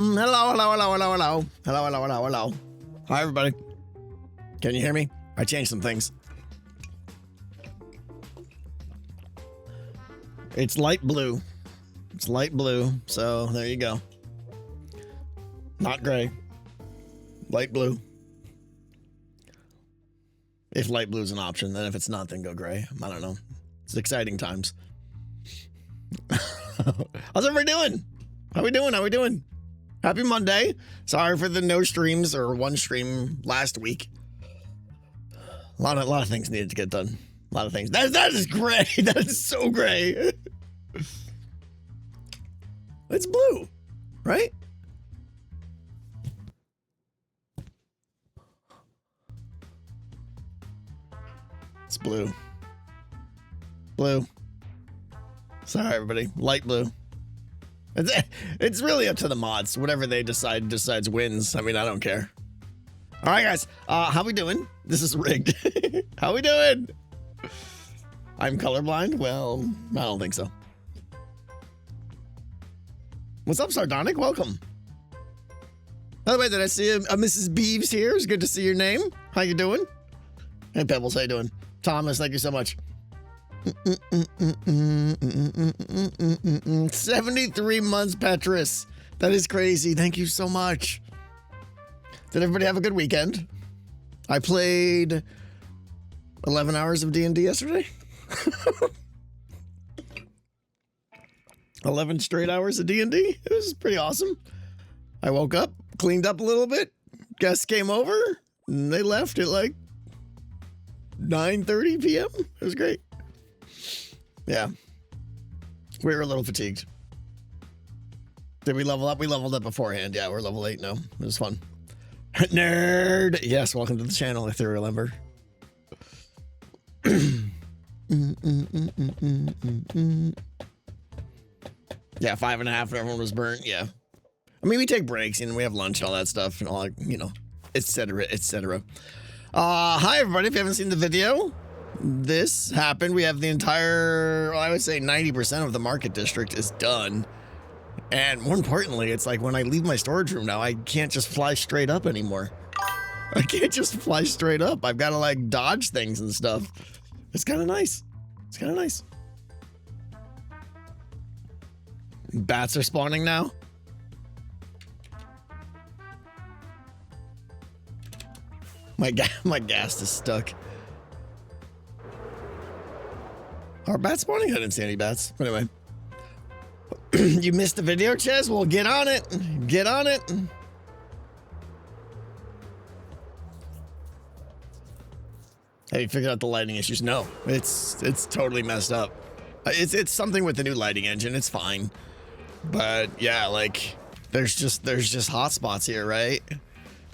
Hello, hello, hello, hello, hello. Hello, hello, hello, hello. Hi, everybody. Can you hear me? I changed some things. It's light blue. It's light blue, so there you go. Not gray. Light blue. If light blue is an option, then if it's not, then go gray. I don't know. It's exciting times. How's everybody doing? How we doing? How we doing? Happy Monday. Sorry for the no streams or one stream last week. A lot of things needed to get done. A lot of things. That is gray. That is so gray. It's blue, right? It's blue. Blue. Sorry, everybody. Light blue. It's really up to the mods. Whatever they decides wins. I mean, I don't care. All right, guys. How we doing? This is rigged. How we doing? I'm colorblind? Well, I don't think so. What's up, Sardonic? Welcome. By the way, did I see a Mrs. Beeves here? It's good to see your name. How you doing? Hey, Pebbles. How you doing? Thomas, thank you so much. 73 months, Petrus. That is crazy. Thank you so much. Did everybody have a good weekend? I played 11 hours of D&D yesterday. 11 straight hours of D&D. It was pretty awesome. I woke up, cleaned up a little bit. Guests came over, and they left at like 9:30 p.m. It was great. Yeah. We were a little fatigued. Did we level up? We leveled up beforehand. Yeah, we're level 8 now. It was fun. Nerd! Yes, welcome to the channel, if you remember. Yeah, 5.5. Everyone was burnt. Yeah. I mean, we take breaks and we have lunch and all that stuff and all, you know, etc., etc. Hi, everybody. If you haven't seen the video, this happened. We have the entire, well, I would say 90% of the market district is done. And more importantly, it's like when I leave my storage room now, I can't just fly straight up anymore. I can't just fly straight up. I've got to like dodge things and stuff. It's kind of nice. It's kind of nice. Bats are spawning now. My gas is stuck. Are bats spawning? I didn't see any bats. Anyway. You missed the video, Chaz? Well, get on it. Get on it. Have you figured out the lighting issues? No, it's totally messed up. It's something with the new lighting engine. It's fine. But yeah, like there's just hot spots here, right?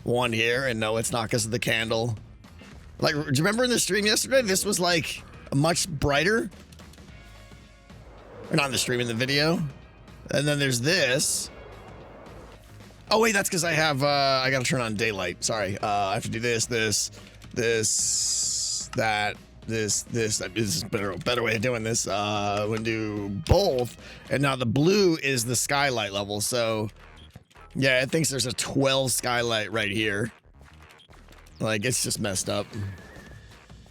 One here, and no, it's not because of the candle. Like, do you remember in the stream yesterday? This was like much brighter. Or not in the stream, in the video. And then there's this. Oh wait, that's because I have I gotta turn on daylight. Sorry. I have to do this, that, this. This is a better way of doing this. We'll do both. And now the blue is the skylight level. So yeah, it thinks there's a 12 skylight right here. Like, it's just messed up.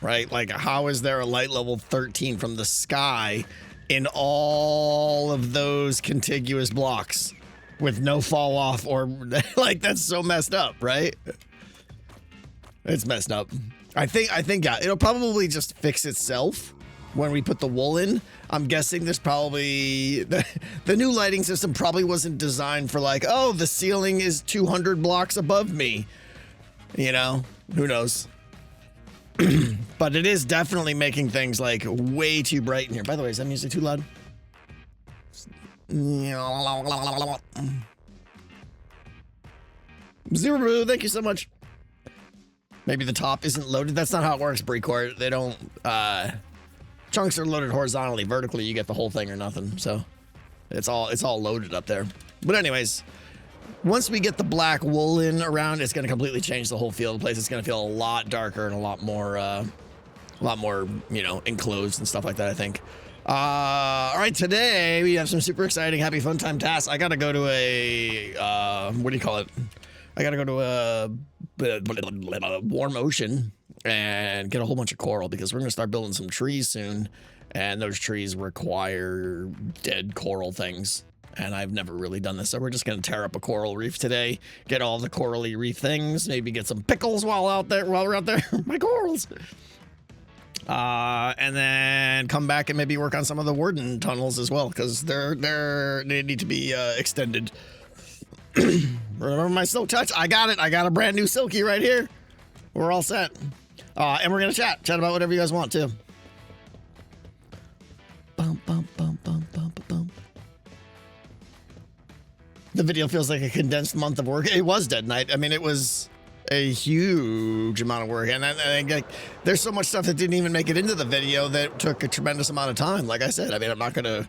Right? Like, how is there a light level 13 from the sky in all of those contiguous blocks with no fall off or like, that's so messed up, right? It's messed up. I think yeah, it'll probably just fix itself when we put the wool in. I'm guessing there's probably the new lighting system probably wasn't designed for like, oh, the ceiling is 200 blocks above me. You know, who knows? But it is definitely making things like way too bright in here. By the way, is that music too loud? Zero, thank you so much. Maybe the top isn't loaded. That's not how it works, Brecourt. They don't, chunks are loaded horizontally. Vertically, you get the whole thing or nothing. So it's all loaded up there. But anyways, once we get the black wool in around, it's going to completely change the whole feel of the place. It's going to feel a lot darker and a lot more, you know, enclosed and stuff like that, I think. All right, today we have some super exciting, happy, fun time tasks. I gotta go to a, what do you call it? I gotta go to a warm ocean and get a whole bunch of coral because we're gonna start building some trees soon. And those trees require dead coral things. And I've never really done this. So we're just gonna tear up a coral reef today, get all the corally reef things, maybe get some pickles while we're out there. My corals. And then come back and maybe work on some of the warden tunnels as well, because they need to be extended. Remember my silk touch? I got it. I got a brand new silky right here. We're all set. And we're gonna chat about whatever you guys want too. Bum, bum, bum, bum, bum, bum. The video feels like a condensed month of work. It was Dead Night. I mean, it was a huge amount of work, and there's so much stuff that didn't even make it into the video that took a tremendous amount of time. Like I said, I mean, I'm not gonna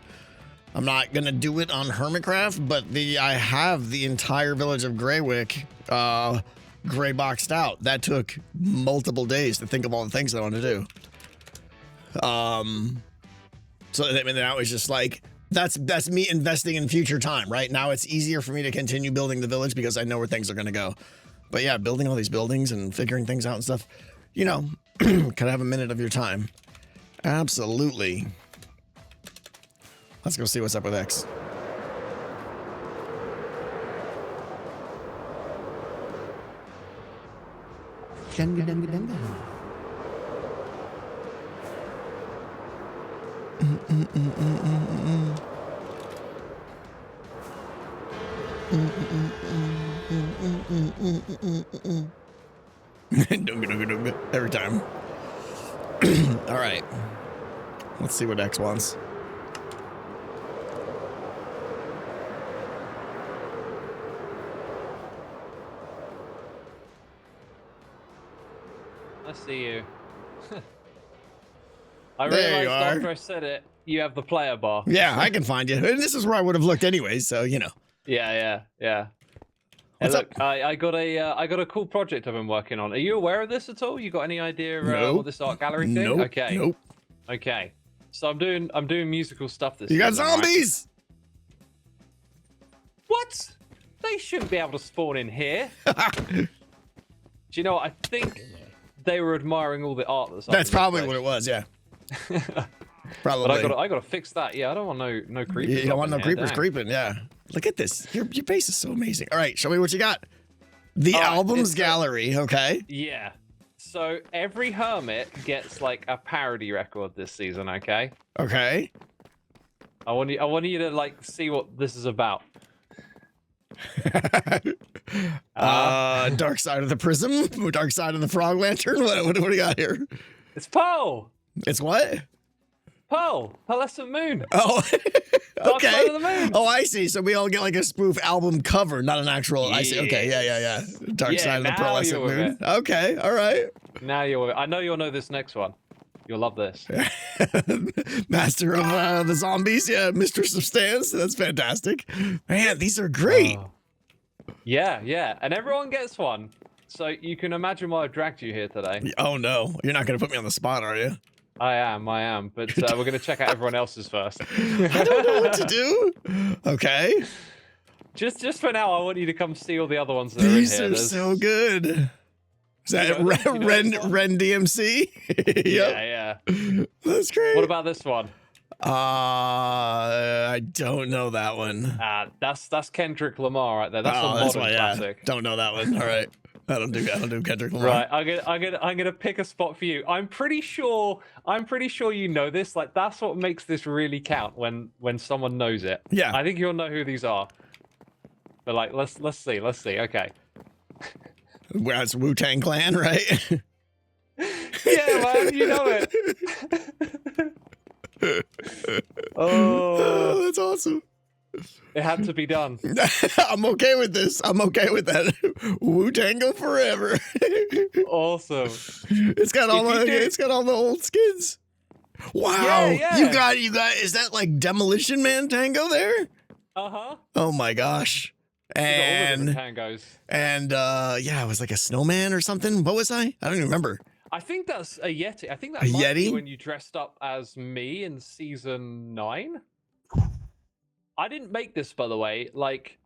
do it on Hermitcraft, but I have the entire village of Greywick gray boxed out. That took multiple days to think of all the things I want to do. So I mean, that was just like, that's me investing in future time. Right now, it's easier for me to continue building the village because I know where things are gonna go. But yeah, building all these buildings and figuring things out and stuff, you know, can I have a minute of your time? Absolutely. Let's go see what's up with X. Every time. All right. Let's see what X wants. I see you. I realized after I said it, you have the player bar. Yeah, I can find you. And this is where I would have looked anyway, so you know. Yeah. Hey, look, I got a cool project I've been working on. Are you aware of this at all? You got any idea what this art gallery thing? Nope. Okay. Nope. Okay. So I'm doing musical stuff this You got season, zombies! Right? What? They shouldn't be able to spawn in here. Do you know what? I think they were admiring all the art that's probably what it was, yeah. Probably. But I gotta fix that. Yeah, I don't want no creepers. You don't want no creepers creeping, yeah. Look at this. Your base is so amazing. All right, show me what you got. The albums gallery, okay. Yeah. So every hermit gets like a parody record this season, okay? Okay. I want you to like see what this is about. Dark Side of the Prism, Dark Side of the Frog Lantern. What do we got here? It's Pearl. It's what? Pearl, Pearlescent Moon. Oh, Dark okay. Side of the Moon. Oh, I see. So we all get like a spoof album cover, not an actual. Yeah. I see. Okay, yeah. Dark Side of the Pearlescent Moon. Okay, all right. Now I know you'll know this next one. You'll love this. Master of the Zombies, yeah, Mistress of Stands. That's fantastic. Man, these are great. Yeah, and everyone gets one. So you can imagine why I've dragged you here today. Oh no, you're not gonna put me on the spot, are you? I am, but we're gonna check out everyone else's first. I don't know what to do. Okay. Just for now, I want you to come see all the other ones that These are in here. are so good. Is that Ren DMC? Yep. Yeah. That's great. What about this one? I don't know that one. That's Kendrick Lamar right there. That's a modern classic. Don't know that one. All right. I don't do Kendrick Lamar. Right, I'm gonna pick a spot for you. I'm pretty sure you know this. Like that's what makes this really count when someone knows it. Yeah. I think you'll know who these are. But like, let's see. Okay. Well, it's Wu-Tang Clan, right? Yeah, man, you know it. Oh, that's awesome. It had to be done. I'm okay with this. I'm okay with that. Wu-Tango forever. Awesome. It's got all the old skins. Wow. Yeah. You got is that like Demolition Man Tango there? Uh-huh. Oh my gosh. And tangos. And yeah, it was like a snowman or something. What was I don't even remember. I think that's a Yeti. I think that A might be Yeti? when you dressed up as me in season 9. I didn't make this, by the way. Like,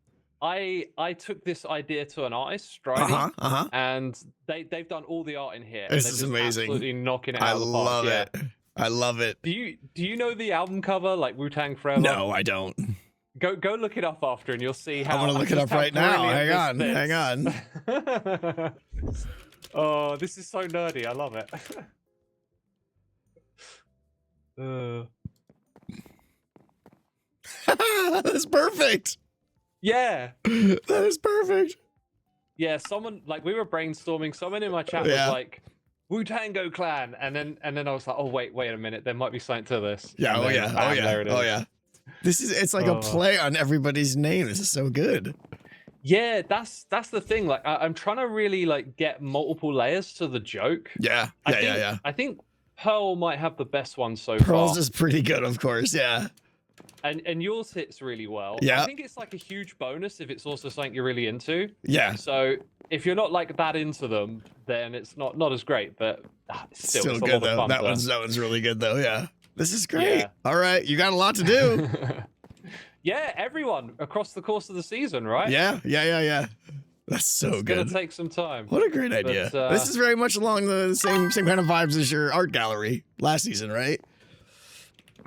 I took this idea to an artist, Stridey, and they've done all the art in here, and This they're is just amazing. absolutely knocking it I out of the park. love Yeah. it. I love it. Do you know the album cover, like Wu-Tang Forever? No, I don't. Go look it up after, and you'll see how. I'm gonna look it up right now. Hang on. Oh, this is so nerdy. I love it. That's perfect. Yeah. That is perfect. Yeah, someone, like, we were brainstorming, someone in my chat was like, Wu-Tango Clan, and then I was like, oh wait a minute, there might be something to this. Yeah, and then, bam, there it is. Oh yeah. It's like a play on everybody's name. This is so good. Yeah, that's the thing. Like, I'm trying to really like get multiple layers to the joke. Yeah. I think Pearl might have the best one so far. Pearl's is pretty good, of course. Yeah. And yours hits really well. Yeah. I think it's like a huge bonus if it's also something you're really into. Yeah. So if you're not like that into them, then it's not as great. But still it's good a lot though. of fun. That one's really good though. Yeah. This is great. Yeah. All right, you got a lot to do. Yeah, everyone across the course of the season, right? Yeah. That's so it's good. Gonna take some time. What a great idea. This is very much along the same kind of vibes as your art gallery last season, right?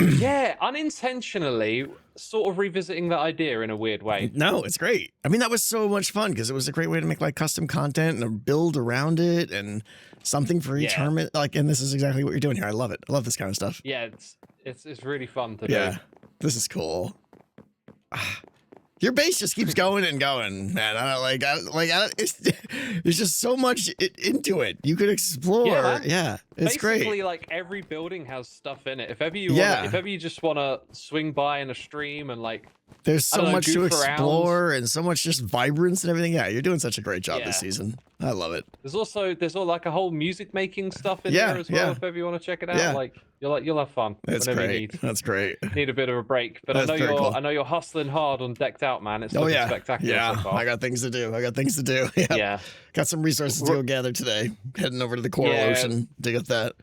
Yeah, unintentionally sort of revisiting that idea in a weird way. No, it's great. I mean, that was so much fun because it was a great way to make like custom content and a build around it and something for each hermit. Like, and this is exactly what you're doing here. I love it. I love this kind of stuff. Yeah, it's really fun to do. Yeah, this is cool. Your base just keeps going and going, man. There's just so much into it. You could explore. Yeah, it's Basically, great. like every building has stuff in it. If ever you just want to swing by in a stream and like, there's so much to explore and so much just vibrance and everything. Yeah, you're doing such a great job this season. I love it. There's all like a whole music making stuff in there as well. If ever you want to check it out, like you'll have fun. That's whenever great. You need. That's great. Need a bit of a break, but I know you're hustling hard on Decked Out, man. It's looking spectacular. Yeah, so far. I got things to do. Yeah. Got some resources to go gather today. Heading over to the Coral Ocean to get that.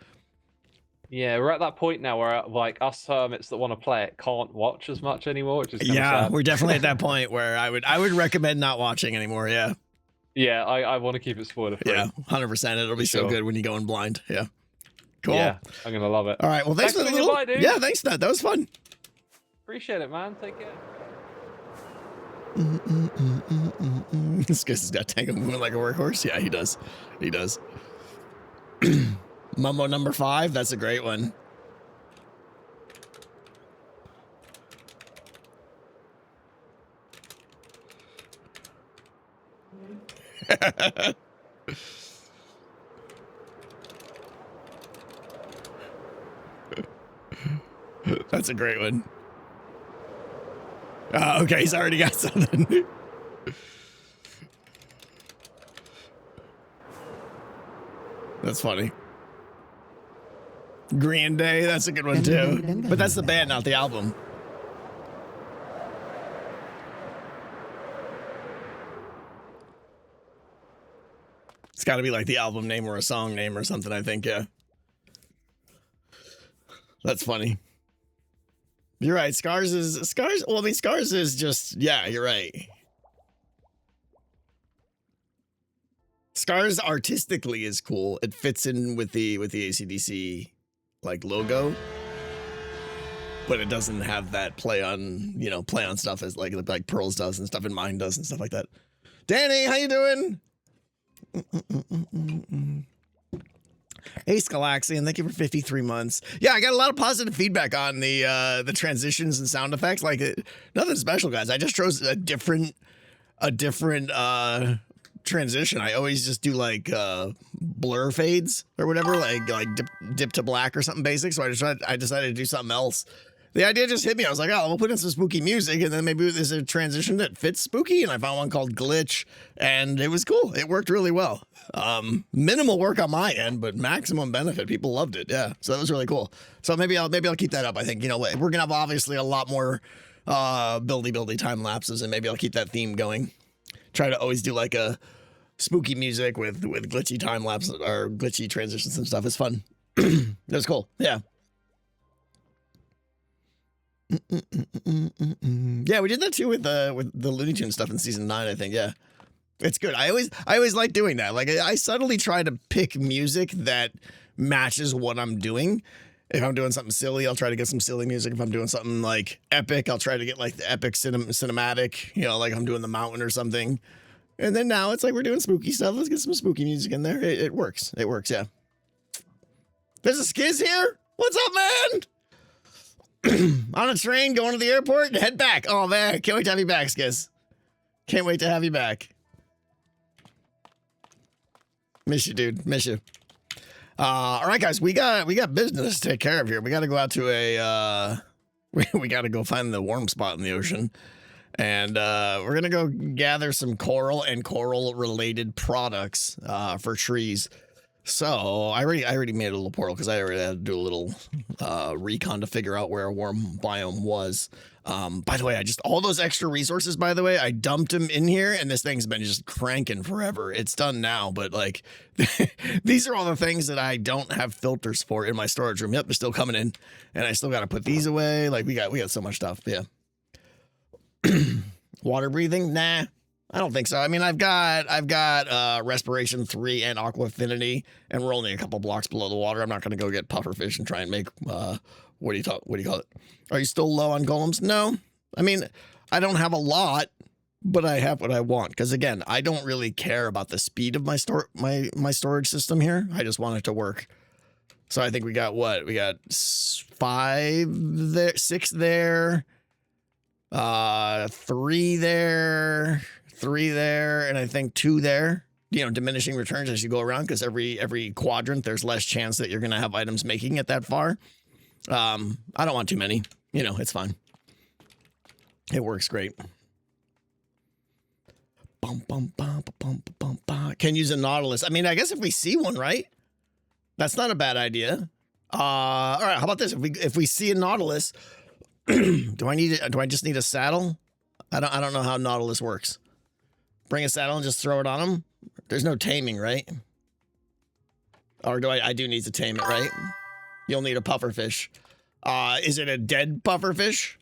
Yeah, we're at that point now where like us hermits that want to play it can't watch as much anymore, which is sad. We're definitely at that point where I would recommend not watching anymore. Yeah. Yeah, I want to keep it spoiler free. Yeah, 100%. It'll be so good when you go in blind. Yeah. Cool. Yeah, I'm gonna love it. All right. Well, thanks for the little. Goodbye, dude. Yeah, thanks for that. That was fun. Appreciate it, man. Take care. This guy's got Tango moving like a workhorse. Yeah, he does. He does. Mumbo number 5. That's a great one. That's a great one. Okay, he's already got something. That's funny. Green Day, that's a good one too. But that's the band, not the album. It's got to be like the album name or a song name or something, I think, yeah. That's funny. You're right. Scars is just, yeah, you're right. Scars artistically is cool. It fits in with the AC/DC like logo, but it doesn't have that play on stuff as like Pearls does and stuff, and Mine does and stuff like that. Danny, how you doing? Ace Galaxian, thank you for 53 months. Yeah, I got a lot of positive feedback on the transitions and sound effects. Like nothing special, guys. I just chose a different transition. I always just do like blur fades or whatever, like dip to black or something basic. So I decided to do something else. The idea just hit me. I was like, oh, we'll put in some spooky music, and then maybe there's a transition that fits spooky. And I found one called Glitch, and it was cool. It worked really well. Minimal work on my end, but maximum benefit. People loved it. Yeah, so that was really cool. So maybe I'll keep that up. I think we're gonna have obviously a lot more buildy time lapses, and maybe I'll keep that theme going. Try to always do like a spooky music with glitchy time lapse or glitchy transitions and stuff. It's fun. That's cool. Yeah. Yeah, we did that too with the Looney Tunes stuff in season 9, I think. Yeah. It's good. I always like doing that. Like I subtly try to pick music that matches what I'm doing. If I'm doing something silly, I'll try to get some silly music. If I'm doing something like epic, I'll try to get like the epic cinematic, you know, like I'm doing the mountain or something. And then now it's like we're doing spooky stuff. Let's get some spooky music in there. It works. It works, yeah. There's a Skiz here? What's up, man? On a train going to the airport and head back. Oh, man. Can't wait to have you back, Skiz. Can't wait to have you back. Miss you, dude. Miss you. All right, guys, we got business to take care of here. We got to go out to a we got to go find the warm spot in the ocean, and we're gonna go gather some coral and coral related products for trees. So I already made a little portal because I already had to do a little recon to figure out where a warm biome was. By the way, all those extra resources, by the way, I dumped them in here and this thing's been just cranking forever. It's done now, but like these are all the things that I don't have filters for in my storage room. Yep, they're still coming in and I still got to put these away. Like we got so much stuff. Yeah. Water breathing? Nah, I don't think so. I mean, I've got respiration 3 and aqua affinity and we're only a couple blocks below the water. I'm not going to go get pufferfish and try and make, what do you call it? Are you still low on golems? No. I mean, I don't have a lot, but I have what I want. Because again, I don't really care about the speed of my storage system here. I just want it to work. So I think we got what? We got 5 there, 6 there, 3 there, 3 there, and I think 2 there. You know, diminishing returns as you go around because every quadrant there's less chance that you're gonna have items making it that far. I don't want too many. You know, it's fine. It works great. Can use a Nautilus. I mean, I guess if we see one, right? That's not a bad idea. All right. How about this? If we see a Nautilus, do I just need a saddle? I don't know how Nautilus works. Bring a saddle and just throw it on him. There's no taming, right? Or I do need to tame it, right? You'll need a pufferfish. Is it a dead pufferfish?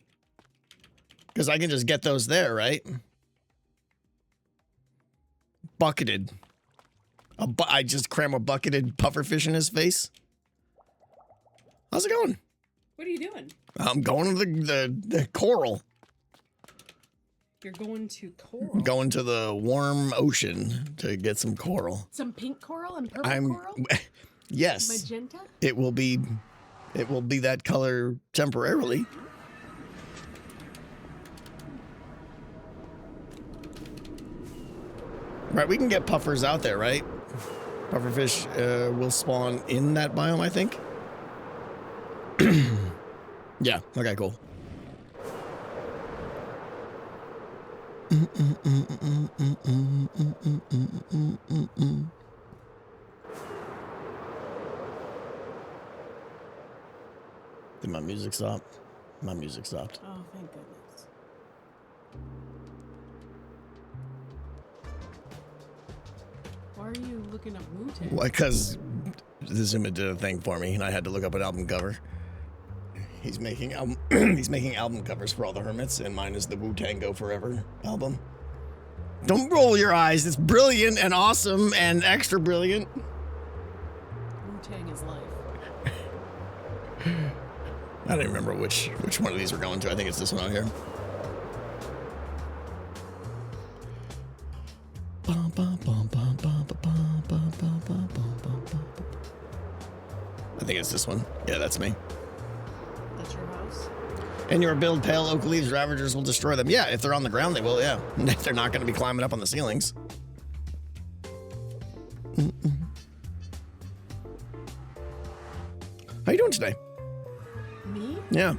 Because I can just get those there, right? Bucketed. I just cram a bucketed pufferfish in his face. How's it going? What are you doing? I'm going to the coral. You're going to coral? Going to the warm ocean to get some coral. Some pink coral and purple coral? Yes. Magenta? It will be that color temporarily. Right, we can get puffers out there, right? Pufferfish will spawn in that biome, I think. Yeah, okay, cool. Did my music stop? My music stopped. Oh, thank goodness. Why are you looking up Wu-Tang? Why? Because Zuma did a thing for me, and I had to look up an album cover. He's making album covers for all the hermits, and mine is the Wu-Tang Go Forever album. Don't roll your eyes. It's brilliant and awesome and extra brilliant. Wu-Tang is life. I don't remember which one of these we're going to. I think it's this one out here. I think it's this one. Yeah, that's me. That's your house? And your build pale oak leaves, ravagers will destroy them. Yeah, if they're on the ground, they will, yeah. If they're not going to be climbing up on the ceilings. How you doing today? Me? Yeah.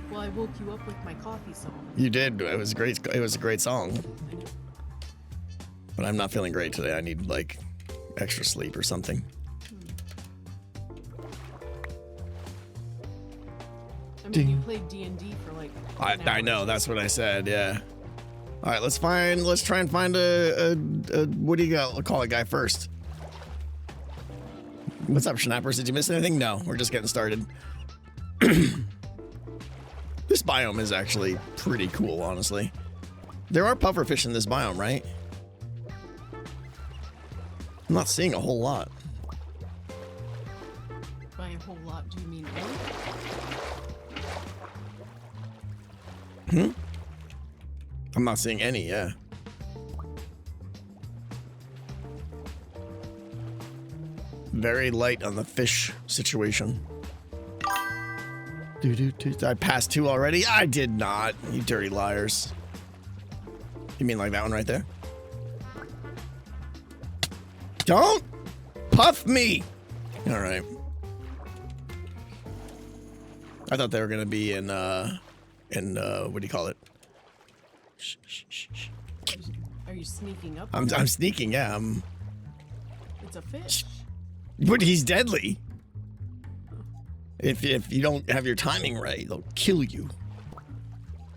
Well, I woke you up with my coffee song. You did. It was great. It was a great song. But I'm not feeling great today. I need, like, extra sleep or something. I mean, you played D&D for, like, I know. That's what I said, yeah. All right, let's try and find a what do you call it guy first? What's up, Schnappers? Did you miss anything? No, we're just getting started. This biome is actually pretty cool, honestly. There are pufferfish in this biome, right? I'm not seeing a whole lot. By a whole lot, do you mean Hmm? I'm not seeing any, yeah. Very light on the fish situation. Did I pass 2 already? I did not, you dirty liars. You mean like that one right there? Don't puff me! All right. I thought they were gonna be in what do you call it? Shh, shh, shh, shh. Are you sneaking up? I'm sneaking, yeah. It's a fish. But he's deadly. If you don't have your timing right, they'll kill you.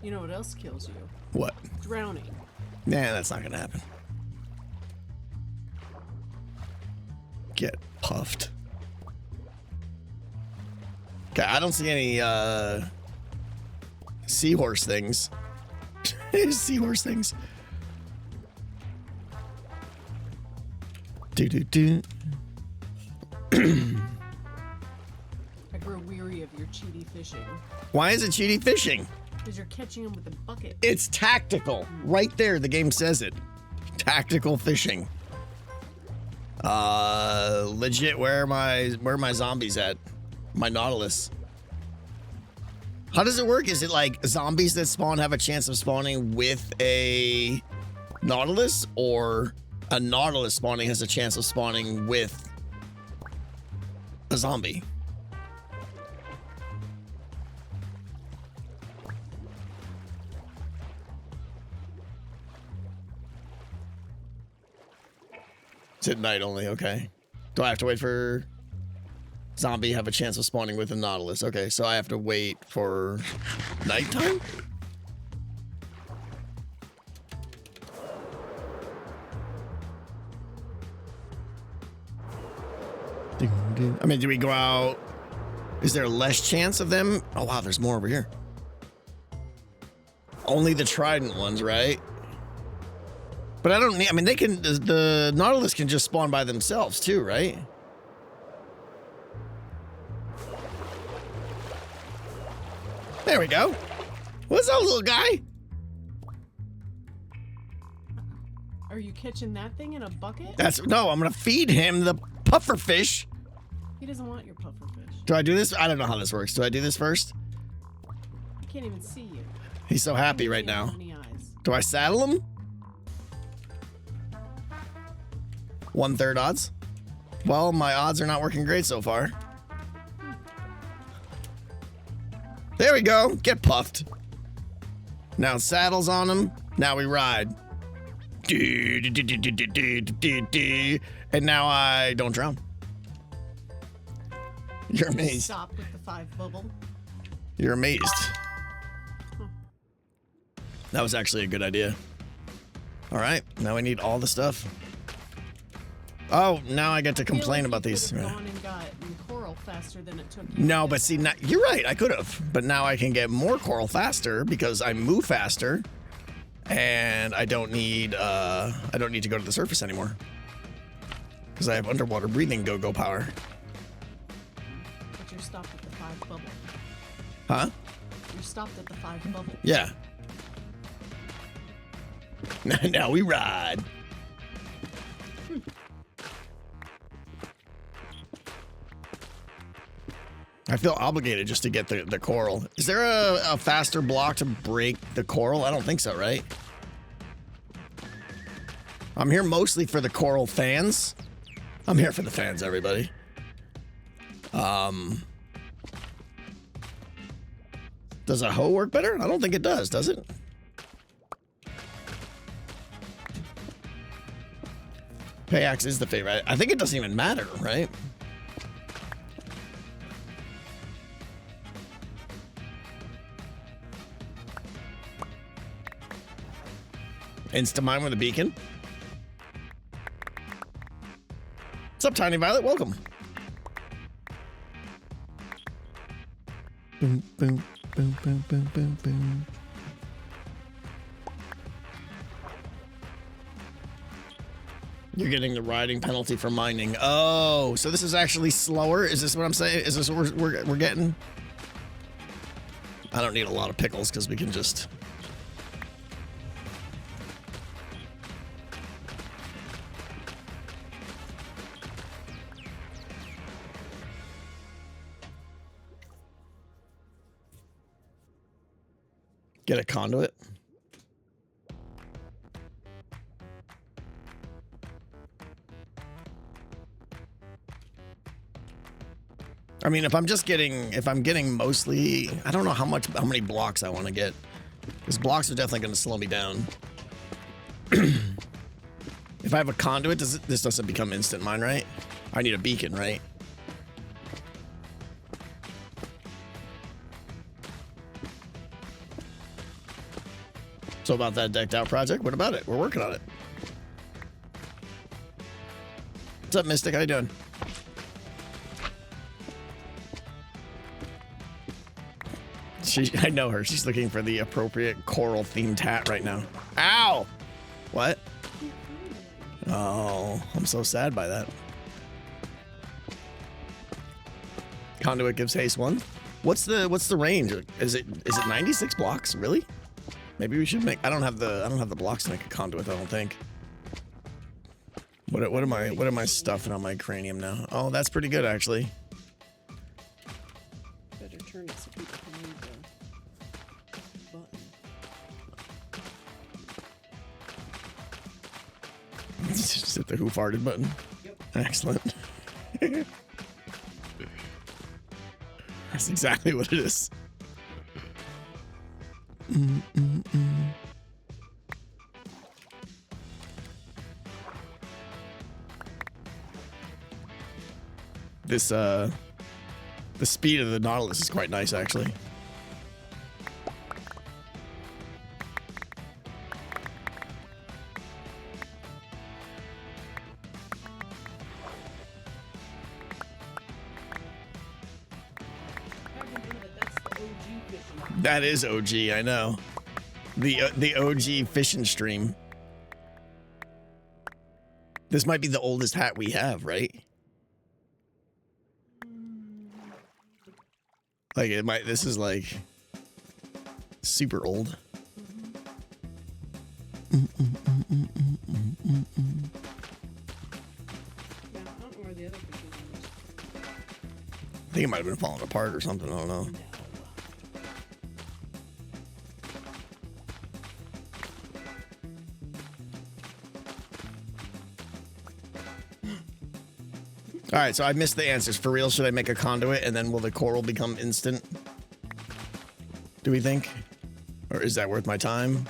You know what else kills you? What? Drowning. Nah, that's not gonna happen. Get puffed. Okay, I don't see any seahorse things. Seahorse things. Do. I grow weary of your cheaty fishing. Why is it cheaty fishing? Because you're catching them with a bucket. It's tactical. Right there, the game says it. Tactical fishing. Legit, where are my zombies at? My Nautilus. How does it work? Is it like zombies that spawn have a chance of spawning with a Nautilus, or a Nautilus spawning has a chance of spawning with a zombie? It's at night only, okay. Do I have to wait for zombie have a chance of spawning with a Nautilus? Okay, so I have to wait for nighttime? I mean, do we go out? Is there less chance of them? Oh, wow, there's more over here. Only the trident ones, right? But I don't need, I mean, they can, the Nautilus can just spawn by themselves too, right? There we go. What's up, little guy? Are you catching that thing in a bucket? No, I'm gonna feed him the pufferfish. He doesn't want your pufferfish. Do I do this? I don't know how this works. Do I do this first? He can't even see you. He's so happy right Can't now. have any eyes. Do I saddle him? 1/3 odds. Well, my odds are not working great so far. There we go. Get puffed. Now saddles on him. Now we ride. And now I don't drown. You're amazed. Stop with the 5 bubble. You're amazed. That was actually a good idea. All right, now I need all the stuff. Oh, now I get to complain about these. Gone and gotten coral faster than it took you. No, but see, you're right. I could have, but now I can get more coral faster because I move faster, and I don't need to go to the surface anymore because I have underwater breathing go power. But you're stopped at the 5 bubble. Huh? You're stopped at the 5 bubble. Yeah. Now we ride. I feel obligated just to get the coral. Is there a faster block to break the coral? I don't think so, right? I'm here mostly for the coral fans. I'm here for the fans, everybody. Does a hoe work better? I don't think it does it? Payax is the favorite. I think it doesn't even matter, right? Insta-mine with a beacon. What's up, Tiny Violet? Welcome. Boom, boom, boom, boom, boom, boom, boom. You're getting the riding penalty for mining. Oh, so this is actually slower? Is this what I'm saying? Is this what we're getting? I don't need a lot of pickles because we can just... get a conduit. I mean, if I'm getting mostly, I don't know how many blocks I want to get. Because blocks are definitely going to slow me down. If I have a conduit, this doesn't become instant mine, right? I need a beacon, right? So about that decked out project, what about it? We're working on it. What's up, Mystic? How you doing? I know her. She's looking for the appropriate coral themed hat right now. Ow! What? Oh, I'm so sad by that. Conduit gives haste 1. What's the range? Is it 96 blocks? Really? Maybe we should make. I don't have the blocks to make a conduit. I don't think. What am I stuffing on my cranium now? Oh, that's pretty good actually. Better turn it so people can read the button. Just hit the who farted button. Yep. Excellent. That's exactly what it is. This the speed of the Nautilus is quite nice actually. That is OG, I know. The OG fishing stream. This might be the oldest hat we have, right? Like it might. This is like super old. Yeah, I don't know where the other fishing is. I think it might have been falling apart or something. I don't know. All right, so I missed the answers. For real, should I make a conduit and then will the coral become instant? Do we think? Or is that worth my time?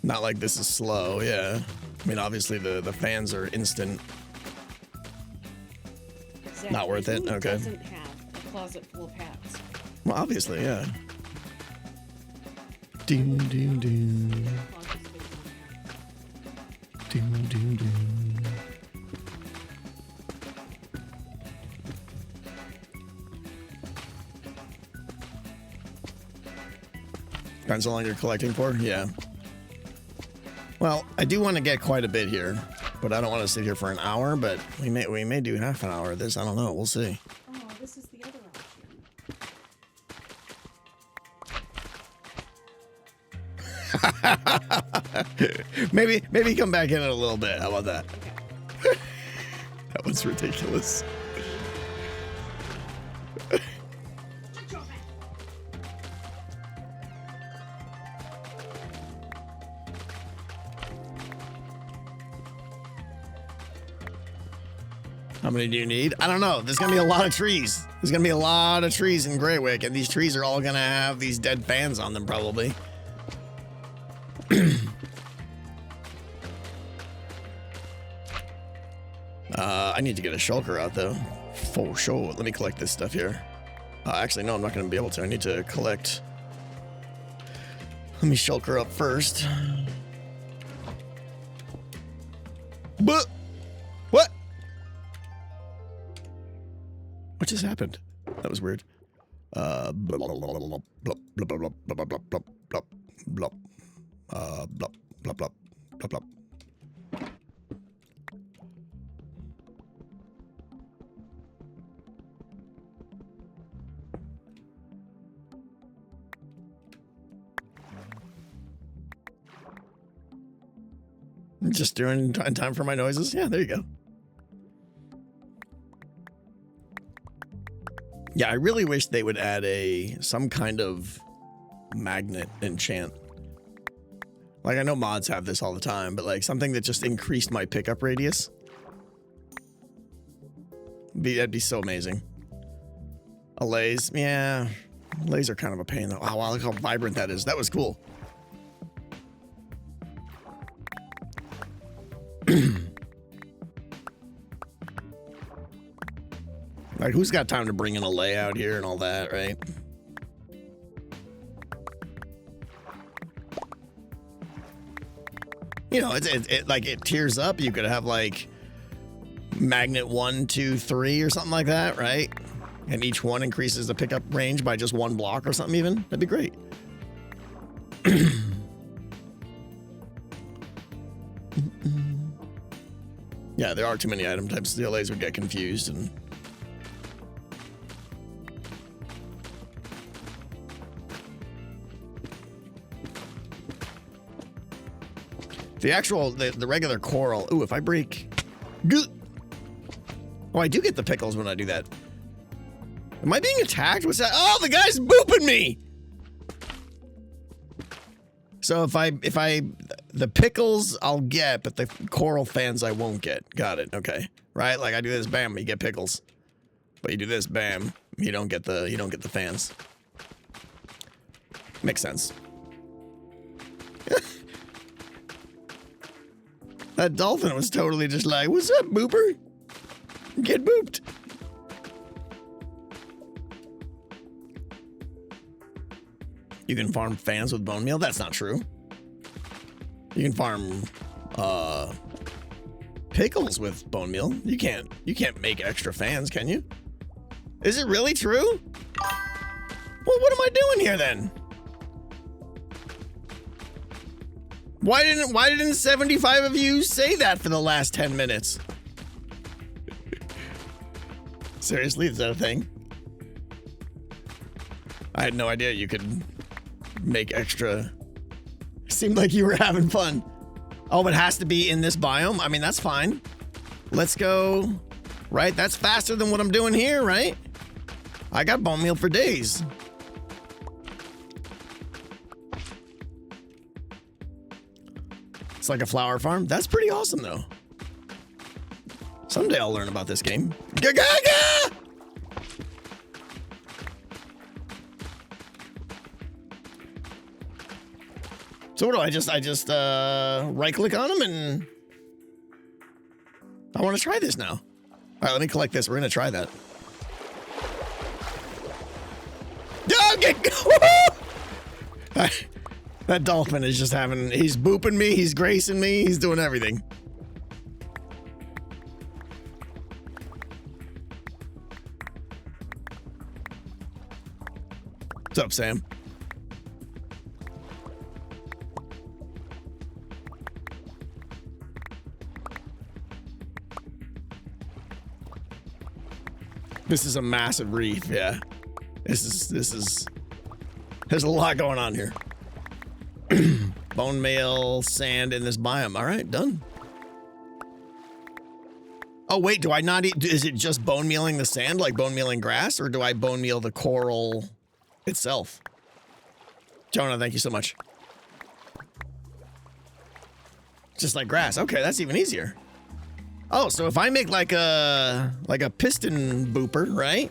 Not like this is slow, yeah. I mean, obviously the fans are instant. Exactly. Not worth it? Who Okay. doesn't have a closet full of hats? Well, obviously, yeah. Doom, doom, doom. Doom, doom, doom. Depends how long you're collecting for? Yeah. Well, I do want to get quite a bit here, but I don't want to sit here for an hour, but we may do half an hour of this. I don't know. We'll see. Oh, this is the other option. maybe come back in a little bit. How about that? Okay. That was ridiculous. How many do you need? I don't know. There's gonna be a lot of trees. There's gonna be a lot of trees in Greywick, and these trees are all gonna have these dead fans on them, probably. I need to get a shulker out though, for sure. Let me collect this stuff here. Actually, no, I'm not going to be able to. I need to collect. Let me shulker up first. But what? What just happened? That was weird. Blah blah blah blah blah blah blah blah blah blah blah blah blah blah blah blah. Just doing in time for my noises. Yeah, there you go. Yeah, I really wish they would add some kind of magnet enchant. Like, I know mods have this all the time, but like something that just increased my pickup radius. That'd be so amazing. Allays, yeah. Allays are kind of a pain though. Wow, look how vibrant that is. That was cool. Like, who's got time to bring in a layout here and all that, right? You know, it like it tiers up. You could have like magnet 1, 2, 3 or something like that, right? And each one increases the pickup range by just 1 block or something even. That'd be great. Yeah, there are too many item types. The LAs would get confused and... The regular coral. Ooh, if I break... Oh, I do get the pickles when I do that. Am I being attacked? What's that? Oh, the guy's booping me! So if I... The pickles I'll get, but the coral fans I won't get. Got it, okay. Right? Like I do this, bam, you get pickles. But you do this, bam, you don't get the fans. Makes sense. That dolphin was totally just like, what's up, booper? Get booped. You can farm fans with bone meal? That's not true. You can farm pickles with bone meal. You can't make extra fans, can you? Is it really true? Well, what am I doing here then? Why didn't 75 of you say that for the last 10 minutes? Seriously, is that a thing? I had no idea you could make extra. Seemed like you were having fun. Oh, it has to be in this biome? I mean, that's fine. Let's go. Right? That's faster than what I'm doing here, right? I got bone meal for days. It's like a flower farm. That's pretty awesome, though. Someday I'll learn about this game. Gaga! So what do I just right click on them and I want to try this now. All right, let me collect this. We're going to try that. That dolphin is just he's booping me, he's gracing me, he's doing everything. What's up, Sam? This is a massive reef, yeah. This is there's a lot going on here. Bone meal, sand in this biome. All right, done. Oh, wait, do I not eat? Is it just bone mealing the sand like bone mealing grass, or do I bone meal the coral itself? Jonah, thank you so much. Just like grass. Okay, that's even easier. Oh, so if I make like a piston booper, right?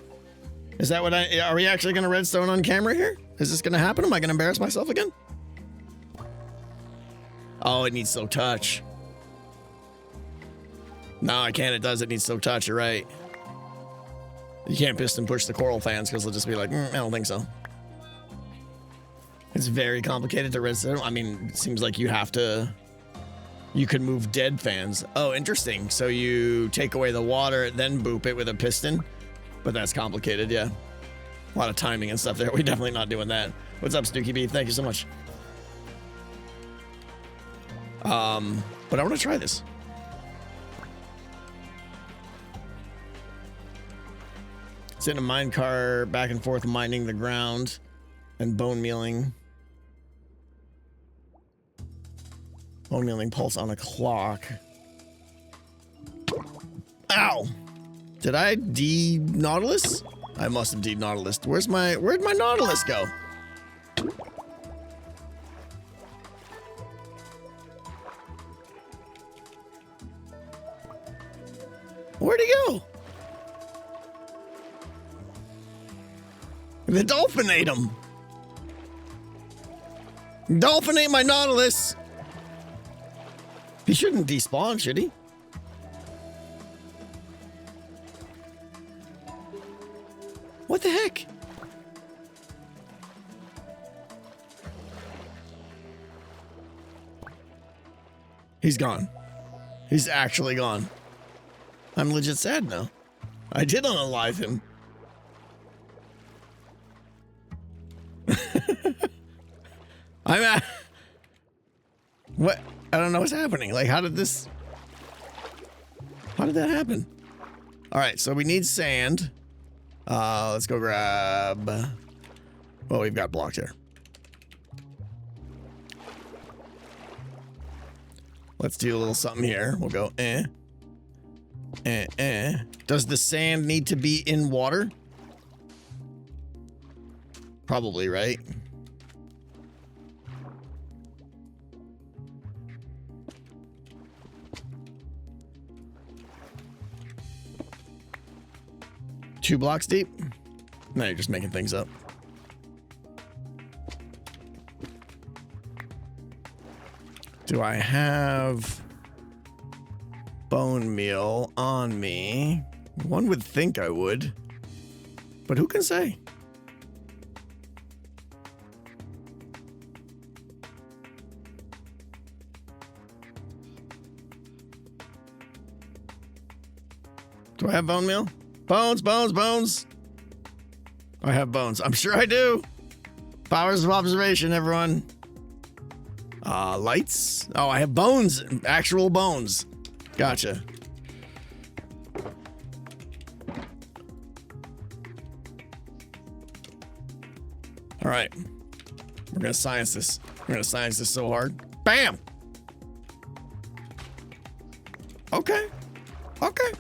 Is that what are we actually gonna redstone on camera here? Is this gonna happen? Am I gonna embarrass myself again? Oh, it needs silk touch. No, I can't. It does. It needs silk touch. You're right. You can't piston push the coral fans because they'll just be like, I don't think so. It's very complicated to redstone. I mean, it seems like you have to... You could move dead fans. Oh, interesting. So you take away the water, then boop it with a piston. But that's complicated, yeah. A lot of timing and stuff there. We're definitely not doing that. What's up, Snooky Beef? Thank you so much. But I want to try this. Sit in a mine car, back and forth mining the ground and bone mealing. Bone mealing pulse on a clock. Ow! Did I de-Nautilus? I must have de-Nautilus. Where'd my Nautilus go? Where'd he go? The dolphin ate him. Dolphin ate my Nautilus. He shouldn't despawn, should he? What the heck? He's gone. He's actually gone. I'm legit sad now. I did unalive him. I'm at... What? I don't know what's happening. Like, how did that happen? All right, so we need sand. Let's go grab... Well, we've got blocks here. Let's do a little something here. We'll go, Does the sand need to be in water? Probably, right? Two blocks deep? No, you're just making things up. Do I have bone meal on me? One would think I would, but who can say? Do I have bone meal? Bones, bones, bones. I have bones. I'm sure I do. Powers of observation, everyone. Lights. Oh, I have bones. Actual bones. Gotcha. All right. We're gonna science this. We're gonna science this so hard. Bam! Okay. Okay.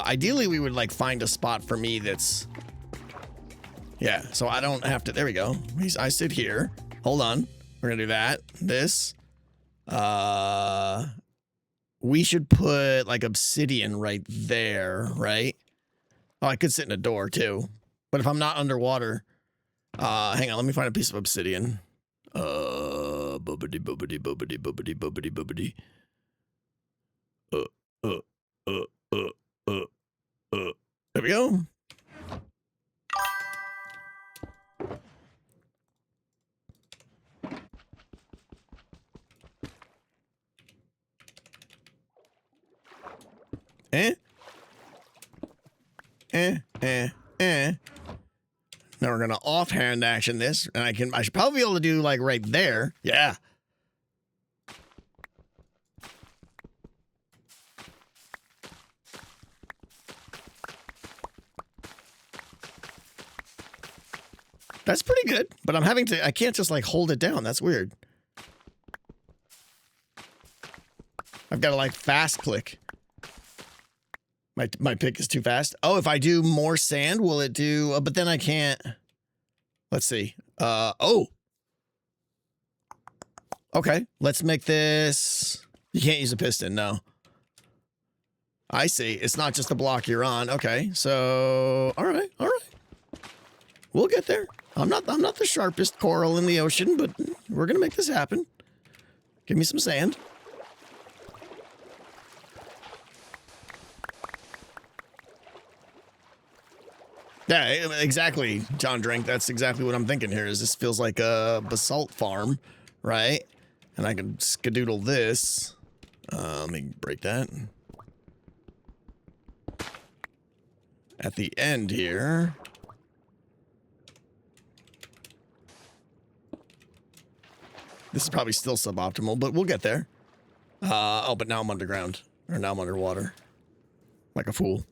Ideally, we would like find a spot for me that's... Yeah, so I don't have to... There we go. I sit here. Hold on. We're gonna do that. This. We should put like obsidian right there, right? Oh, I could sit in a door too. But if I'm not underwater... hang on, let me find a piece of obsidian. Boobity, boobity, boobity, boobity, boobity, boobity. There we go. Now we're gonna offhand action this, and I should probably be able to do like right there. Yeah. That's pretty good, but I can't just like hold it down. That's weird. I've got to like fast click. My pick is too fast. Oh, if I do more sand, will it do, but then I can't. Let's see. Oh. Okay, let's make this. You can't use a piston, no. I see. It's not just the block you're on. Okay, so, all right. We'll get there. I'm not the sharpest coral in the ocean, but we're gonna make this happen. Give me some sand. Yeah, exactly, John Drink. That's exactly what I'm thinking here. Is this feels like a basalt farm, right? And I can skadoodle this. Let me break that. At the end here. This is probably still suboptimal, but we'll get there. Oh, but now I'm underground. Or now I'm underwater. Like a fool.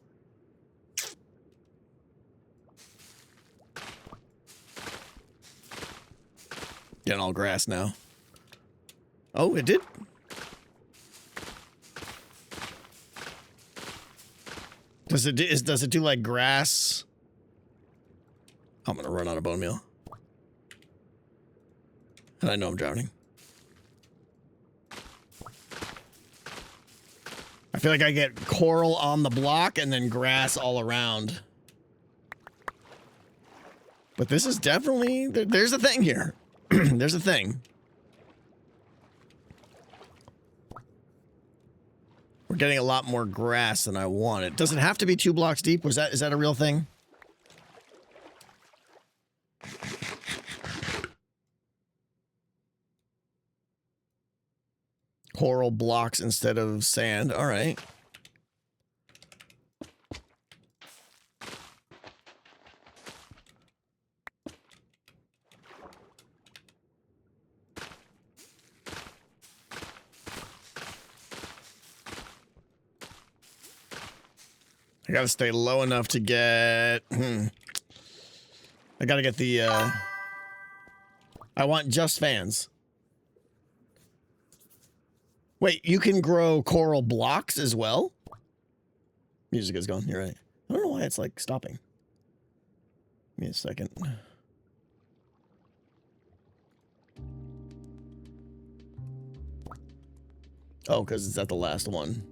Getting all grass now. Oh, it did? Does it do like grass? I'm gonna run out of bone meal. And I know I'm drowning. I feel like I get coral on the block and then grass all around. But this is definitely... There's a thing here. There's a thing. We're getting a lot more grass than I wanted. Does it have to be 2 blocks deep? Is that a real thing? Coral blocks instead of sand. All right. I gotta stay low enough to get... I gotta get the... I want just fans. Wait, you can grow coral blocks as well? Music is gone, you're right. I don't know why it's like stopping. Give me a second. Oh, because it's at the last one.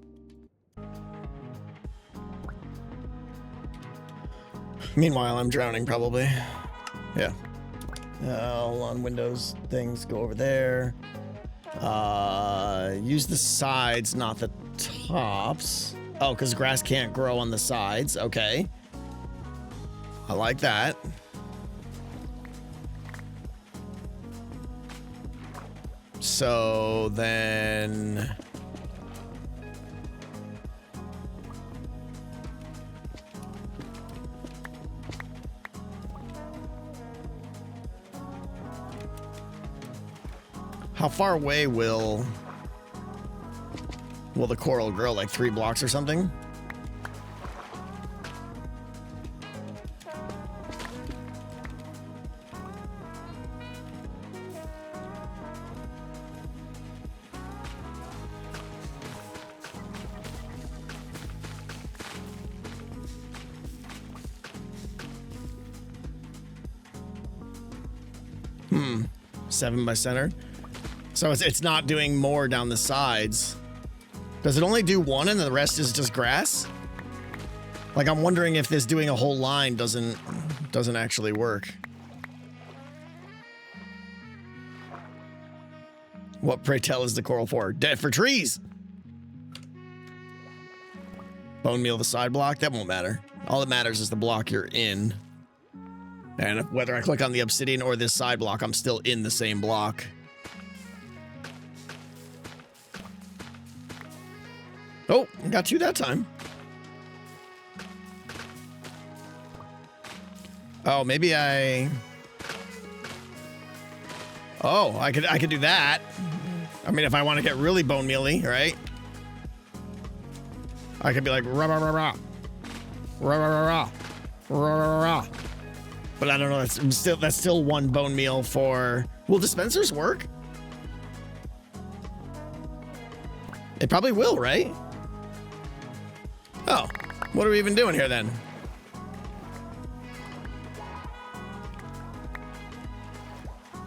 Meanwhile, I'm drowning probably. Yeah. All on Windows things, go over there. Use the sides, not the tops. Oh, because grass can't grow on the sides. Okay. I like that. So then... How far away will the coral grow? Like 3 blocks or something? Hmm. 7 by center. So it's not doing more down the sides. Does it only do 1 and the rest is just grass? Like, I'm wondering if this doing a whole line doesn't actually work. What, pray tell, is the coral for? Dead for trees! Bone meal the side block? That won't matter. All that matters is the block you're in. And whether I click on the obsidian or this side block, I'm still in the same block. Oh, got 2 that time. Oh, maybe I... Oh, I could do that. I mean, if I want to get really bone mealy, right? I could be like rah rah rah rah rah rah rah rah rah rah. But I don't know. That's still 1 bone meal for. Will dispensers work? It probably will, right? Oh, what are we even doing here then?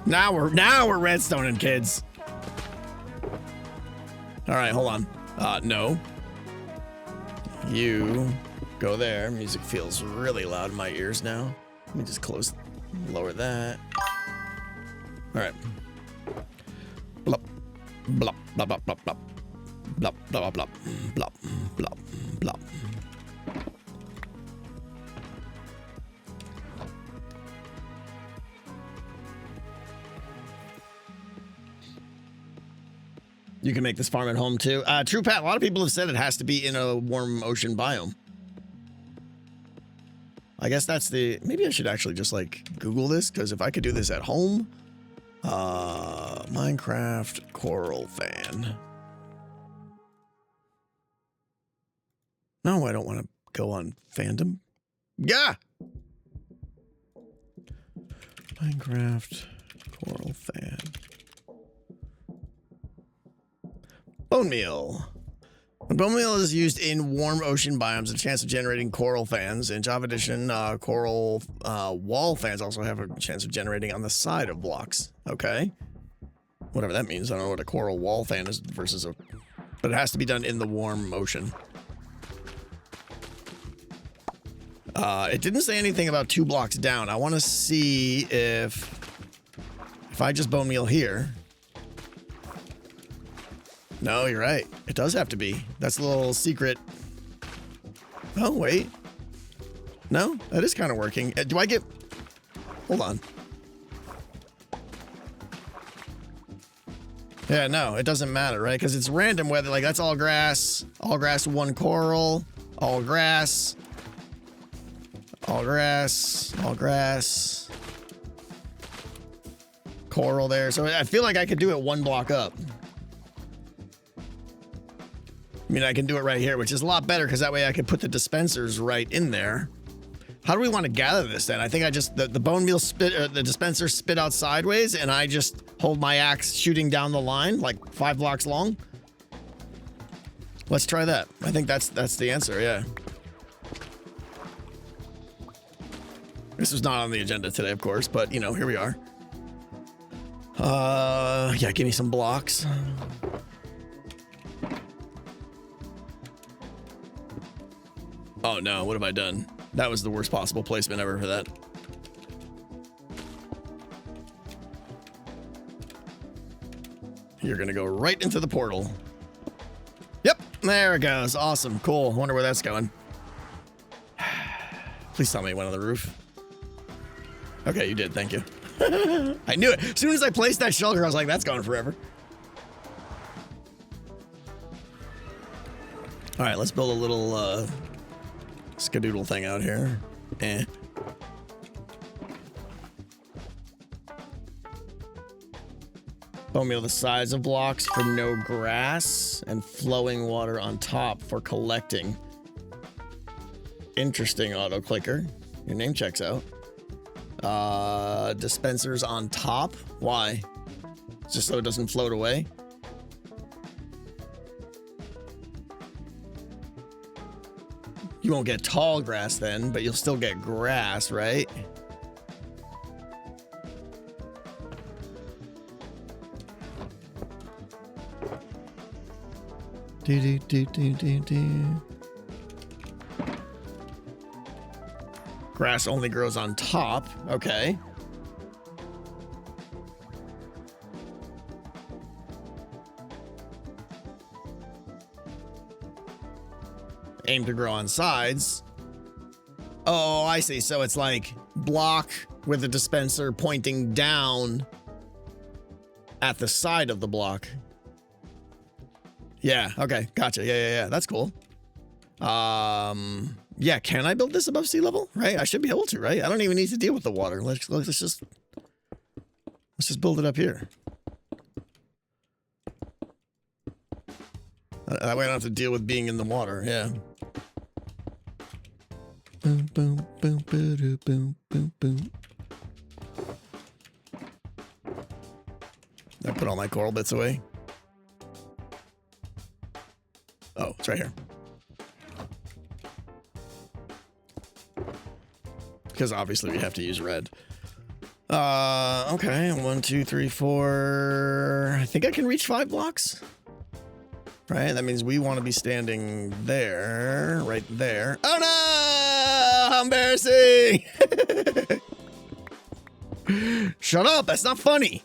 Now we're redstoning, kids. All right, hold on. No. You go there. Music feels really loud in my ears now. Let me just lower that. All right. Blop, blop, blop, blop, blop, blop. Blop, blop, blop, blop, blop, blop. You can make this farm at home too. True Pat, a lot of people have said it has to be in a warm ocean biome. I guess that's the, maybe I should actually just like Google this, because if I could do this at home, Minecraft coral fan. No, I don't want to go on fandom. Yeah. Minecraft coral fan. Bone meal. When bone meal is used in warm ocean biomes, a chance of generating coral fans. In Java Edition, coral wall fans also have a chance of generating on the side of blocks. Okay. Whatever that means. I don't know what a coral wall fan is versus a... But it has to be done in the warm ocean. It didn't say anything about 2 blocks down. I want to see if I just bone meal here. No, you're right. It does have to be. That's a little secret. Oh, wait. No, that is kind of working. Do I get... Hold on. Yeah, no, it doesn't matter, right? Because it's random whether, like, that's all grass, 1 coral, all grass, all grass, all grass, coral there. So I feel like I could do it 1 block up. I mean, I can do it right here, which is a lot better because that way I could put the dispensers right in there. How do we want to gather this then? I think I just, the bone meal spit, the dispenser spit out sideways and I just hold my axe shooting down the line like 5 blocks long. Let's try that. I think that's the answer, yeah. This was not on the agenda today, of course, but you know, here we are. Yeah, give me some blocks. Oh no, what have I done? That was the worst possible placement ever for that. You're gonna go right into the portal. Yep, there it goes. Awesome, cool. Wonder where that's going. Please tell me it went on the roof. Okay, you did, thank you. I knew it. As soon as I placed that shulker, I was like, that's going forever. All right, let's build a little skadoodle thing out here. Bone meal the size of blocks for no grass and flowing water on top for collecting. Interesting auto clicker. Your name checks out. Dispensers on top. Why? Just so it doesn't float away. You won't get tall grass then, but you'll still get grass, right? Grass only grows on top. Okay. Aim to grow on sides. Oh, I see. So it's like block with the dispenser pointing down at the side of the block. Yeah, okay, gotcha. Yeah. That's cool. Yeah, can I build this above sea level? Right? I should be able to, right? I don't even need to deal with the water. Let's just build it up here. That way I don't have to deal with being in the water, yeah. Boom, boom, boom, boom, boom, boom, boom. I put all my coral bits away. Oh, it's right here. Because obviously we have to use red. Okay, 1, 2, 3, 4. I think I can reach 5 blocks. Right, that means we want to be standing there, right there. Oh no! How embarrassing! Shut up, that's not funny.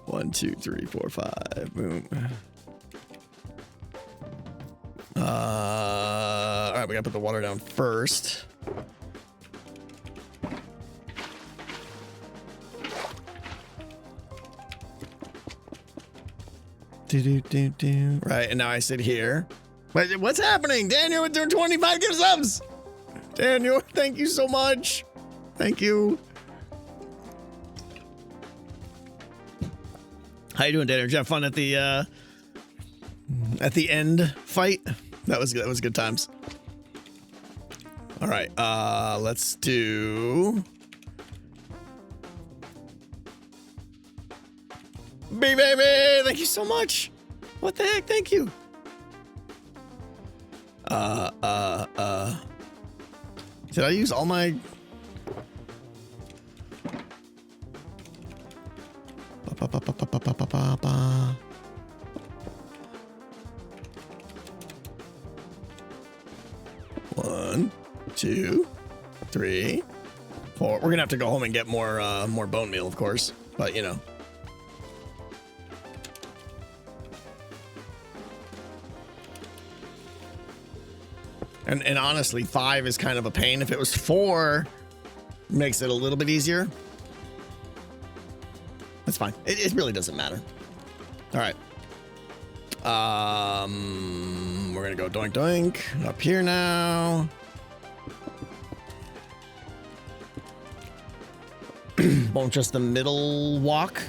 One, 2, 3, 4, 5. Boom. All right, we gotta put the water down first. Right, and now I sit here. Wait, what's happening? Daniel, we're doing 25 gift subs. Daniel, thank you so much. Thank you. How you doing, Daniel? Did you have fun at the end fight? That was good. That was good times. All right, let's do B baby. Thank you so much. What the heck? Thank you. Did I use all my? One, 2, 3, 4. We're gonna have to go home and get more bone meal, of course. But you know. And honestly, 5 is kind of a pain. If it was 4, makes it a little bit easier. That's fine. It really doesn't matter. All right. We're gonna go doink doink up here now. Won't just the middle walk?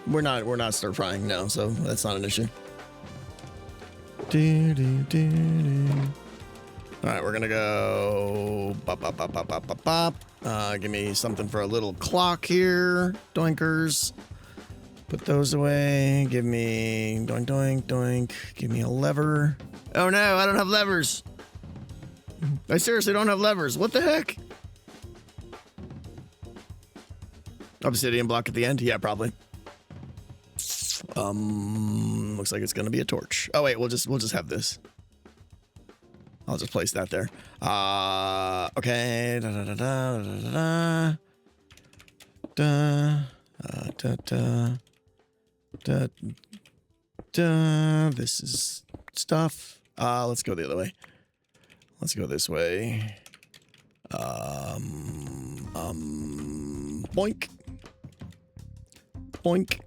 We're not stir frying, no, so that's not an issue. All right, we're gonna go bop, bop, bop, bop, bop, bop, bop. Give me something for a little clock here, doinkers. Put those away. Give me doink, doink, doink. Give me a lever. Oh no, I don't have levers. I seriously don't have levers. What the heck? Obsidian block at the end? Yeah, probably. Looks like it's gonna be a torch. Oh wait, we'll just have this. I'll just place that there. Okay. Da da da da da da da da da da. This is stuff. Let's go the other way. Let's go this way. Boink. Boink.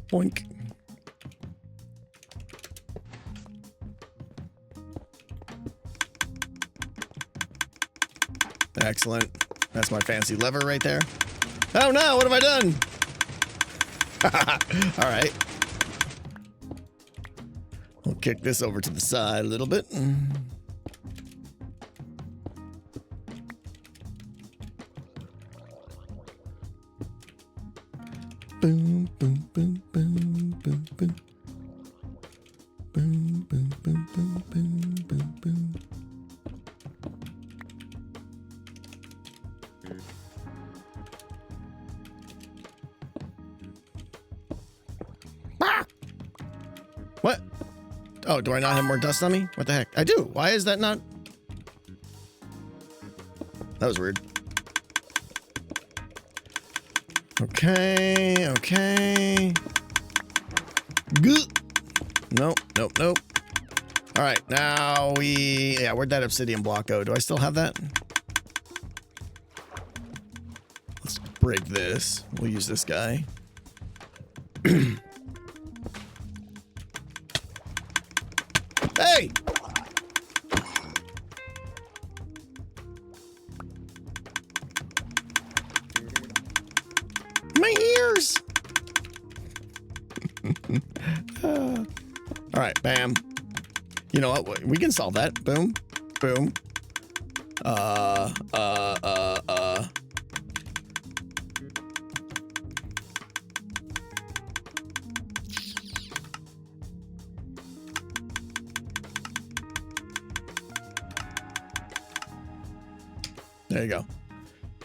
Boink. Excellent. That's my fancy lever right there. Oh no, what have I done? All right. We'll kick this over to the side a little bit. Boom, boom, boom, boom, boom, boom. Boom, boom, boom, boom, boom, boom, boom. Ah! What? Oh, do I not have more dust on me? What the heck? I do. Why is that not? That was weird. Okay, okay. Good. Nope, nope, nope. All right, now yeah, where'd that obsidian block go? Do I still have that? Let's break this. We'll use this guy. Hey! My ears! All right, bam. You know what? We can solve that. Boom, boom. There you go.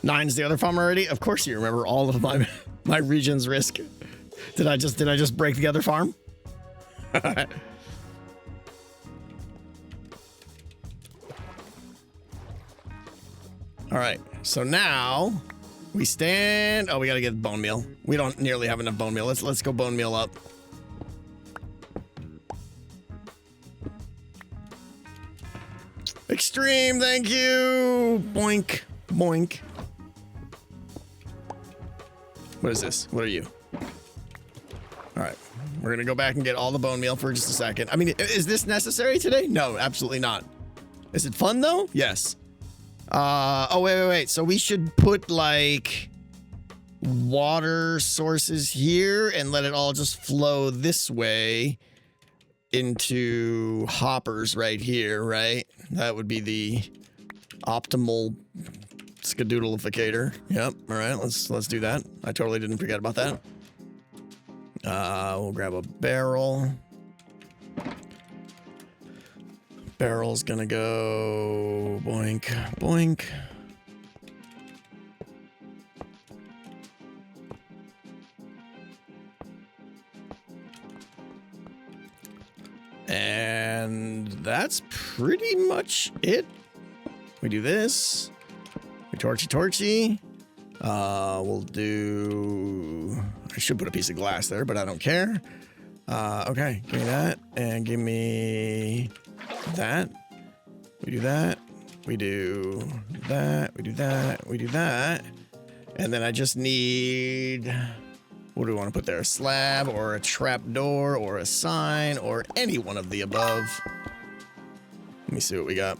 9's the other farm already. Of course you remember all of my region's risk. Did I just break the other farm? All right. So now we stand. Oh, we got to get bone meal. We don't nearly have enough bone meal. Let's go bone meal up. Extreme, thank you. Boink, boink. What is this? What are you? All right, we're gonna go back and get all the bone meal for just a second. I mean, is this necessary today? No, absolutely not. Is it fun though? Yes. Oh, wait. So we should put like water sources here and let it all just flow this way into hoppers right here, right? That would be the optimal skadoodleificator. Yep. All right, let's do that. I totally didn't forget about that. We'll grab a barrel. Barrel's gonna go boink, boink. And that's pretty much it. We do this. We torchy. We'll do... I should put a piece of glass there, but I don't care. Okay, give me that. And give me that. We do that. We do that. We do that. We do that. And then I just need... What do we want to put there? A slab or a trap door or a sign or any one of the above. Let me see what we got.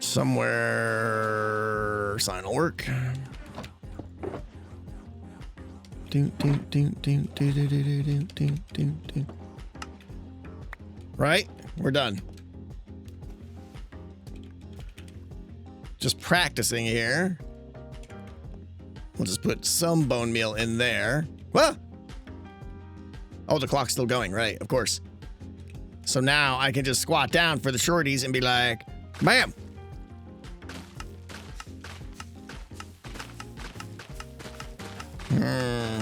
Somewhere sign will work. Right? We're done. Just practicing here. We'll just put some bone meal in there. Well, oh, the clock's still going, right? Of course. So now I can just squat down for the shorties and be like, bam.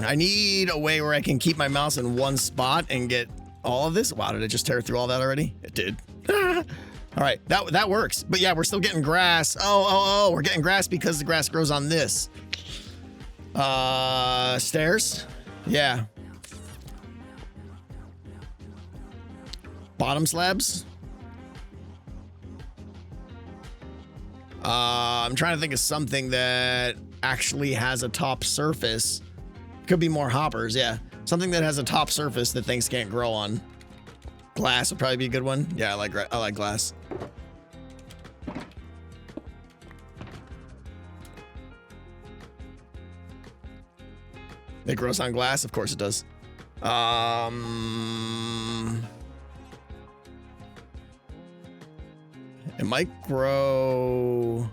I need a way where I can keep my mouse in one spot and get all of this. Wow, did it just tear through all that already? It did. All right, that works. But yeah, we're still getting grass. Oh, we're getting grass because the grass grows on this. Stairs? Yeah. Bottom slabs? I'm trying to think of something that actually has a top surface. Could be more hoppers, yeah. Something that has a top surface that things can't grow on. Glass would probably be a good one. Yeah, I like glass. It grows on glass? Of course it does. It might grow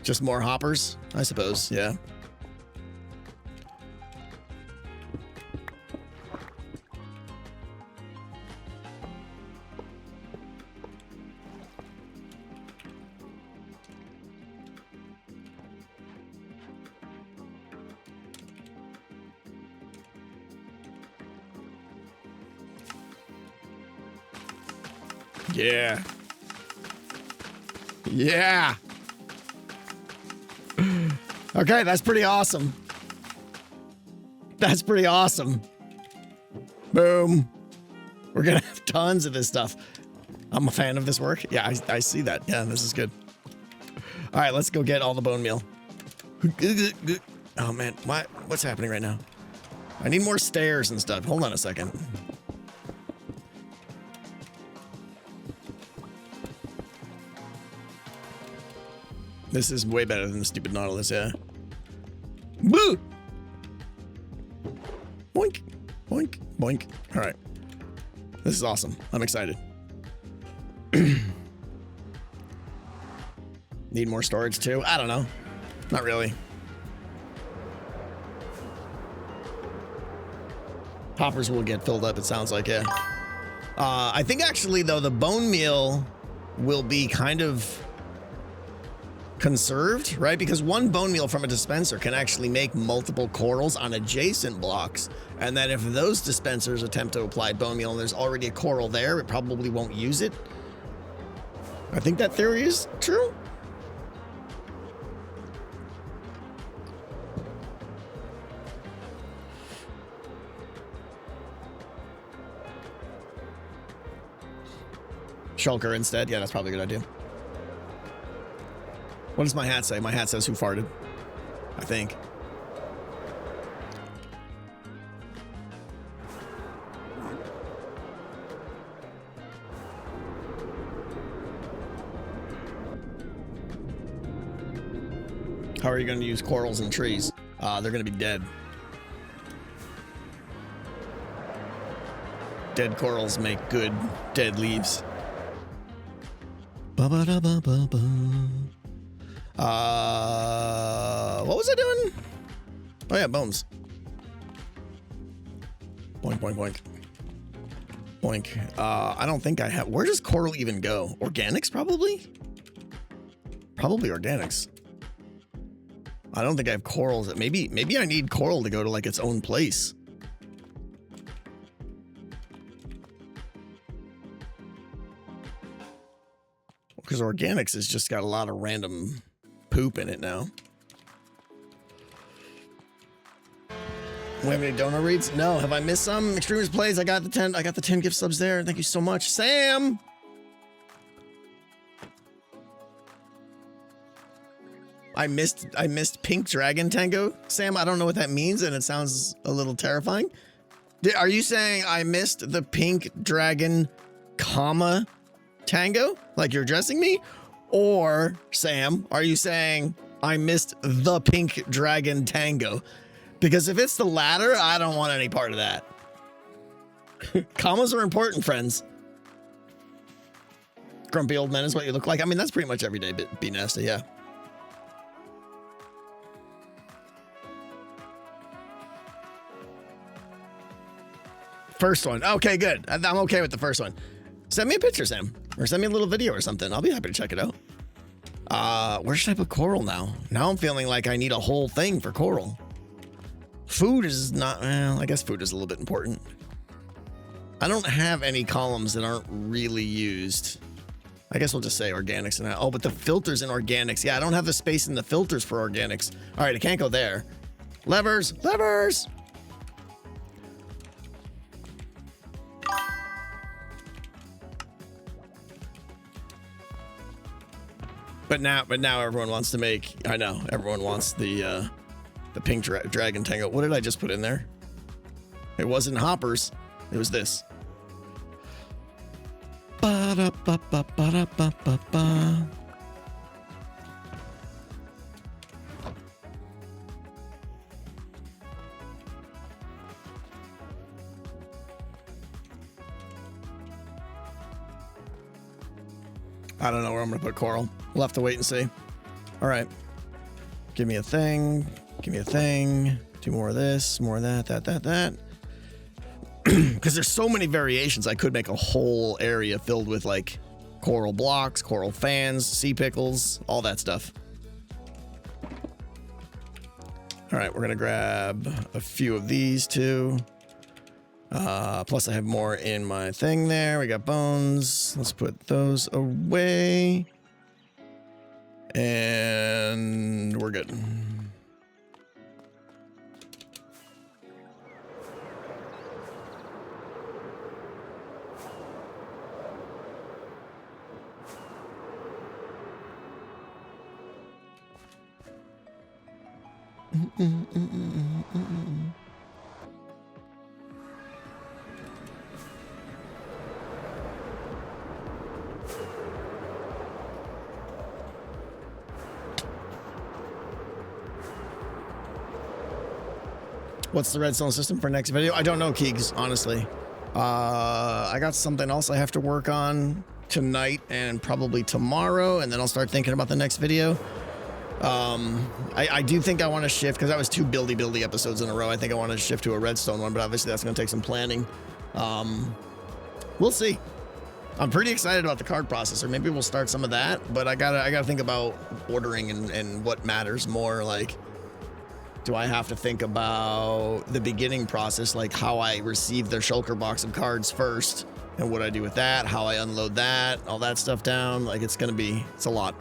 just more hoppers, I suppose, yeah. Yeah. Yeah. Okay, that's pretty awesome. That's pretty awesome. Boom. We're gonna have tons of this stuff. I'm a fan of this work. Yeah, I see that. Yeah, this is good. All right, let's go get all the bone meal. Oh man, what's happening right now? I need more stairs and stuff. Hold on a second. This is way better than the stupid Nautilus, yeah. Boo! Boink, boink, boink. All right. This is awesome. I'm excited. Need more storage too? I don't know. Not really. Hoppers will get filled up, it sounds like, yeah. I think actually, though, the bone meal will be kind of conserved, right? Because one bone meal from a dispenser can actually make multiple corals on adjacent blocks. And then if those dispensers attempt to apply bone meal and there's already a coral there, it probably won't use it. I think that theory is true. Shulker instead. Yeah, that's probably a good idea. What does my hat say? My hat says who farted, I think. How are you going to use corals and trees? They're going to be dead. Dead corals make good dead leaves. What was I doing? Oh yeah, bones. Boink, boink, boink. Boink. I don't think I have... Where does coral even go? Organics, probably? Probably organics. I don't think I have corals. Maybe I need coral to go to like its own place. Because organics has just got a lot of random poop in it now. We have any donor reads? No. Have I missed some? Extremist plays. I got the 10 gift subs there. Thank you so much. Sam! I missed Pink Dragon Tango. Sam, I don't know what that means, and it sounds a little terrifying. Are you saying I missed the Pink Dragon, comma, Tango? Like you're addressing me? Or, Sam, are you saying I missed the Pink Dragon Tango? Because if it's the latter, I don't want any part of that. Commas are important, friends. Grumpy old man is what you look like. I mean, that's pretty much every day, be nasty, yeah. First one. Okay, good. I'm okay with the first one. Send me a picture, Sam. Or send me a little video or something. I'll be happy to check it out. Where should I put coral now? Now I'm feeling like I need a whole thing for coral. Food is not... Well, I guess food is a little bit important. I don't have any columns that aren't really used. I guess we'll just say organics. And oh, but the filters in organics. Yeah, I don't have the space in the filters for organics. All right, I can't go there. Levers. Levers! But now everyone wants to make... I know, everyone wants the Pink Dragon Tango. What did I just put in there? It wasn't hoppers. It was this. Ba-da-ba-ba-ba-da-ba-ba-ba. I don't know where I'm going to put coral. We'll have to wait and see. All right. Give me a thing. Give me a thing. Do more of this, more of that, that. Because there's so many variations, I could make a whole area filled with like coral blocks, coral fans, sea pickles, all that stuff. All right, we're going to grab a few of these too. Plus I have more in my thing there. We got bones. Let's put those away. And we're good. What's the redstone system for next video? I don't know, Keegs, honestly. I got something else I have to work on tonight and probably tomorrow, and then I'll start thinking about the next video. I do think I want to shift, because that was 2 buildy episodes in a row. I think I want to shift to a redstone one, but obviously that's going to take some planning. We'll see. I'm pretty excited about the card processor. Maybe we'll start some of that, but I gotta think about ordering and what matters more. Like, do I have to think about the beginning process, like how I receive their shulker box of cards first, and what I do with that, how I unload that, all that stuff down? Like, it's a lot.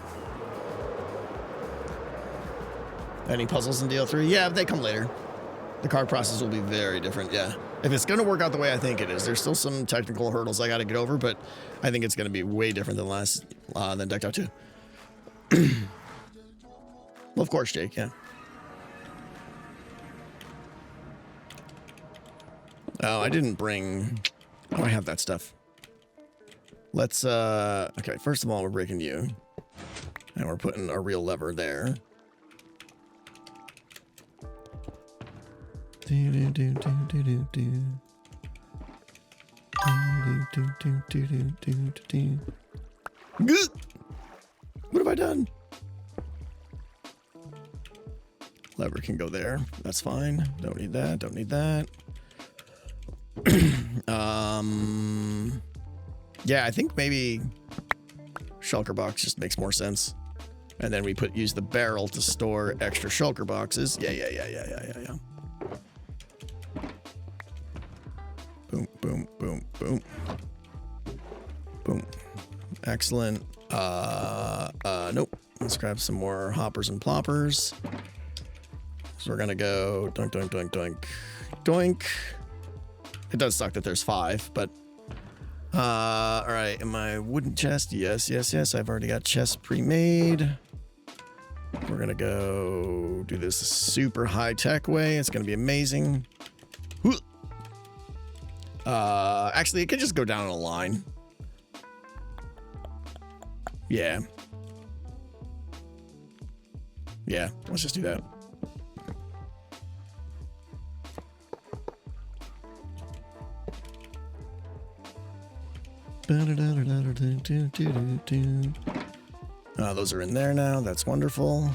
Any puzzles in DL3? Yeah, they come later. The card process will be very different, yeah. If it's going to work out the way I think it is, there's still some technical hurdles I got to get over, but I think it's going to be way different than Decked Out 2. Well, of course, Jake, yeah. Oh, I didn't bring... Oh, I have that stuff. Let's, okay, first of all, we're breaking you. And we're putting a real lever there. What have I done? Lever can go there. That's fine. Don't need that. Don't need that. Yeah, I think maybe shulker box just makes more sense. And then we use the barrel to store extra shulker boxes. Yeah. Boom, boom, boom, boom. Boom. Excellent. Nope. Let's grab some more hoppers and ploppers. So we're gonna go doink, doink, doink, doink, doink. It does suck that there's 5, but all right. In my wooden chest, yes. I've already got chests pre-made. We're gonna go do this super high-tech way. It's gonna be amazing. Actually, it could just go down on a line. Yeah, let's just do that. Those are in there now. That's wonderful.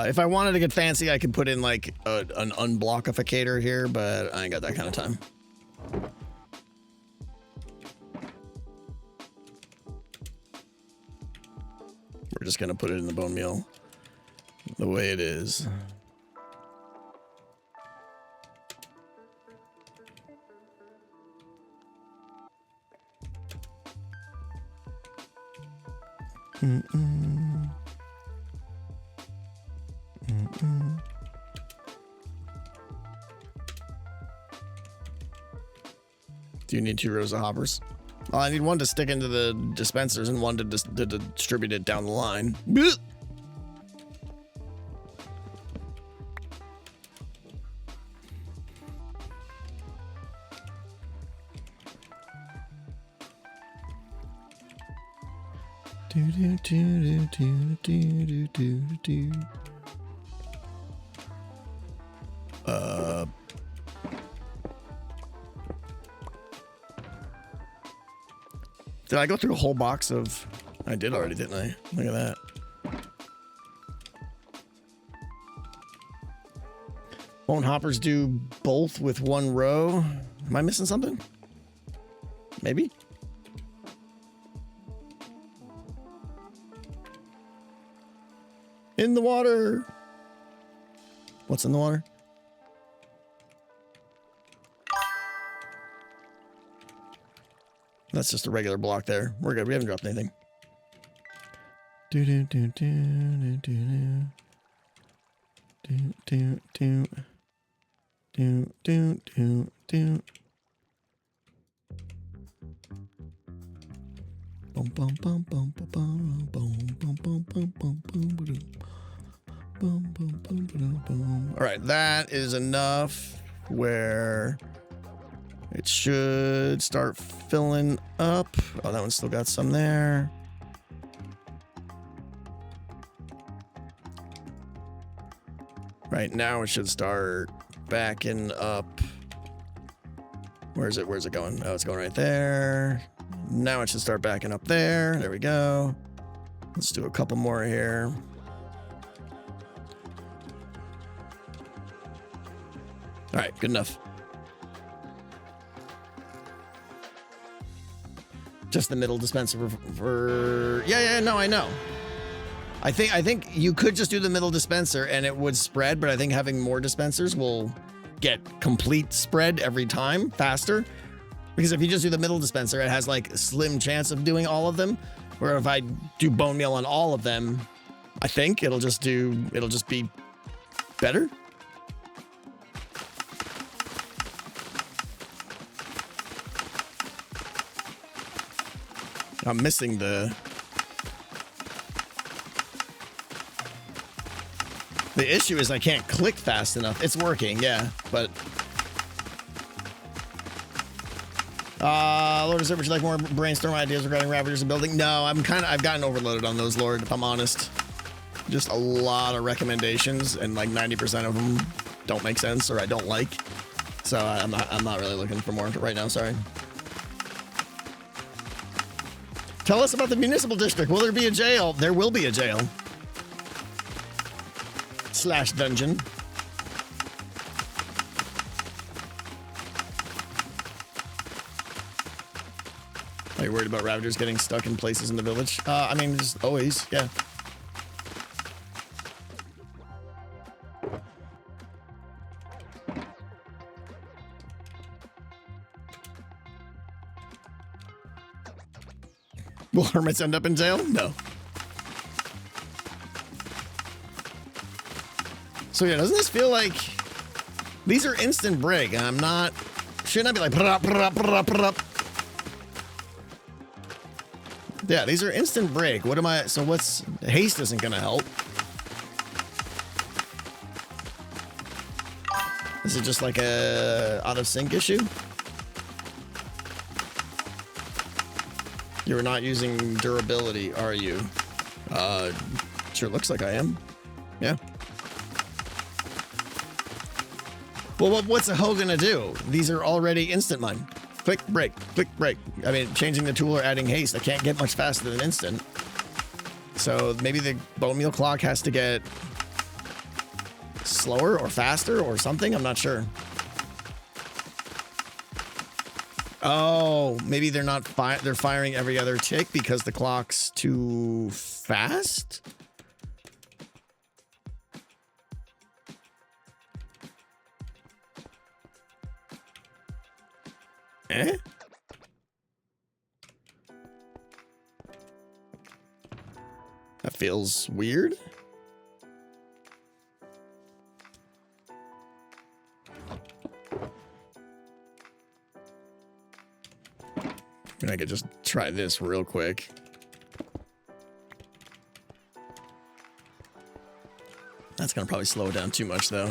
If I wanted to get fancy, I could put in like an unblockificator here, but I ain't got that kind of time. We're just gonna put it in the bone meal the way it is. Do you need 2 rows of hoppers? Well, I need one to stick into the dispensers and one to distribute it down the line. Blech! Did I go through a whole box of... I did already, didn't I? Look at that. Won't hoppers do both with 1 row? Am I missing something? Maybe? In the water! What's in the water? That's just a regular block there. We're good. We haven't dropped anything. All right, that is enough where it should start filling up. Oh, that one's still got some there. Right now it should start backing up. Where's it going? Oh, it's going right there. Now it should start backing up there. There we go. Let's do a couple more here. All right, good enough. Just the middle dispenser for no, I know. I think you could just do the middle dispenser and it would spread, but I think having more dispensers will get complete spread every time faster. Because if you just do the middle dispenser, it has like a slim chance of doing all of them. Where if I do bone meal on all of them, I think it'll just be better. I'm missing the issue is I can't click fast enough. It's working, yeah, but Lord, would you like more brainstorm ideas regarding Ravagers and building? No, I've gotten overloaded on those, Lord, if I'm honest. Just a lot of recommendations, and like 90% of them don't make sense or I don't like. So I'm not really looking for more right now, sorry. Tell us about the municipal district. Will there be a jail? There will be a jail. / dungeon. Are you worried about Ravagers getting stuck in places in the village? I mean, just always, yeah. Will hermits end up in jail? No. So yeah, doesn't this feel like these are instant break? And I'm not. Shouldn't I be like? Yeah, these are instant break. What am I? So what's haste isn't gonna help. Is it just like a out of sync issue? You're not using durability, are you? Sure looks like I am. Yeah. Well, what's a hoe gonna do? These are already instant mine. Click, break, click, break. I mean, changing the tool or adding haste, I can't get much faster than instant. So maybe the bone meal clock has to get slower or faster or something. I'm not sure. Oh, maybe they're not they're firing every other tick because the clock's too fast? Eh? That feels weird. I could just try this real quick. That's gonna probably slow it down too much, though.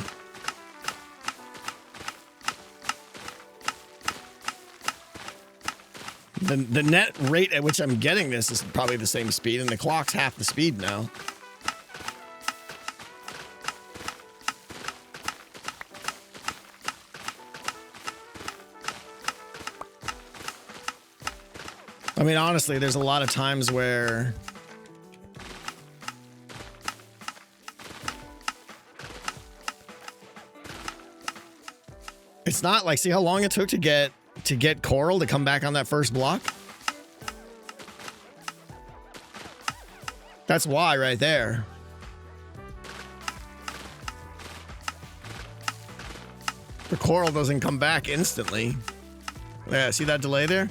The net rate at which I'm getting this is probably the same speed, and the clock's half the speed now. I mean, honestly, there's a lot of times where it's not like, see how long it took to get Coral to come back on that first block? That's why right there. The Coral doesn't come back instantly. Yeah, see that delay there?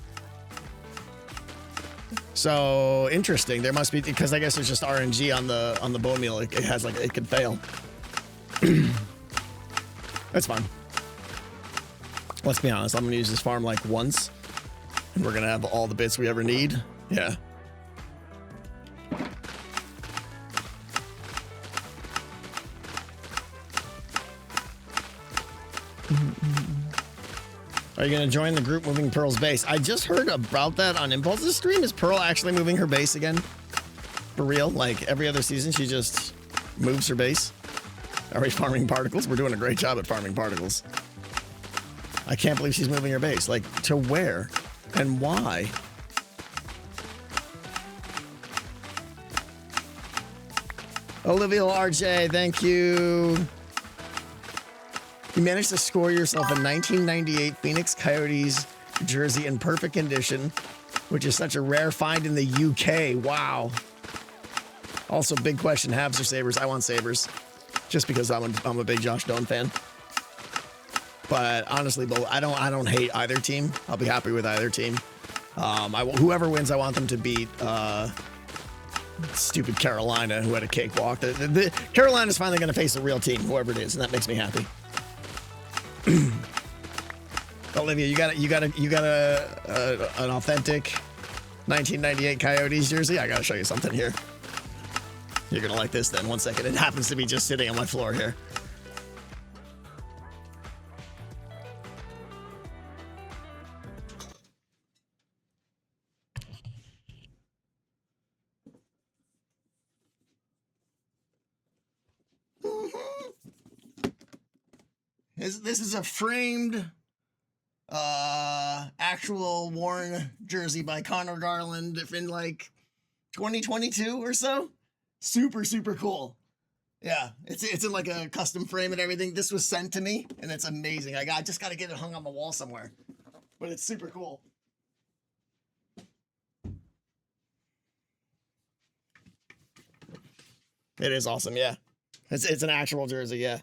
So interesting. There must be, because I guess there's just RNG on the bone meal. It has like, it could fail. That's fine. Let's be honest. I'm gonna use this farm like once, and we're gonna have all the bits we ever need. Yeah. Are you gonna join the group moving Pearl's base? I just heard about that on Impulse's stream. Is Pearl actually moving her base again? For real? Like every other season, she just moves her base? Are we farming particles? We're doing a great job at farming particles. I can't believe she's moving her base. Like, to where? And why? Olivia RJ, thank you. You managed to score yourself a 1998 Phoenix Coyotes jersey in perfect condition, which is such a rare find in the UK. Wow. Also, big question, Habs or Sabres? I want Sabres, just because I'm a big Josh Doan fan. But honestly, I don't hate either team. I'll be happy with either team. Whoever wins, I want them to beat Stupid Carolina, who had a cakewalk. Carolina's finally going to face a real team, whoever it is, and that makes me happy. Olivia, you got an authentic 1998 Coyotes jersey? I got to show you something here. You're going to like this then. 1 second. It happens to be just sitting on my floor here. This is a framed, actual worn jersey by Connor Garland in like 2022 or so. Super, super cool. Yeah, it's in like a custom frame and everything. This was sent to me, and it's amazing. I just got to get it hung on the wall somewhere, but it's super cool. It is awesome, yeah. It's an actual jersey, yeah.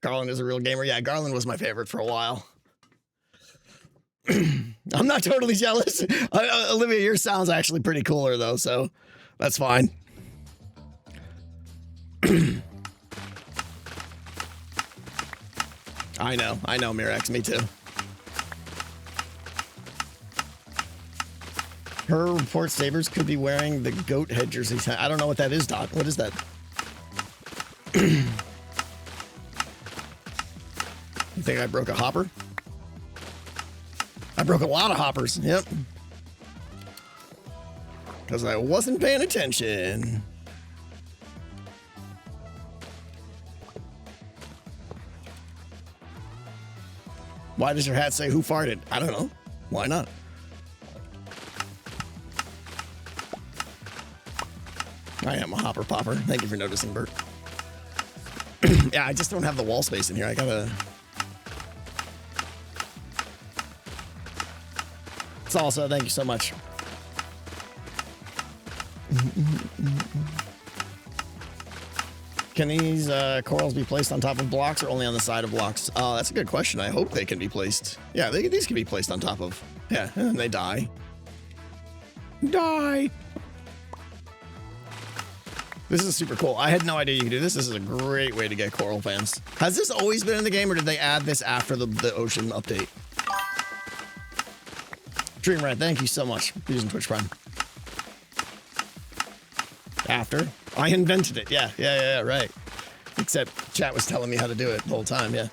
Garland is a real gamer. Yeah, Garland was my favorite for a while. I'm not totally jealous. Olivia, your sound's actually pretty cooler, though, so that's fine. I know, Mirax, me too. Her report Sabres could be wearing the goat head jersey. I don't know what that is, Dot. What is that? You think I broke a hopper? I broke a lot of hoppers. Yep. Because I wasn't paying attention. Why does your hat say who farted? I don't know. Why not? I am a hopper popper. Thank you for noticing, Bert. Yeah, I just don't have the wall space in here. I gotta... Salsa, thank you so much. Can these corals be placed on top of blocks or only on the side of blocks? That's a good question. I hope they can be placed. Yeah, these can be placed on top of. Yeah, and they die. Die. This is super cool. I had no idea you could do this. This is a great way to get coral fans. Has this always been in the game, or did they add this after the ocean update? Dream Rat, thank you so much for using Twitch Prime. After? I invented it. Yeah, right. Except chat was telling me how to do it the whole time, yeah.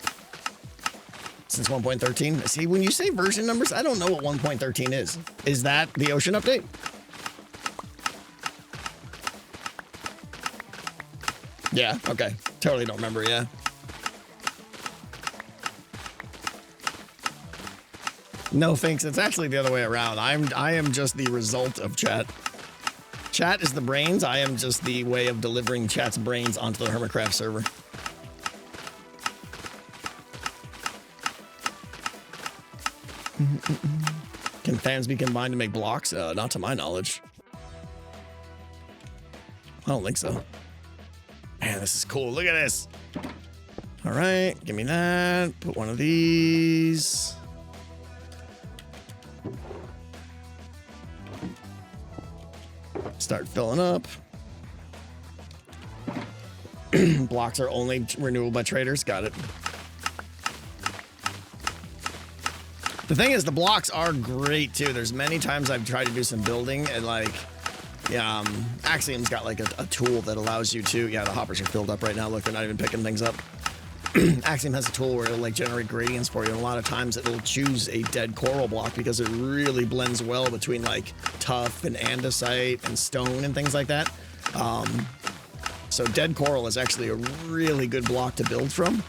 Since 1.13. See, when you say version numbers, I don't know what 1.13 is. Is that the ocean update? Yeah, okay. Totally don't remember, yeah. No thanks. It's actually the other way around. I am just the result of chat. Chat is the brains. I am just the way of delivering chat's brains onto the Hermitcraft server. Can fans be combined to make blocks? Not to my knowledge. I don't think so. Man, this is cool. Look at this. All right, give me that. Put one of these. Start filling up. Blocks are only renewable by traders. Got it. The thing is, the blocks are great too. There's many times I've tried to do some building and like, yeah, Axiom's got like a tool that allows you to, yeah, the hoppers are filled up right now. Look, they're not even picking things up. Axiom has a tool where it'll like generate gradients for you. And a lot of times it'll choose a dead coral block because it really blends well between like tuff and andesite and stone and things like that. So dead coral is actually a really good block to build from.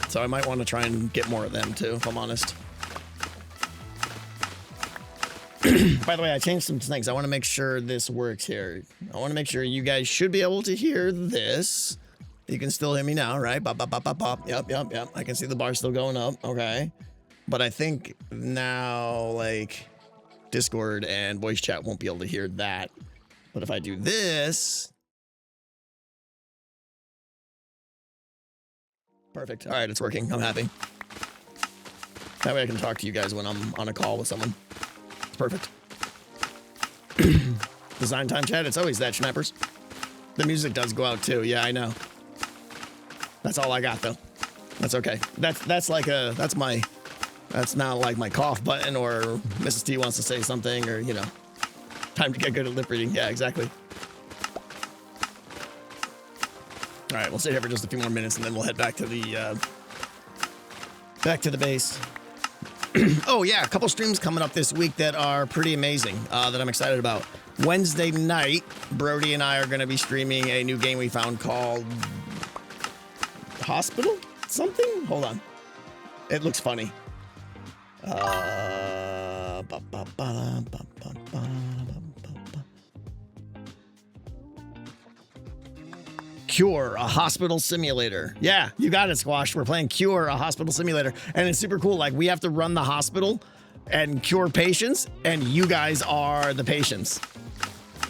So I might want to try and get more of them too, if I'm honest. By the way, I changed some things. I want to make sure this works here. I want to make sure you guys should be able to hear this. You can still hear me now, right? Bop, bop, bop, bop, bop. Yep. I can see the bar still going up. Okay. But I think now, like, Discord and voice chat won't be able to hear that. But if I do this... Perfect. All right, it's working. I'm happy. That way I can talk to you guys when I'm on a call with someone. It's perfect. Design time chat. It's always that, schnappers. The music does go out too. Yeah, I know. That's all I got though. That's okay. That's not like my cough button or Mrs. T wants to say something or, you know, time to get good at lip reading. Yeah, exactly. All right, we'll stay here for just a few more minutes and then we'll head back to the base. Oh yeah, a couple streams coming up this week that are pretty amazing, that I'm excited about. Wednesday night, Brody and I are going to be streaming a new game we found called Hospital something. Hold on, it looks funny. Cure, a hospital simulator. Yeah, you got it, Squash. We're playing Cure, a hospital simulator. And it's super cool. Like, we have to run the hospital and cure patients, and you guys are the patients.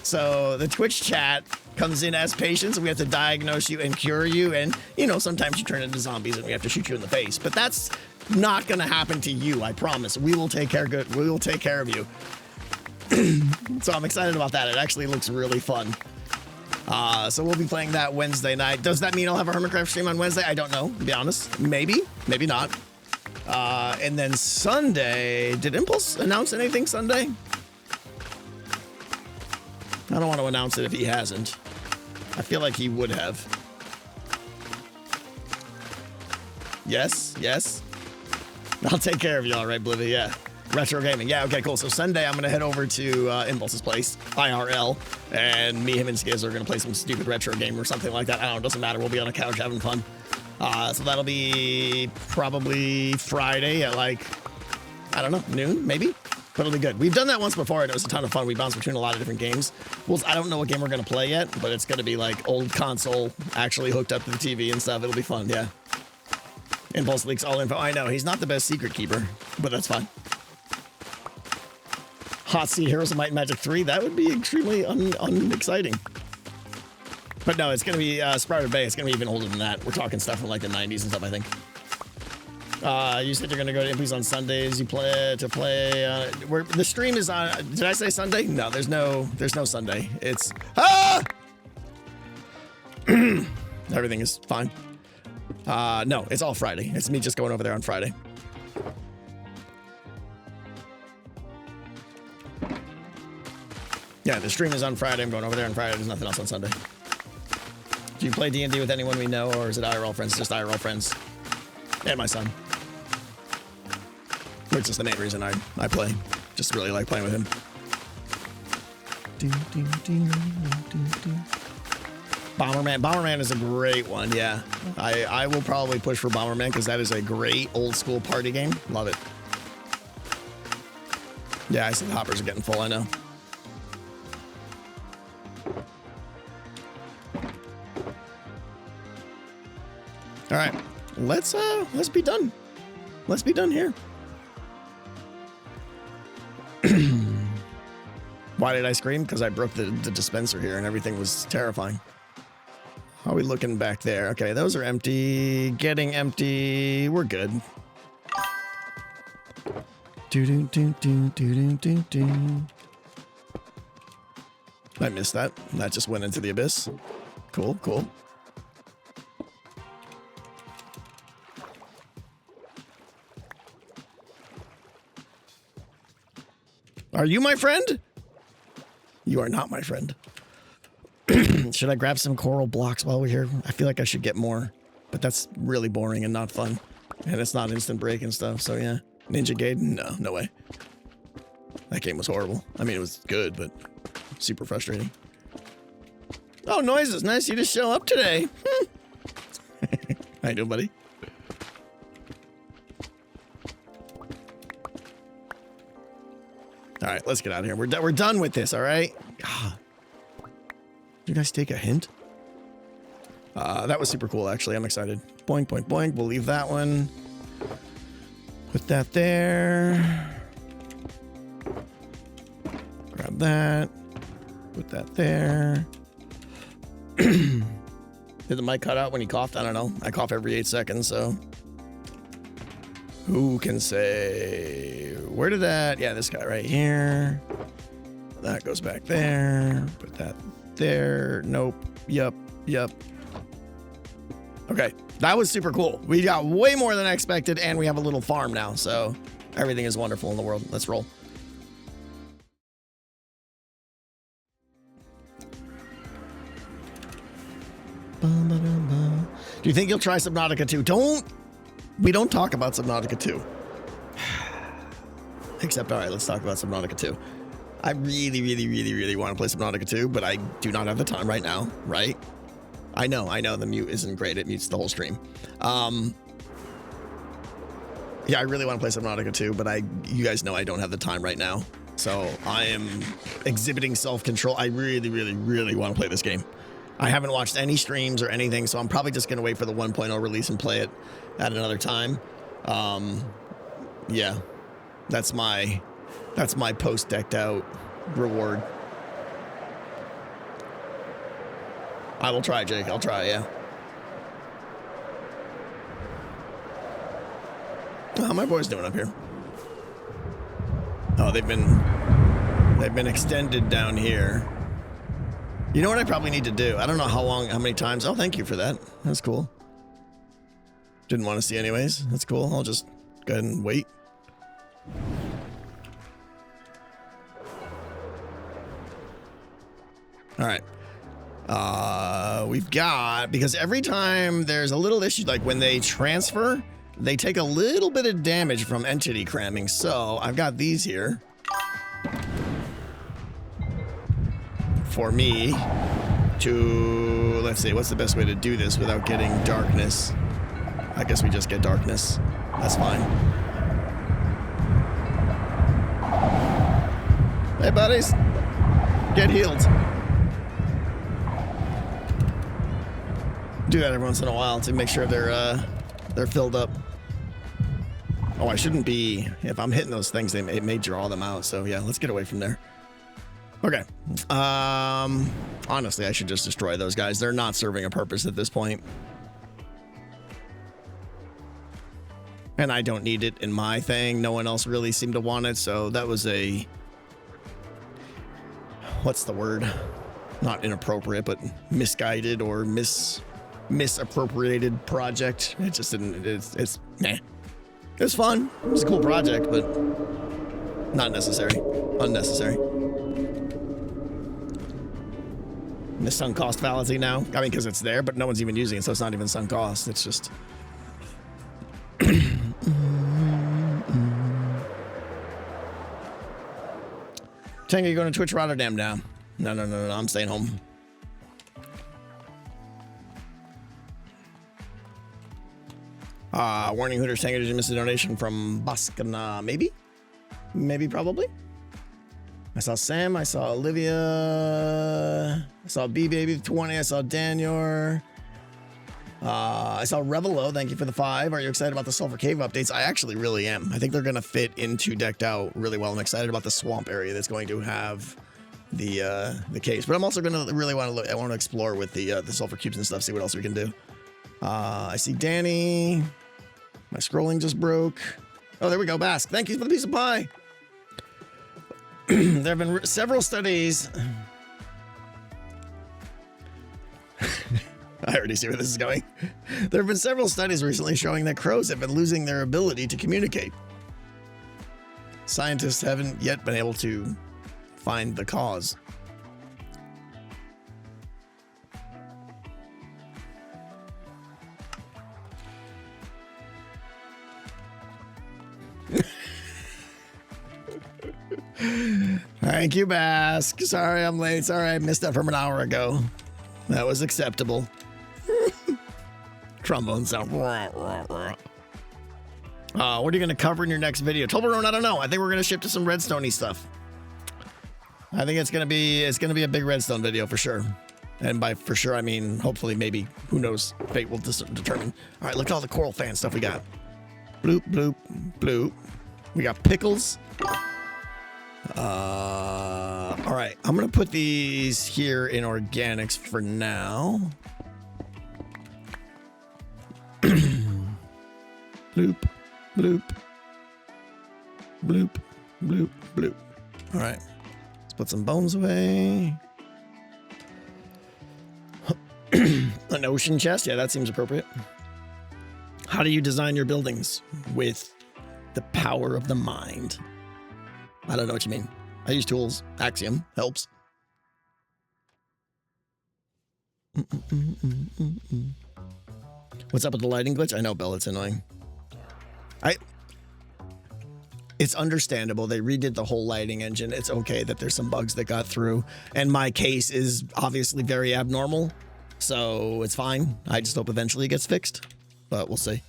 So the Twitch chat comes in as patients, and we have to diagnose you and cure you. And, you know, sometimes you turn into zombies and we have to shoot you in the face. But that's not going to happen to you, I promise. We will take care of you. So I'm excited about that. It actually looks really fun. So we'll be playing that Wednesday night. Does that mean I'll have a Hermitcraft stream on Wednesday? I don't know, to be honest. Maybe, maybe not. And then Sunday, did Impulse announce anything Sunday? I don't want to announce it if he hasn't. I feel like he would have. Yes, yes. I'll take care of you, all right, Blivy, yeah. Retro gaming. Yeah, okay, cool. So Sunday, I'm going to head over to Impulse's place, IRL, and me, him, and Skiz are going to play some stupid retro game or something like that. I don't know. It doesn't matter. We'll be on a couch having fun. So that'll be probably Friday at like, I don't know, noon, maybe? But it'll be good. We've done that once before, and it was a ton of fun. We bounced between a lot of different games. Well, I don't know what game we're going to play yet, but it's going to be like old console actually hooked up to the TV and stuff. It'll be fun, yeah. Impulse leaks all info. I know, he's not the best secret keeper, but that's fine. Hot Seat Heroes of Might and Magic 3, that would be extremely unexciting. But no, it's going to be Sprouted Bay. It's going to be even older than that. We're talking stuff from like the 90s and stuff, I think. You said you're going to go to Impulse on Sundays. You play where the stream is on. Did I say Sunday? No, there's no Sunday. It's everything is fine. No, it's all Friday. It's me just going over there on Friday. Yeah, the stream is on Friday. I'm going over there on Friday. There's nothing else on Sunday. Do you play D&D with anyone we know, or is it IRL friends? Just IRL friends. And my son. Which is the main reason I play. Just really like playing with him. Bomberman. Bomberman is a great one, yeah. I will probably push for Bomberman because that is a great old school party game. Love it. Yeah, I see the hoppers are getting full, I know. All right, let's be done. Let's be done here. Why did I scream? Because I broke the dispenser here and everything was terrifying. How are we looking back there? Okay, those are empty. Getting empty. We're good. I missed that. That just went into the abyss. Cool, cool. Are you my friend? You are not my friend. Should I grab some coral blocks while we're here? I feel like I should get more, but that's really boring and not fun. And it's not instant break and stuff, so yeah. Ninja Gaiden? No, no way. That game was horrible. I mean, it was good, but super frustrating. Oh, Noises, nice you just show up today. How you doing, buddy? All right, let's get out of here. We're done with this, all right? God. Did you guys take a hint? That was super cool, actually. I'm excited. Boink, boink, boink. We'll leave that one. Put that there. Grab that. Put that there. Did the mic cut out when he coughed? I don't know. I cough every 8 seconds, so... Who can say? Where did that? Yeah, this guy right here. That goes back there. Put that there. Nope. Yep. Okay, that was super cool. We got way more than I expected, and we have a little farm now, so everything is wonderful in the world. Let's roll. Do you think you'll try Subnautica 2? We don't talk about Subnautica 2. Except, all right, let's talk about Subnautica 2. I really want to play Subnautica 2, but I do not have the time right now, right? I know, the mute isn't great. It mutes the whole stream. Yeah, I really want to play Subnautica 2, but you guys know I don't have the time right now. So I am exhibiting self-control. I really want to play this game. I haven't watched any streams or anything, so I'm probably just going to wait for the 1.0 release and play it at another time. Yeah, that's my post-decked out reward. I will try, Jake. I'll try, yeah. How my boys doing up here? Oh, they've been extended down here. You know what I probably need to do? I don't know how many times. Oh, thank you for that. That's cool. Didn't want to see anyways. That's cool. I'll just go ahead and wait. All right. We've got, because every time there's a little issue, like when they transfer, they take a little bit of damage from entity cramming. So I've got these here for me to, let's see, what's the best way to do this without getting darkness? I guess we just get darkness. That's fine. Hey, buddies. Get healed. Do that every once in a while to make sure they're filled up. Oh, I shouldn't be. If I'm hitting those things, it may draw them out. So yeah, let's get away from there. Okay. Honestly, I should just destroy those guys. They're not serving a purpose at this point. And I don't need it in my thing. No one else really seemed to want it. So that was a, what's the word? Not inappropriate, but misguided or misappropriated project. It just didn't, it's nah. It was fun. It was a cool project, but not necessary. Unnecessary. The sunk cost fallacy now. I mean, because it's there, but no one's even using it, so it's not even sunk cost. It's just... Tango, you going to Twitch Rotterdam now? No, I'm staying home. Warning, Hooters, Tango, did you miss a donation from Baskana? Maybe, probably. I saw Sam, I saw Olivia, I saw B-Baby20, I saw Daniel, I saw Revelo, thank you for the 5. Are you excited about the Sulfur Cave updates? I actually really am. I think they're going to fit into Decked Out really well. I'm excited about the swamp area that's going to have the caves, but I'm also going to really want to explore with the Sulfur Cubes and stuff, see what else we can do. I see Danny. My scrolling just broke. Oh, there we go, Bask. Thank you for the piece of pie. There have been several studies. I already see where this is going. There have been several studies recently showing that crows have been losing their ability to communicate. Scientists haven't yet been able to find the cause. Thank you, Bask. Sorry I'm late. Sorry I missed that from an hour ago. That was acceptable. Trombone sound. What are you going to cover in your next video? Toblerone, I don't know. I think we're going to shift to some redstone-y stuff. I think it's going to be a big redstone video for sure. And by for sure, I mean, hopefully, maybe, who knows, fate will determine. All right, look at all the coral fan stuff we got. Bloop, bloop, bloop. We got pickles. All right, I'm gonna put these here in organics for now. Bloop, bloop, bloop, bloop, bloop. All right, let's put some bones away. An ocean chest? Yeah, that seems appropriate. How do you design your buildings? With the power of the mind. I don't know what you mean. I use tools. Axiom helps. What's up with the lighting glitch? I know, Belle, it's annoying. It's understandable. They redid the whole lighting engine. It's okay that there's some bugs that got through. And my case is obviously very abnormal. So it's fine. I just hope eventually it gets fixed. But we'll see.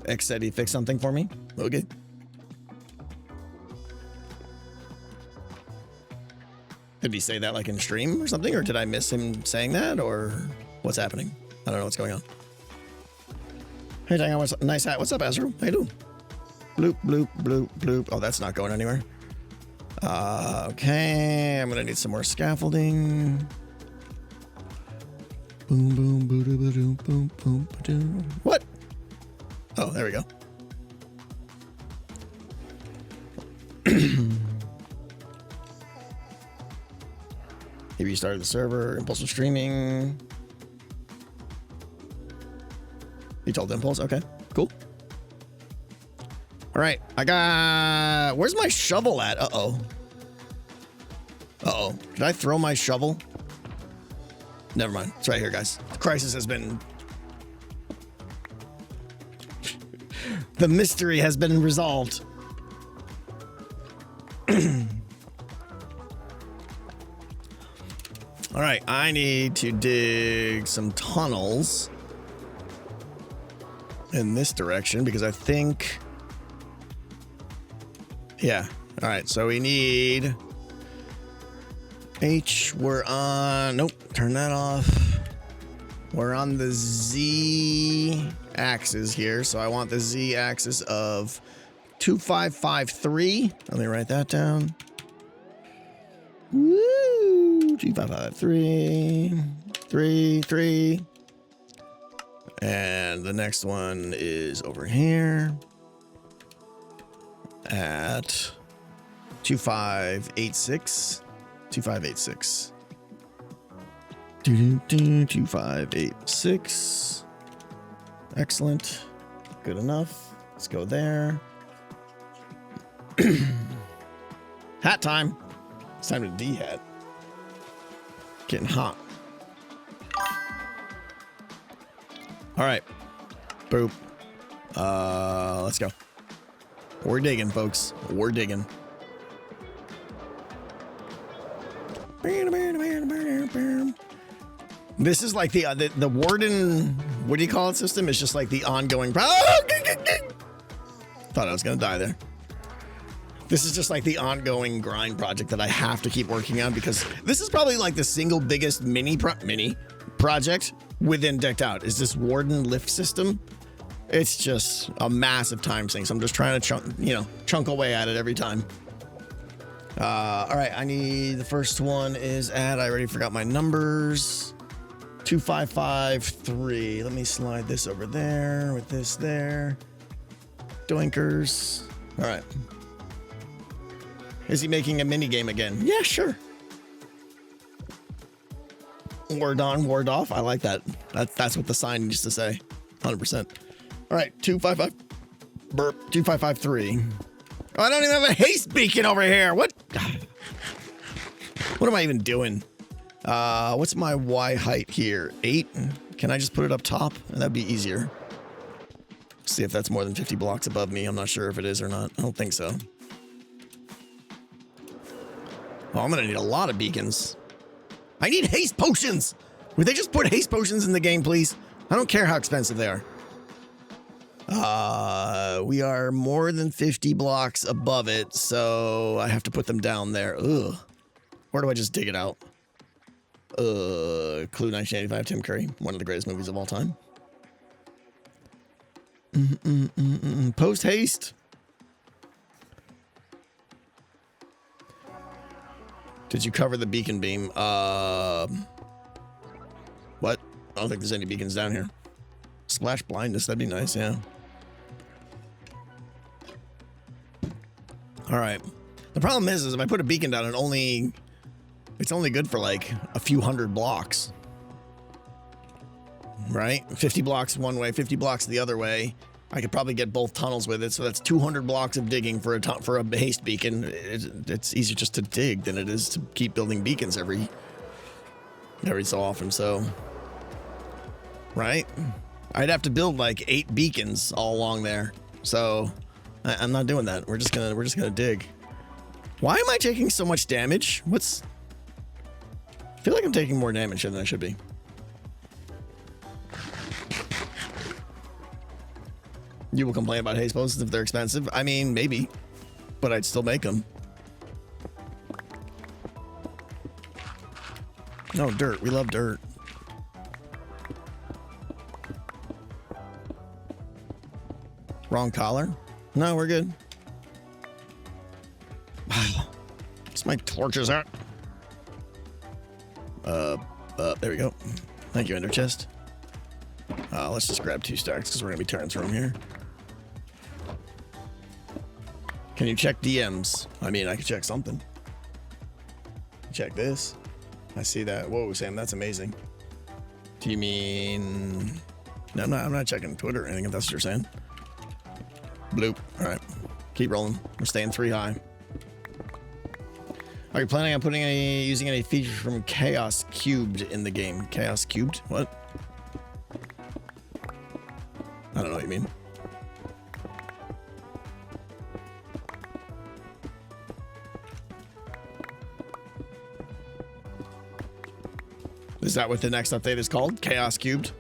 X said he fixed something for me. Okay. Did he say that like in stream or something? Or did I miss him saying that? Or what's happening? I don't know what's going on. Hey, dang on, what's up? Nice hat. What's up, Azro? How you doing? Bloop, bloop, bloop, bloop. Oh, that's not going anywhere. Okay, I'm gonna need some more scaffolding. Boom, boom, boom, boom, boom, boom, boom. What? Oh, there we go. He restarted the server. Impulse was streaming. He told Impulse. Okay, cool. All right, I got... Where's my shovel at? Uh-oh. Uh-oh. Did I throw my shovel? Never mind. It's right here, guys. The crisis has been... The mystery has been resolved. All right, I need to dig some tunnels in this direction because I think... Yeah. All right, so we need... H, we're on... Nope, turn that off. We're on the Z axis here, so I want the Z axis of 2553. Let me write that down. Woo! 2553. 3. And the next one is over here at 2586. 2586. 2586. Excellent. Good enough. Let's go there. Hat time. It's time to D-hat. Getting hot. All right. Boop. Let's go. We're digging, folks. We're digging. This is like the warden, what do you call it, system? It's just like the ongoing... Thought I was going to die there. This is just like the ongoing grind project that I have to keep working on because this is probably like the single biggest mini project within Decked Out is this warden lift system. It's just a massive time sink. So I'm just trying to chunk away at it every time. All right, I need the first one is at, I already forgot my numbers. 2553. Let me slide this over there with this there. Doinkers. All right. Is he making a mini game again? Yeah, sure. Ward on, ward off. I like that. That's what the sign used to say. 100%. All right, 255. Burp. 2553. Oh, I don't even have a haste beacon over here. What? What am I even doing? What's my Y height here? 8? Can I just put it up top? That'd be easier. See if that's more than 50 blocks above me. I'm not sure if it is or not. I don't think so. Oh, I'm gonna need a lot of beacons. I need haste potions! Would they just put haste potions in the game, please? I don't care how expensive they are. We are more than 50 blocks above it, so I have to put them down there. Ugh. Where do I just dig it out? Clue 1985, Tim Curry. One of the greatest movies of all time. Post haste. Did you cover the beacon beam? What? I don't think there's any beacons down here. Splash blindness, that'd be nice, yeah. All right. The problem is if I put a beacon down, it's only good for like a few hundred blocks. Right? 50 blocks one way, 50 blocks the other way. I could probably get both tunnels with it, so that's 200 blocks of digging for a haste beacon. It's easier just to dig than it is to keep building beacons every so often. So, right? I'd have to build like 8 beacons all along there. So, I'm not doing that. We're just gonna dig. Why am I taking so much damage? I feel like I'm taking more damage than I should be. You will complain about haste posts if they're expensive. I mean, maybe, but I'd still make them. No, dirt. We love dirt. Wrong collar? No, we're good. It's my torches out. There we go. Thank you, Ender Chest. Let's just grab 2 stacks because we're gonna be turning through them here. Can you check DMs? I mean, I can check something. Check this. I see that. Whoa, Sam, that's amazing. Do you mean? No, I'm not checking Twitter or anything. If that's what you're saying. Bloop. All right, keep rolling. We're staying 3 high. Are you planning on using any features from Chaos Cubed in the game? Chaos Cubed? What? I don't know what you mean. Is that what the next update is called? Chaos Cubed?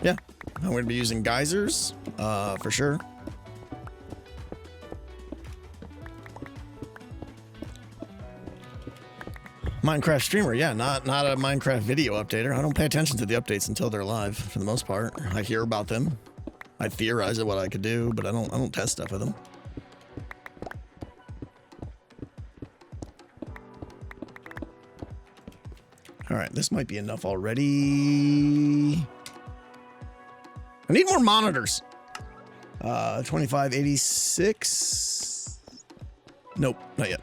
Yeah, I'm going to be using geysers, for sure. Minecraft streamer, yeah, not a Minecraft video updater. I don't pay attention to the updates until they're live, for the most part. I hear about them. I theorize at what I could do, but I don't test stuff with them. All right, this might be enough already. I need more monitors. 2586. Nope, not yet.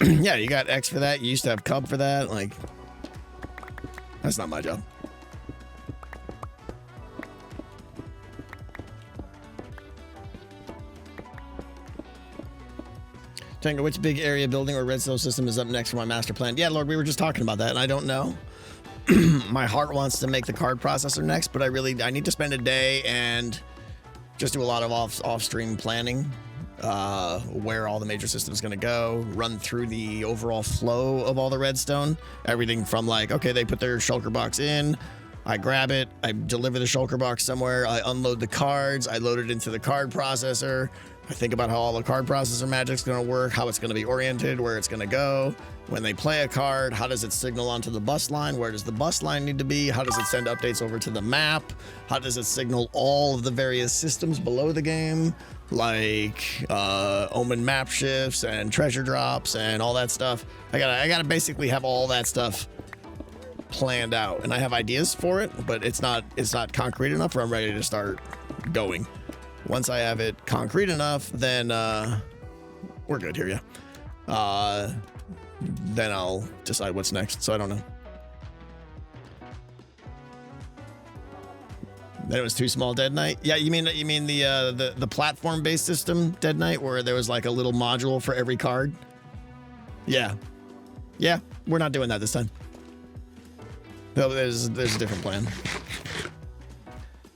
Yeah, you got X for that. You used to have Cub for that. Like, that's not my job. Tango, which big area building or redstone system is up next for my master plan? Yeah, Lord, we were just talking about that, and I don't know. My heart wants to make the card processor next, but I need to spend a day and just do a lot of off-stream planning. Where all the major systems going to go, run through the overall flow of all the redstone. Everything from like, okay, they put their shulker box in, I grab it, I deliver the shulker box somewhere, I unload the cards, I load it into the card processor, I think about how all the card processor magic's going to work, how it's going to be oriented, where it's going to go. When they play a card, how does it signal onto the bus line? Where does the bus line need to be? How does it send updates over to the map? How does it signal all of the various systems below the game? Like Omen map shifts and treasure drops and all that stuff. I gotta basically have all that stuff planned out, and I have ideas for it, but it's not concrete enough where I'm ready to start going. Once I have it concrete enough, then we're good here, yeah. Then I'll decide what's next. So I don't know. Then it was too small, Dead Knight. Yeah, you mean the platform-based system, Dead Knight, where there was like a little module for every card? Yeah, we're not doing that this time. No, there's a different plan.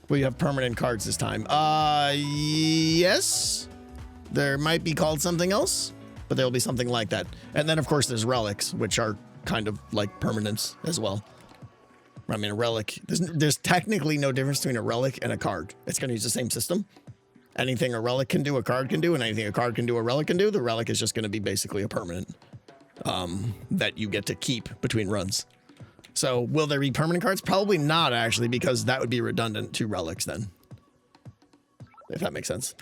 Will you have permanent cards this time? Yes. There might be called something else, but there'll be something like that. And then of course there's relics, which are kind of like permanents as well. I mean, a relic, there's technically no difference between a relic and a card. It's going to use the same system. Anything a relic can do, a card can do, and anything a card can do, a relic can do. The relic is just going to be basically a permanent that you get to keep between runs. So will there be permanent cards? Probably not, actually, because that would be redundant to relics then. If that makes sense.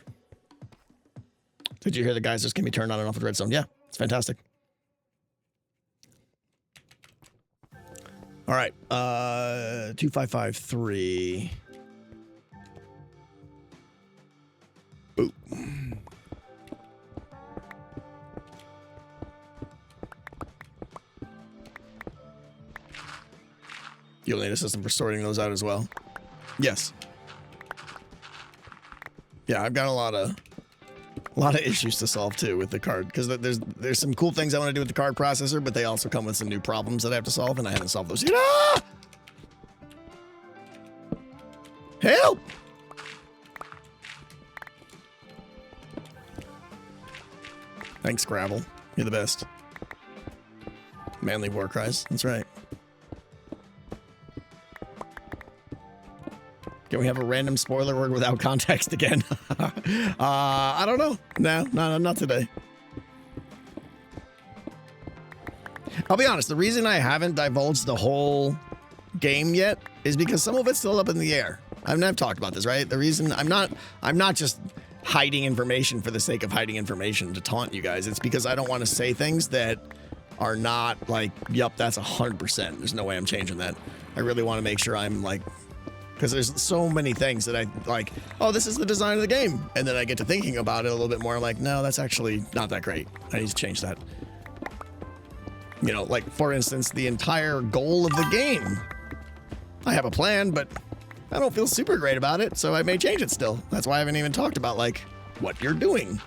Did you hear the geysers can be turned on and off with redstone? Yeah, it's fantastic. All right. 2553. Boop. You'll need a system for sorting those out as well. Yes. Yeah, I've got a lot of issues to solve too with the card, because there's some cool things I want to do with the card processor, but they also come with some new problems that I have to solve, and I haven't solved those yet. Ah! Help! Thanks, Gravel. You're the best. Manly war cries. That's right. Can we have a random spoiler word without context again? I don't know. No, not today. I'll be honest, the reason I haven't divulged the whole game yet is because some of it's still up in the air. I mean, I've talked about this, right? The reason I'm not just hiding information for the sake of hiding information to taunt you guys. It's because I don't want to say things that are not like, yup, that's 100%. There's no way I'm changing that. I really want to make sure I'm like, because there's so many things that I like, oh, this is the design of the game. And then I get to thinking about it a little bit more. I'm like, no, that's actually not that great. I need to change that. You know, like, for instance, the entire goal of the game. I have a plan, but I don't feel super great about it, so I may change it still. That's why I haven't even talked about, like, what you're doing.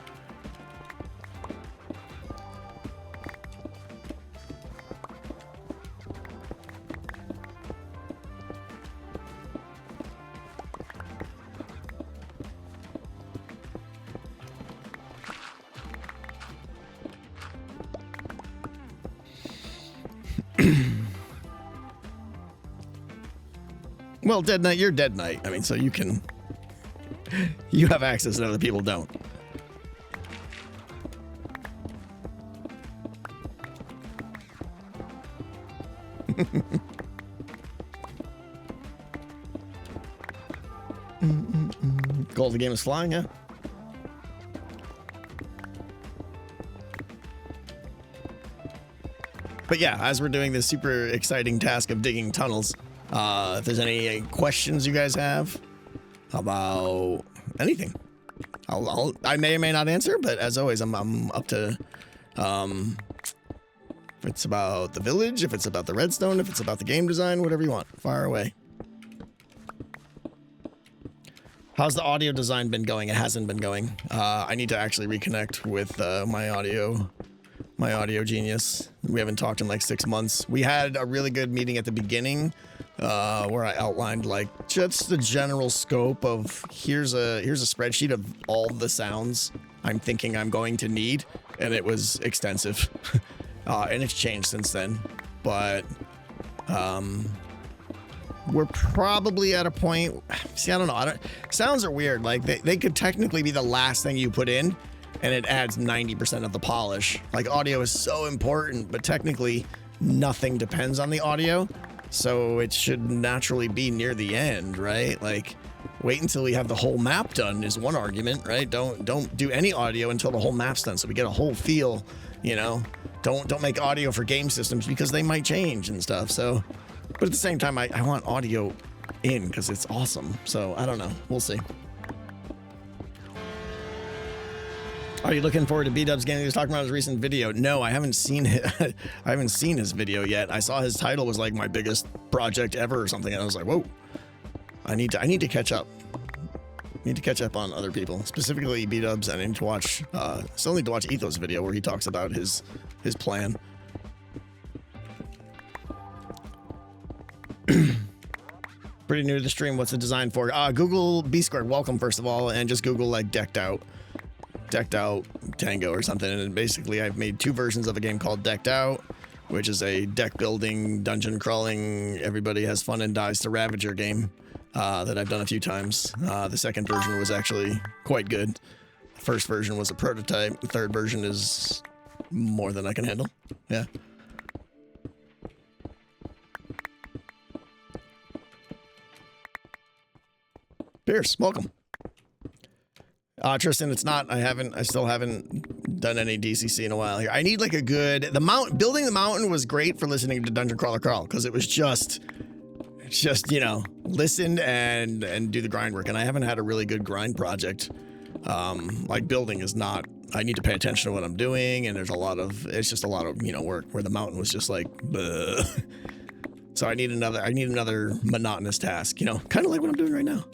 Well, Dead Knight, you're Dead Knight. I mean, so you can... You have access that other people don't. Goal of the game is flying, yeah? But yeah, as we're doing this super exciting task of digging tunnels, if there's any questions you guys have about anything, I may or may not answer, but as always, I'm up to, if it's about the village, if it's about the redstone, if it's about the game design, whatever you want, fire away. How's the audio design been going? It hasn't been going. I need to actually reconnect with my audio genius. We haven't talked in like 6 months. We had a really good meeting at the beginning where I outlined like just the general scope of here's a spreadsheet of all the sounds I'm thinking I'm going to need, and it was extensive. And it's changed since then, but we're probably at a point. See, I don't know. Sounds are weird. Like they could technically be the last thing you put in, and it adds 90% of the polish. Like, audio is so important, but technically nothing depends on the audio, so it should naturally be near the end, right? Like, wait until we have the whole map done is one argument, right? Don't do any audio until the whole map's done, so we get a whole feel, you know? Don't make audio for game systems because they might change and stuff, so... But at the same time, I want audio in because it's awesome, so I don't know. We'll see. Are you looking forward to B-Dub's game he was talking about his recent video? No, I haven't seen it. I haven't seen his video yet. I saw his title was like my biggest project ever or something, and I was like, whoa. I need to catch up. I need to catch up on other people, specifically B-Dub's. I need to watch. Still need to watch Etho's video where he talks about his plan. Pretty new to the stream. What's the design for? Google B Squared. Welcome, first of all, and just Google like decked out Tango or something, and basically I've made 2 versions of a game called Decked Out, which is a deck building, dungeon crawling, everybody has fun and dies to Ravager game that I've done a few times. The second version was actually quite good. The first version was a prototype. The third version is more than I can handle. Yeah. Pierce, welcome. Tristan, it's not. I still haven't done any DCC in a while here. I need like a good, building the mountain was great for listening to Dungeon Crawler Carl, because it was just, you know, listen and do the grind work. And I haven't had a really good grind project. Like building is not, I need to pay attention to what I'm doing, and it's just a lot of, you know, work, where the mountain was just like, bleh. So I need another monotonous task, you know, kind of like what I'm doing right now.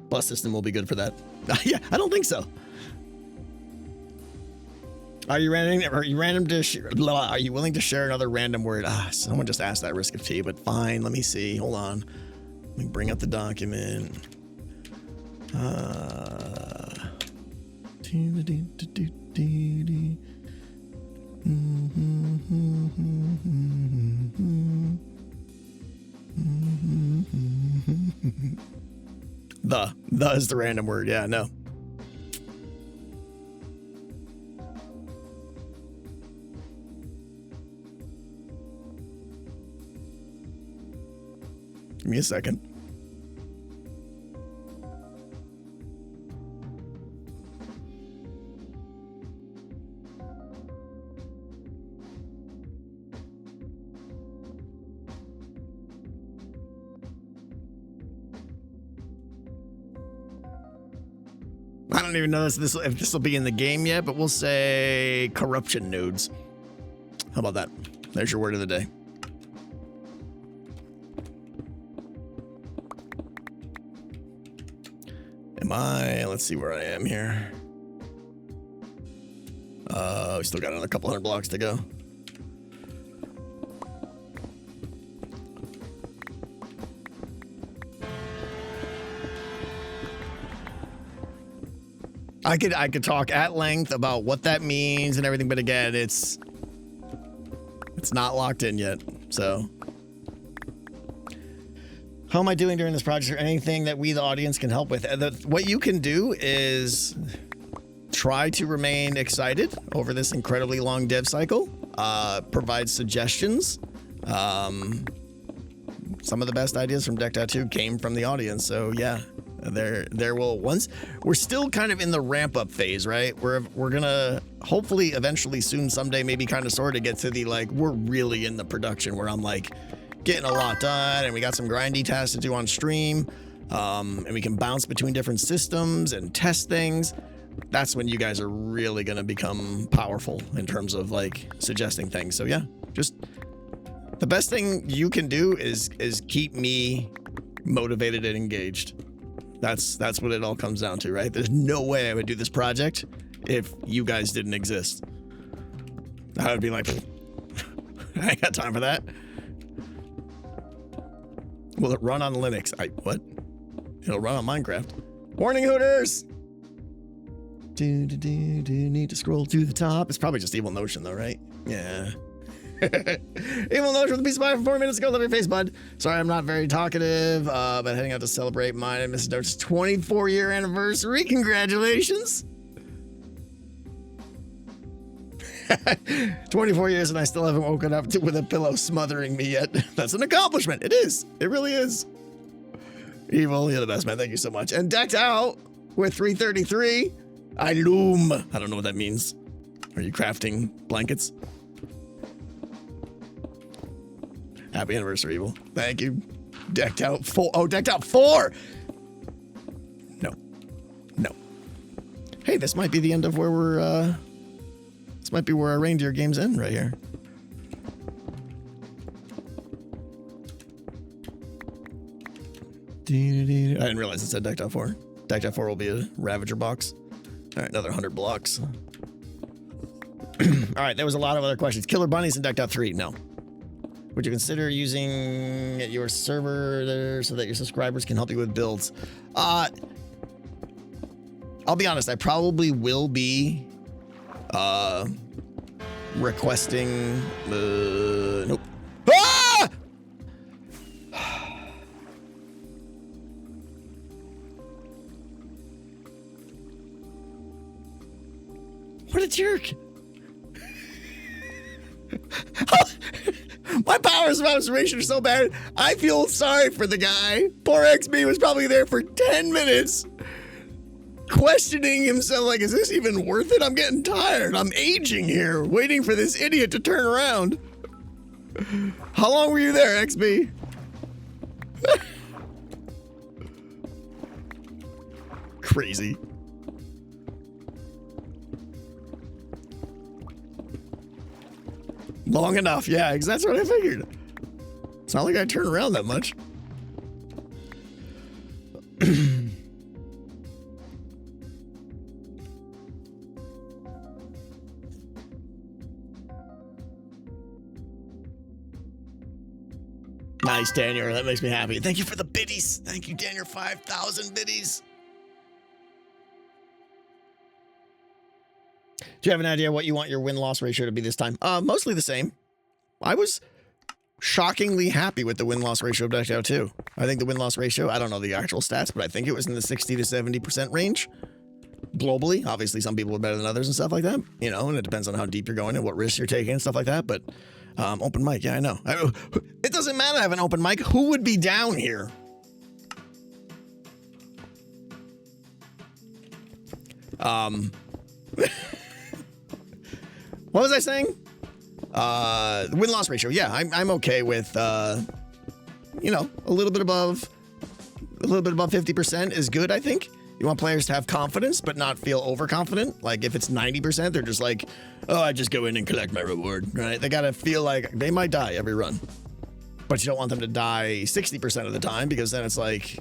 Bus system will be good for that. Yeah, I don't think so. Are you willing to share another random word? Someone just asked that, Risk of Tea, but fine. Let me see. Hold on. Let me bring up the document. The is the random word. Yeah, no. Give me a second. I don't even know if this will be in the game yet, but we'll say corruption nodes. How about that? There's your word of the day. Let's see where I am here. We still got another couple hundred blocks to go. I could talk at length about what that means and everything, but again, it's not locked in yet. So, how am I doing during this project, or anything that we, the audience, can help with? What you can do is try to remain excited over this incredibly long dev cycle. Provide suggestions. Some of the best ideas from Decked Out 2 came from the audience. So yeah. There will, once we're still kind of in the ramp up phase, right? We're gonna hopefully eventually soon, someday, maybe kind of sort of get to the, like, we're really in the production where I'm like getting a lot done, and we got some grindy tasks to do on stream, and we can bounce between different systems and test things. That's when you guys are really gonna become powerful in terms of like suggesting things. So yeah, just the best thing you can do is keep me motivated and engaged. That's what it all comes down to, right? There's no way I would do this project if you guys didn't exist. I would be like, I ain't got time for that. Will it run on Linux? What? It'll run on Minecraft. Warning, Hooters! Need to scroll to the top. It's probably just Evil Notion though, right? Yeah. Evil Notion with a piece of pie from 4 minutes ago. Love your face, bud. Sorry, I'm not very talkative, but heading out to celebrate mine and Mrs. Note's 24-year anniversary. Congratulations. 24 years and I still haven't woken up with a pillow smothering me yet. That's an accomplishment. It is. It really is. Evil, you're the best, man. Thank you so much. And Decked Out with 333. I loom. I don't know what that means. Are you crafting blankets? Happy anniversary, Evil. Thank you. Decked Out 4. Oh, Decked Out 4! No. Hey, this might be the end of where we're, this might be where our reindeer games end right here. I didn't realize it said Decked Out 4. Decked Out 4 will be a Ravager box. All right, another 100 blocks. All right, there was a lot of other questions. Killer bunnies in Decked Out 3. No. Would you consider using your server there so that your subscribers can help you with builds? I'll be honest, I probably will be requesting nope. Ah! What a jerk. My powers of observation are so bad, I feel sorry for the guy. Poor XB was probably there for 10 minutes. questioning himself like, is this even worth it? I'm getting tired. I'm aging here, waiting for this idiot to turn around. How long were you there, XB? Crazy. Long enough, yeah, because that's what I figured. It's not like I turn around that much. Nice, Daniel. That makes me happy. Thank you for the biddies. Thank you, Daniel. 5,000 biddies. Do you have an idea what you want your win-loss ratio to be this time? Mostly the same. I was shockingly happy with the win-loss ratio of Decked Out too. I think the win-loss ratio, I don't know the actual stats, but I think it was in the 60 to 70% range. Globally, obviously some people are better than others and stuff like that, you know, and it depends on how deep you're going and what risks you're taking and stuff like that, but open mic, yeah, I know. It doesn't matter I have an open mic. Who would be down here? What was I saying? The win-loss ratio. Yeah, I'm okay with, you know, a little bit above 50% is good, I think. You want players to have confidence, but not feel overconfident. Like if it's 90%, they're just like, oh, I just go in and collect my reward, right? They gotta feel like they might die every run, but you don't want them to die 60% of the time because then it's like,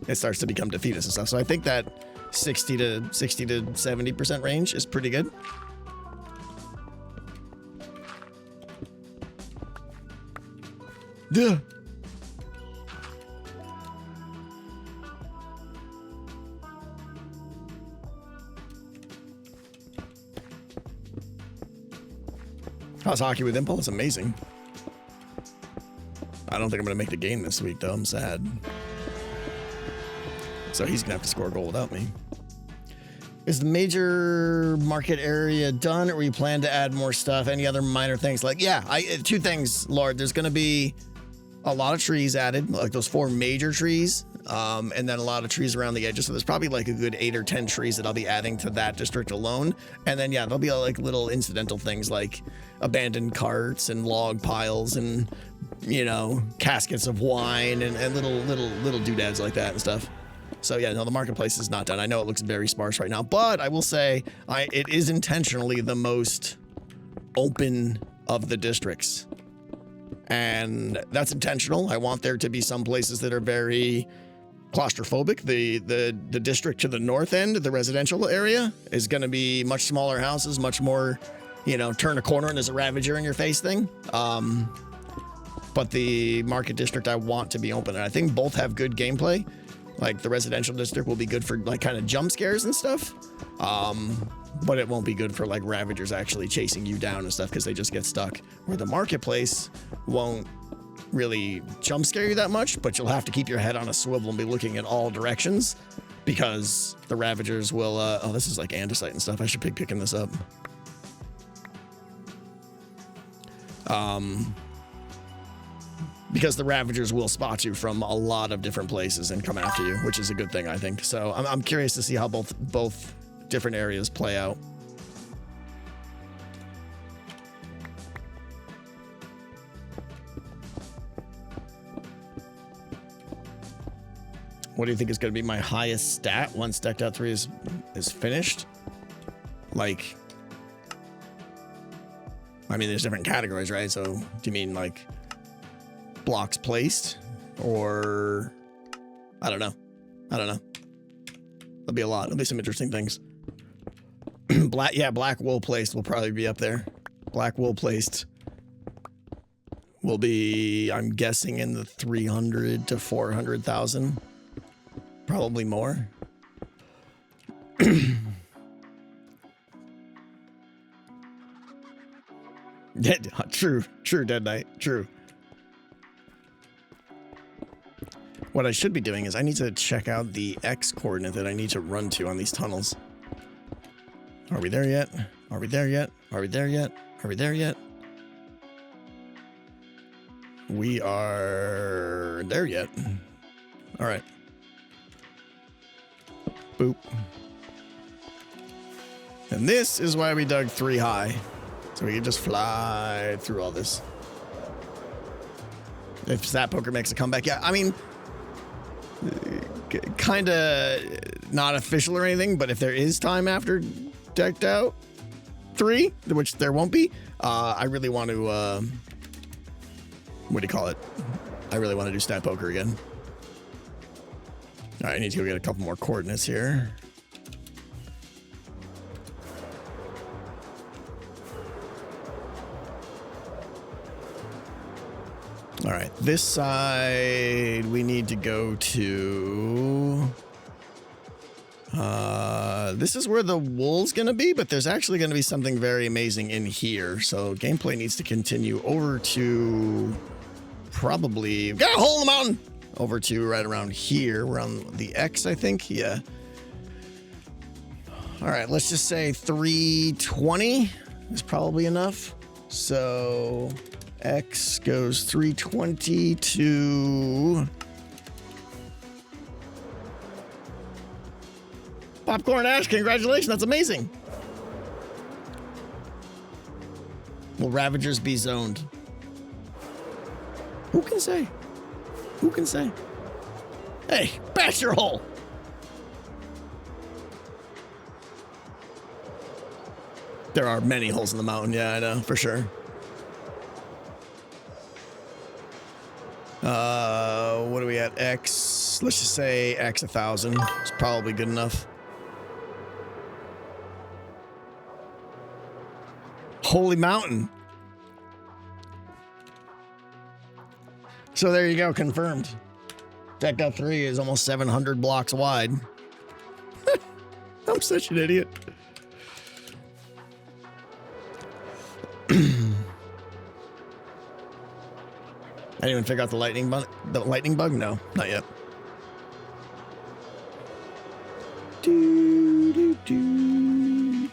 it starts to become defeatist and stuff. So I think that 60 to 70% range is pretty good. Duh. How's hockey with Impulse? Amazing. I don't think I'm going to make the game this week, though. I'm sad. So he's going to have to score a goal without me. Is the major market area done, or we plan to add more stuff? Any other minor things? Like, yeah, two things, Lord. There's going to be a lot of trees added, like those 4 major trees, and then a lot of trees around the edges. So there's probably like a good 8 or 10 trees that I'll be adding to that district alone. And then, yeah, there'll be like little incidental things like abandoned carts and log piles and, you know, caskets of wine and little doodads like that and stuff. So yeah, no, the marketplace is not done. I know it looks very sparse right now, but I will say it is intentionally the most open of the districts. And that's intentional. I want there to be some places that are very claustrophobic. The district to the north end, the residential area, is going to be much smaller houses, much more, you know, turn a corner and there's a Ravager in your face thing. But the market district I want to be open. And I think both have good gameplay. Like the residential district will be good for like kind of jump scares and stuff. But it won't be good for like Ravagers actually chasing you down and stuff because they just get stuck. Where the marketplace won't really jump scare you that much, but you'll have to keep your head on a swivel and be looking in all directions because the Ravagers will, oh, this is like andesite and stuff. I should be picking this up. Because the Ravagers will spot you from a lot of different places and come after you, which is a good thing, I think. So I'm curious to see how both different areas play out. What do you think is going to be my highest stat once Decked Out 3 is finished? Like, I mean, there's different categories, right? So do you mean like blocks placed, or I don't know. There'll be a lot. There'll be some interesting things. Black wool placed will probably be up there. Black wool placed will be, I'm guessing, in the 300 to 400,000, probably more. True, Dead Knight, true. What I should be doing is I need to check out the X coordinate that I need to run to on these tunnels. Are we there yet? Are we there yet? Are we there yet? Are we there yet? We are there yet. All right. Boop. And this is why we dug 3 high. So we can just fly through all this. If Stat Poker makes a comeback, yeah. I mean, kind of not official or anything, but if there is time after Decked Out 3, which there won't be, I really want to, what do you call it? I really want to do Stat Poker again. All right, I need to go get a couple more coordinates here. All right, this side we need to go to. This is where the wool's gonna be, but there's actually gonna be something very amazing in here. So gameplay needs to continue over to probably got a hole in the mountain. Over to right around here. We're on the X, I think. Yeah. All right, let's just say 320 is probably enough. So X goes 320 to Popcorn Ash. Congratulations, that's amazing. Will Ravagers be zoned? Who can say? Who can say? Hey, bash your hole. There are many holes in the mountain. Yeah, I know, for sure. What are we at? X. Let's just say X 1,000. It's probably good enough. Holy mountain. So there you go, confirmed. Decked Out 3 is almost 700 blocks wide. I'm such an idiot. Anyone figure out the lightning bug? The lightning bug? No, not yet. Do, do, do.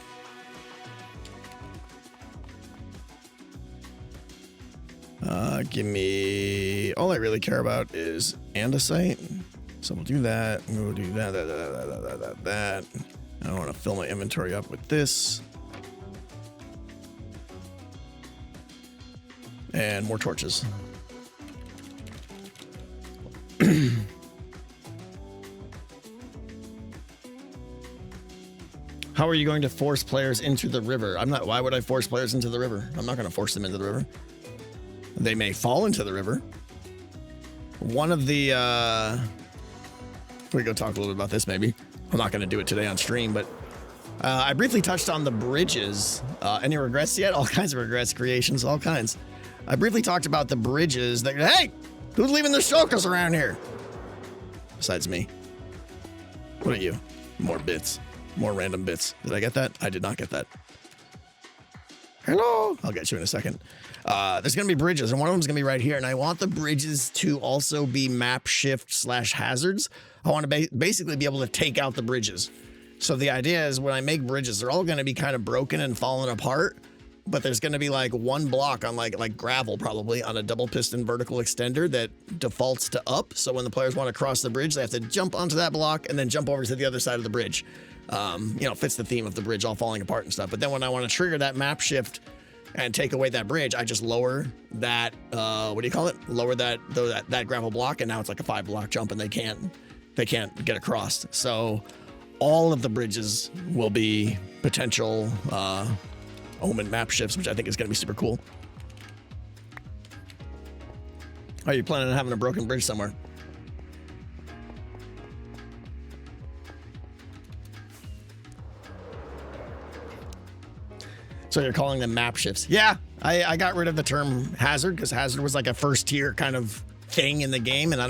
Give me, all I really care about is andesite. So we'll do that. We'll do that. I don't want to fill my inventory up with this. And more torches. How are you going to force players into the river? Why would I force players into the river? I'm not going to force them into the river. They may fall into the river. One of the, we go talk a little bit about this maybe. I'm not going to do it today on stream, but I briefly touched on the bridges. Any regrets yet? All kinds of regrets, creations, all kinds. I briefly talked about the bridges that, hey, who's leaving the shulkers around here? Besides me. What are you? More bits. More random bits. Did I get that? I did not get that. Hello. I'll get you in a second. There's going to be bridges, and one of them is going to be right here, and I want the bridges to also be map shift / hazards. I want to basically be able to take out the bridges. So the idea is when I make bridges, they're all going to be kind of broken and falling apart, but there's going to be like one block on like gravel probably on a double piston vertical extender that defaults to up. So when the players want to cross the bridge, they have to jump onto that block and then jump over to the other side of the bridge. Fits the theme of the bridge all falling apart and stuff. But then when I want to trigger that map shift and take away that bridge, I just lower that, lower that gravel block, and now it's like a 5-block jump, and they can't get across. So all of the bridges will be potential Omen map shifts, which I think is going to be super cool. Are you planning on having a broken bridge somewhere? So you're calling them map shifts? Yeah, I got rid of the term hazard because hazard was like a first tier kind of thing in the game, and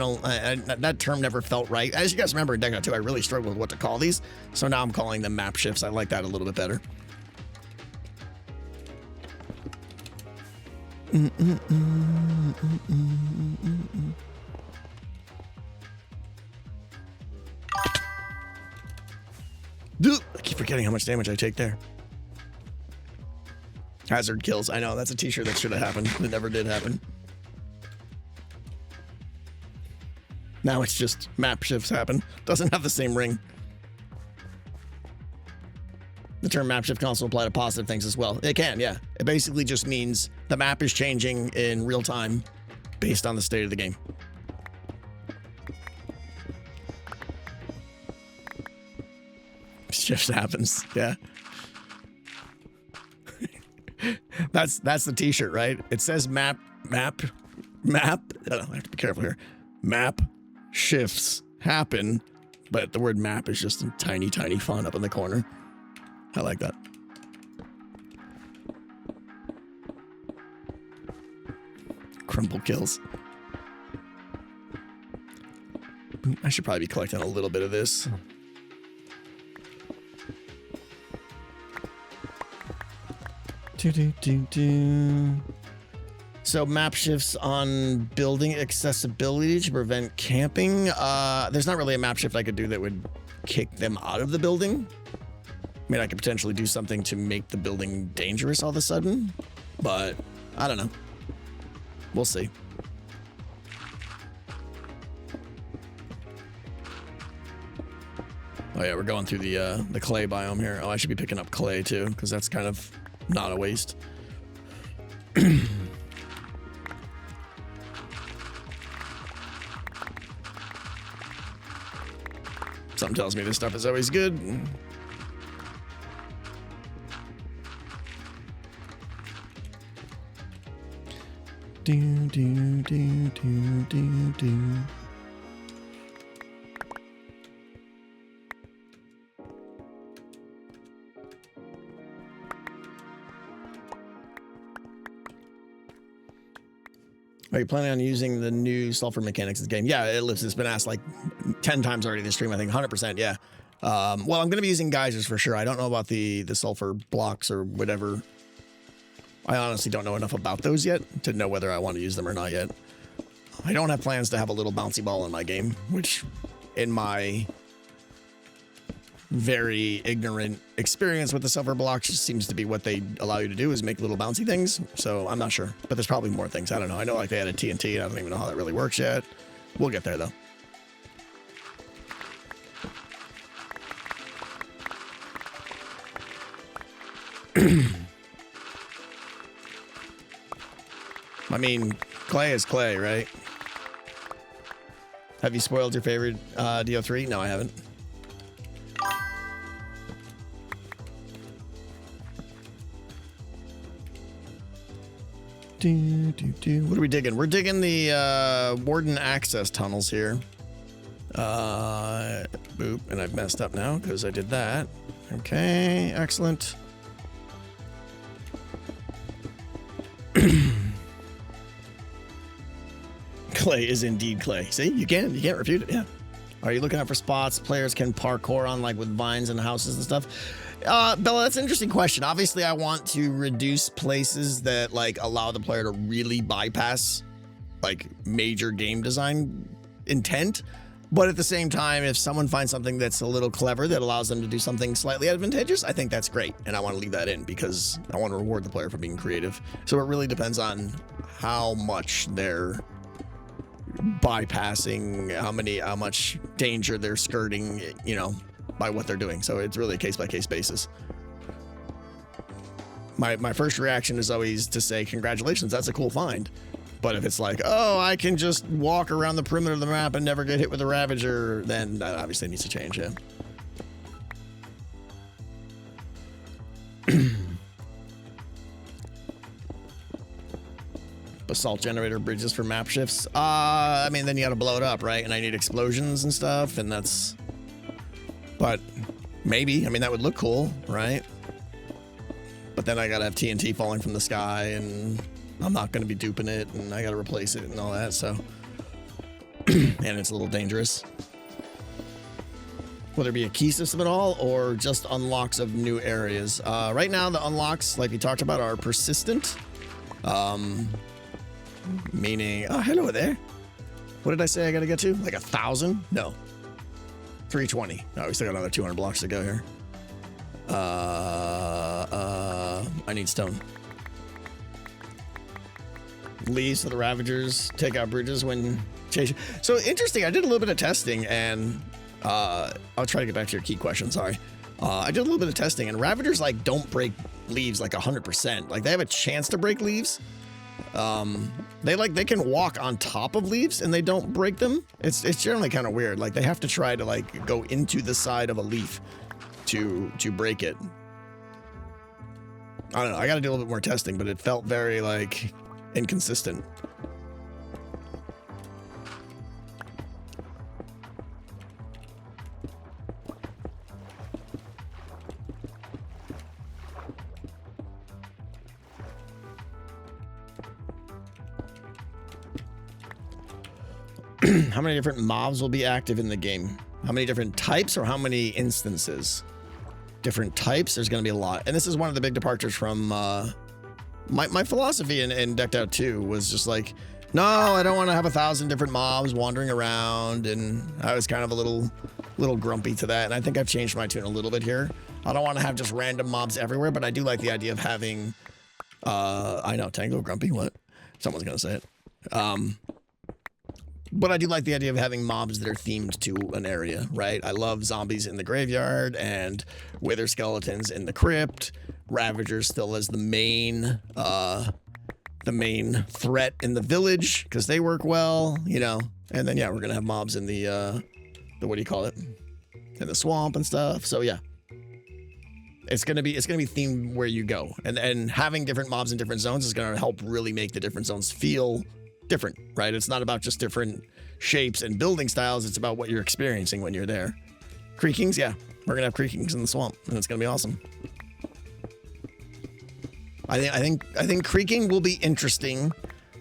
that term never felt right. As you guys remember in Decked Out 2, I really struggled with what to call these, so now I'm calling them map shifts. I like that a little bit better. Dude, I keep forgetting how much damage I take there. Hazard kills. I know, that's a t-shirt that should have happened. It never did happen. Now it's just map shifts happen. Doesn't have the same ring. term map shift can also apply to positive things as well. It can, yeah. It basically just means the map is changing in real time based on the state of the game. Shift happens, yeah. That's the t-shirt, right? It says map. I have to be careful here. Map shifts happen, but the word map is just in tiny font up in the corner. I like that. Crumple kills. I should probably be collecting a little bit of this. So map shifts on building accessibility to prevent camping. There's not really a map shift I could do that would kick them out of the building. I mean, I could potentially do something to make the building dangerous all of a sudden, but I don't know. We'll see. Oh yeah, we're going through the clay biome here. Oh, I should be picking up clay too, because that's kind of not a waste. Something tells me this stuff is always good. Are you planning on using the new sulfur mechanics of the game? Yeah, it's been asked like 10 times already this stream, I think. 100%, yeah. Well, I'm going to be using geysers for sure. I don't know about the sulfur blocks or whatever. I honestly don't know enough about those yet to know whether I want to use them or not yet. I don't have plans to have a little bouncy ball in my game, which in my very ignorant experience with the sulfur blocks just seems to be what they allow you to do is make little bouncy things. So I'm not sure, but there's probably more things. I don't know. I know like they added TNT. I don't even know how that really works yet. We'll get there though. I mean, clay is clay, right? Have you spoiled your favorite DO3? No, I haven't. What are we digging? We're digging the warden access tunnels here. Boop, and I've messed up now because I did that. Okay, excellent. Clay is indeed clay. See, you can't refute it. Yeah. Are you looking out for spots players can parkour on, like with vines and houses and stuff? Bella, that's an interesting question. Obviously, I want to reduce places that like allow the player to really bypass like major game design intent. But at the same time, if someone finds something that's a little clever that allows them to do something slightly advantageous, I think that's great. And I want to leave that in because I want to reward the player for being creative. So it really depends on how much they're bypassing, how much danger they're skirting, you know, by what they're doing. So it's really a case-by-case basis. My first reaction is always to say, congratulations, that's a cool find. But if it's like, oh, I can just walk around the perimeter of the map and never get hit with a Ravager, then that obviously needs to change, yeah. Basalt generator bridges for map shifts. I mean, then you gotta blow it up, right? And I need explosions and stuff, and that's... But maybe, I mean, that would look cool, right? But then I gotta have TNT falling from the sky, and I'm not gonna be duping it, and I gotta replace it and all that, so... and it's a little dangerous. Whether it be a key system at all, or just unlocks of new areas. Right now, the unlocks, like we talked about, are persistent. Meaning, oh, hello there. What did I say I gotta get to? Like 1,000? No. 320. Oh, we still got another 200 blocks to go here. I need stone. Leaves for the Ravagers. Take out bridges when chasing. So interesting. I did a little bit of testing, and I'll try to get back to your key question. Sorry. I did a little bit of testing, and Ravagers like don't break leaves like 100%. Like they have a chance to break leaves. They can walk on top of leaves and they don't break them. It's generally kind of weird. Like they have to try to like go into the side of a leaf to break it. I don't know. I got to do a little bit more testing, but it felt very like inconsistent. How many different mobs will be active in the game? How many different types or how many instances? Different types, there's going to be a lot. And this is one of the big departures from my philosophy in Decked Out 2 was just like, no, I don't want to have 1,000 different mobs wandering around. And I was kind of a little grumpy to that. And I think I've changed my tune a little bit here. I don't want to have just random mobs everywhere, but I do like the idea of having, I know, Tango Grumpy, what? Someone's going to say it. But I do like the idea of having mobs that are themed to an area, right? I love zombies in the graveyard and wither skeletons in the crypt. Ravagers still as the main threat in the village because they work well, you know. And then yeah, we're gonna have mobs in the what do you call it? In the swamp and stuff. So yeah, it's gonna be themed where you go, and having different mobs in different zones is gonna help really make the different zones feel different, right? It's not about just different shapes and building styles. It's about what you're experiencing when you're there. Creakings, yeah, we're gonna have creakings in the swamp, and it's gonna be awesome. I think creaking will be interesting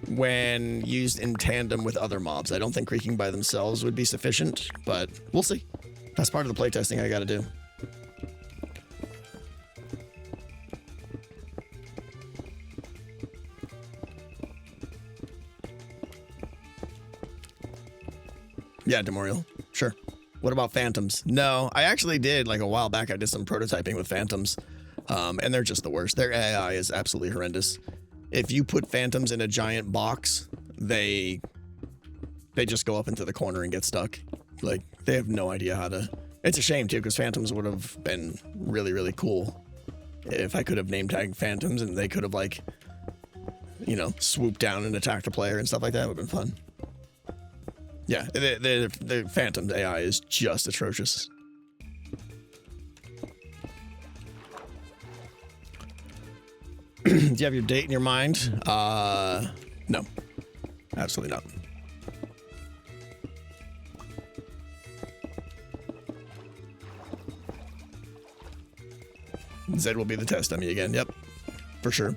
when used in tandem with other mobs. I don't think creaking by themselves would be sufficient, but we'll see. That's part of the playtesting I got to do. Yeah, Demorial. Sure. What about phantoms? No, I actually did, like a while back, I did some prototyping with phantoms. And they're just the worst. Their AI is absolutely horrendous. If you put phantoms in a giant box, they just go up into the corner and get stuck. Like, they have no idea how to... It's a shame, too, because phantoms would have been really, really cool. If I could have name tagged phantoms and they could have, like, you know, swooped down and attacked a player and stuff like that, would have been fun. Yeah, the Phantom's AI is just atrocious. Do you have your date in your mind? No. Absolutely not. Zed will be the test dummy again. Yep, for sure.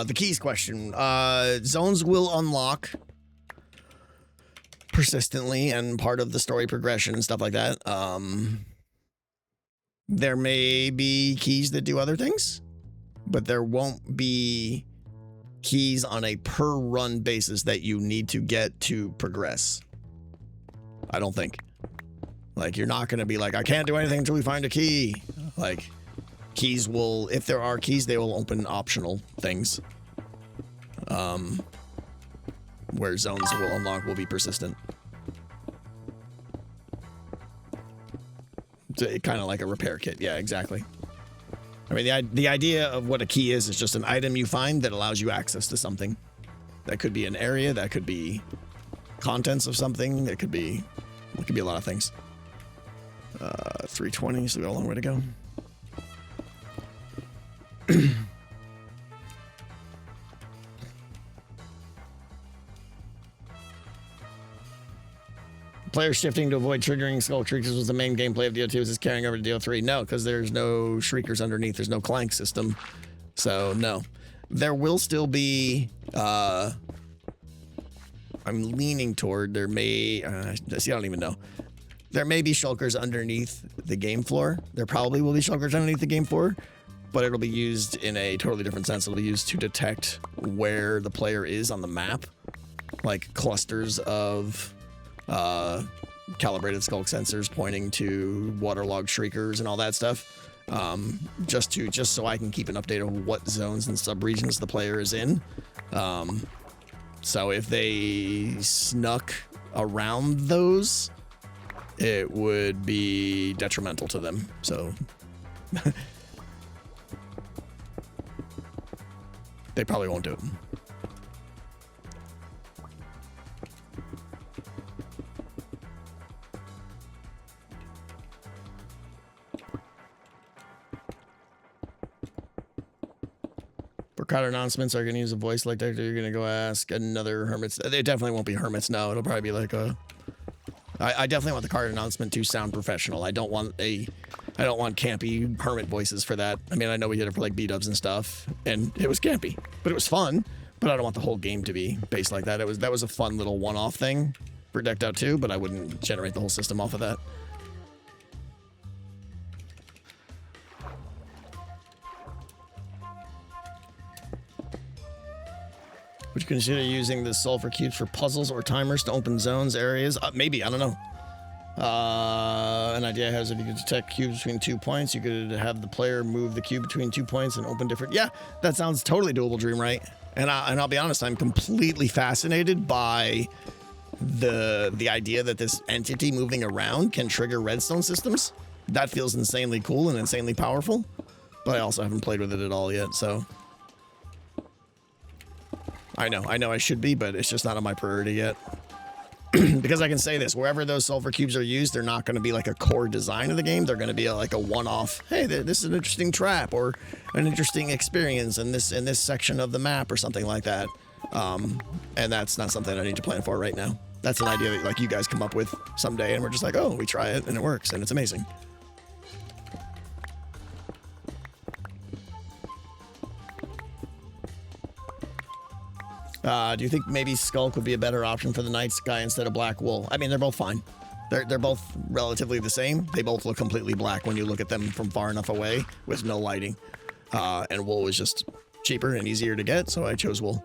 The keys question. Zones will unlock persistently and part of the story progression and stuff like that. There may be keys that do other things, but there won't be keys on a per run basis that you need to get to progress. I don't think. Like, you're not going to be like, I can't do anything until we find a key. Like, keys will, if there are keys, they will open optional things. Where zones will unlock will be persistent. Kind of like a repair kit. Yeah, exactly. I mean, the idea of what a key is just an item you find that allows you access to something. That could be an area, that could be contents of something, it could be a lot of things. 320, so we got a long way to go. Players shifting to avoid triggering skull shriekers was the main gameplay of DO2. Is this carrying over to DO3? No, because there's no shriekers underneath. There's no clank system. So, no. There will still be... I'm leaning toward there may... see, I don't even know. There may be shulkers underneath the game floor. There probably will be shulkers underneath the game floor, but it'll be used in a totally different sense. It'll be used to detect where the player is on the map. Like clusters of... calibrated skulk sensors pointing to waterlogged shriekers and all that stuff. just so I can keep an update of what zones and subregions the player is in. So if they snuck around those, it would be detrimental to them. So they probably won't do it. For card announcements, are you going to use a voice like that? You're going to go ask another hermits. They definitely won't be hermits. No, it'll probably be like a. I definitely want the card announcement to sound professional. I don't want campy hermit voices for that. I mean, I know we did it for like B-dubs and stuff, and it was campy, but it was fun. But I don't want the whole game to be based like that. That was a fun little one-off thing for Decked Out 2, but I wouldn't generate the whole system off of that. Would you consider using the sulfur cubes for puzzles or timers to open zones, areas? Maybe, I don't know. An idea I have is if you could detect cubes between 2 points, you could have the player move the cube between 2 points and open different... Yeah, that sounds totally doable, Dream, right? And I'll be honest, I'm completely fascinated by the idea that this entity moving around can trigger redstone systems. That feels insanely cool and insanely powerful. But I also haven't played with it at all yet, so... I know I should be, but it's just not on my priority yet. Because I can say this, wherever those sulfur cubes are used, they're not going to be like a core design of the game. They're going to be like a one-off, hey, this is an interesting trap or an interesting experience in this section of the map or something like that. And that's not something I need to plan for right now. That's an idea that like you guys come up with someday, and we're just like, oh, we try it and it works and it's amazing. Do you think maybe Skulk would be a better option for the night sky instead of Black Wool? I mean, they're both fine. They're both relatively the same. They both look completely black when you look at them from far enough away with no lighting. And Wool was just cheaper and easier to get, so I chose Wool.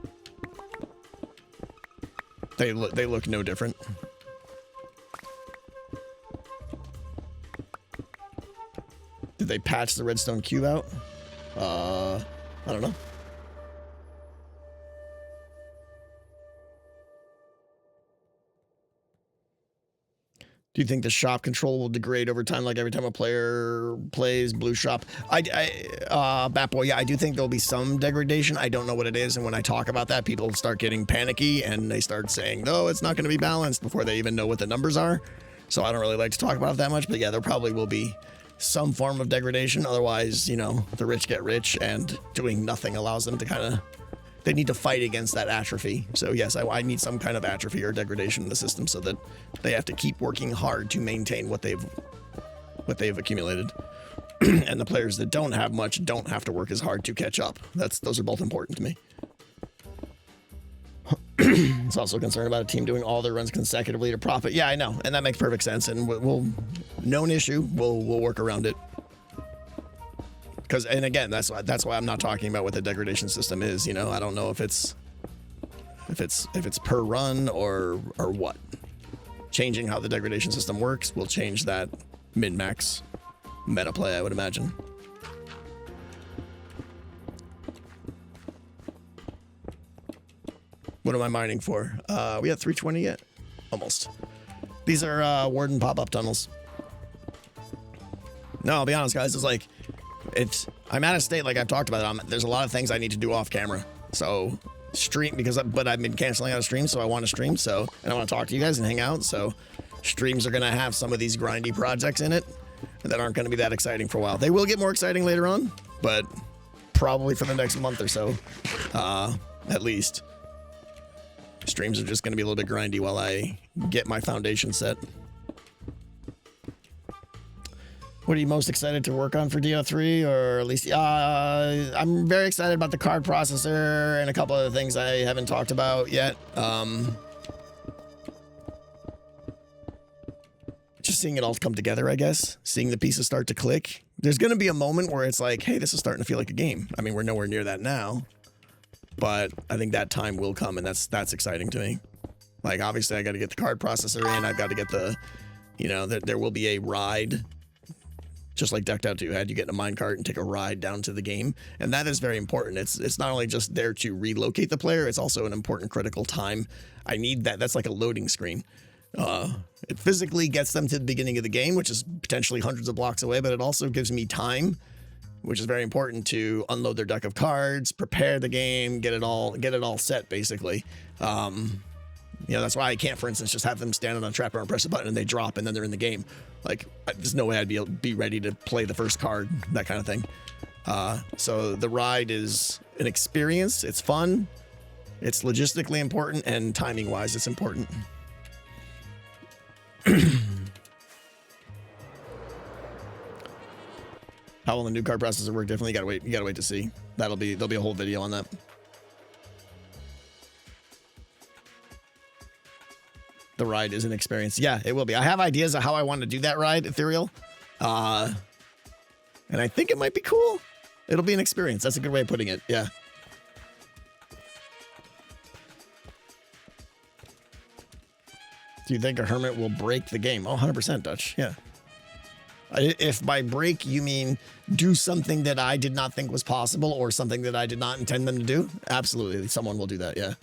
They look no different. Did they patch the redstone cube out? I don't know. Do you think the shop control will degrade over time, like every time a player plays blue shop? Batboy, yeah, I do think there'll be some degradation. I don't know what it is, and when I talk about that, people start getting panicky, and they start saying, no, it's not going to be balanced before they even know what the numbers are. So I don't really like to talk about it that much, but yeah, there probably will be some form of degradation. Otherwise, you know, the rich get rich, and doing nothing allows them to kind of... They need to fight against that atrophy. So yes, I need some kind of atrophy or degradation in the system so that they have to keep working hard to maintain what they've accumulated. And the players that don't have much don't have to work as hard to catch up. Those are both important to me. It's also concerned about a team doing all their runs consecutively to profit. Yeah, I know, and that makes perfect sense. And we'll known issue. We'll work around it. And again, that's why I'm not talking about what the degradation system is. You know, I don't know if it's per run or what. Changing how the degradation system works will change that min-max meta play, I would imagine. What am I mining for? We have 320 yet? Almost. These are Warden pop-up tunnels. No, I'll be honest, guys. It's like... I'm at a state, like I've talked about, there's a lot of things I need to do off camera. So stream, but I've been canceling out of streams, so I want to stream. So, and I want to talk to you guys and hang out. So streams are going to have some of these grindy projects in it that aren't going to be that exciting for a while. They will get more exciting later on, but probably for the next month or so, at least. Streams are just going to be a little bit grindy while I get my foundation set. What are you most excited to work on for DO3, or at least I'm very excited about the card processor and a couple other things I haven't talked about yet. Just seeing it all come together, I guess. Seeing the pieces start to click. There's going to be a moment where it's like, hey, this is starting to feel like a game. I mean, we're nowhere near that now, but I think that time will come, and that's exciting to me. Like, obviously, I got to get the card processor in. I've got to get the, you know, there will be a ride just like Decked Out 2 had. You get in a minecart and take a ride down to the game, and that is very important. It's not only just there to relocate the player, it's also an important critical time. I need that. That's like a loading screen. It physically gets them to the beginning of the game, which is potentially hundreds of blocks away, but it also gives me time, which is very important, to unload their deck of cards, prepare the game, get it all set, basically. You know, that's why I can't, for instance, just have them stand on a trapper and press a button and they drop and then they're in the game. Like, there's no way I'd be ready to play the first card, that kind of thing. So the ride is an experience. It's fun. It's logistically important, and timing-wise, it's important. How will the new card processor work? Definitely you gotta wait to see. There'll be a whole video on that. The ride is an experience. Yeah, it will be. I have ideas of how I want to do that ride, Ethereal. And I think it might be cool. It'll be an experience. That's a good way of putting it. Yeah. Do you think a hermit will break the game? Oh, 100%, Dutch. Yeah. If by break you mean do something that I did not think was possible or something that I did not intend them to do, absolutely, someone will do that, yeah.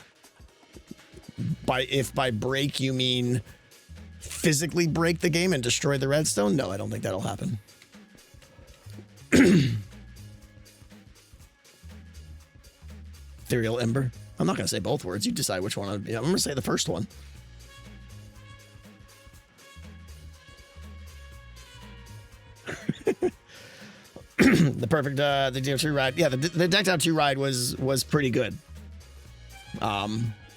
If by break you mean physically break the game and destroy the redstone, no, I don't think that'll happen. Ethereal Ember. I'm not going to say both words. You decide which one. I'm going to say the first one. The perfect the DO2 ride. Yeah, the Decked Out 2 ride was pretty good.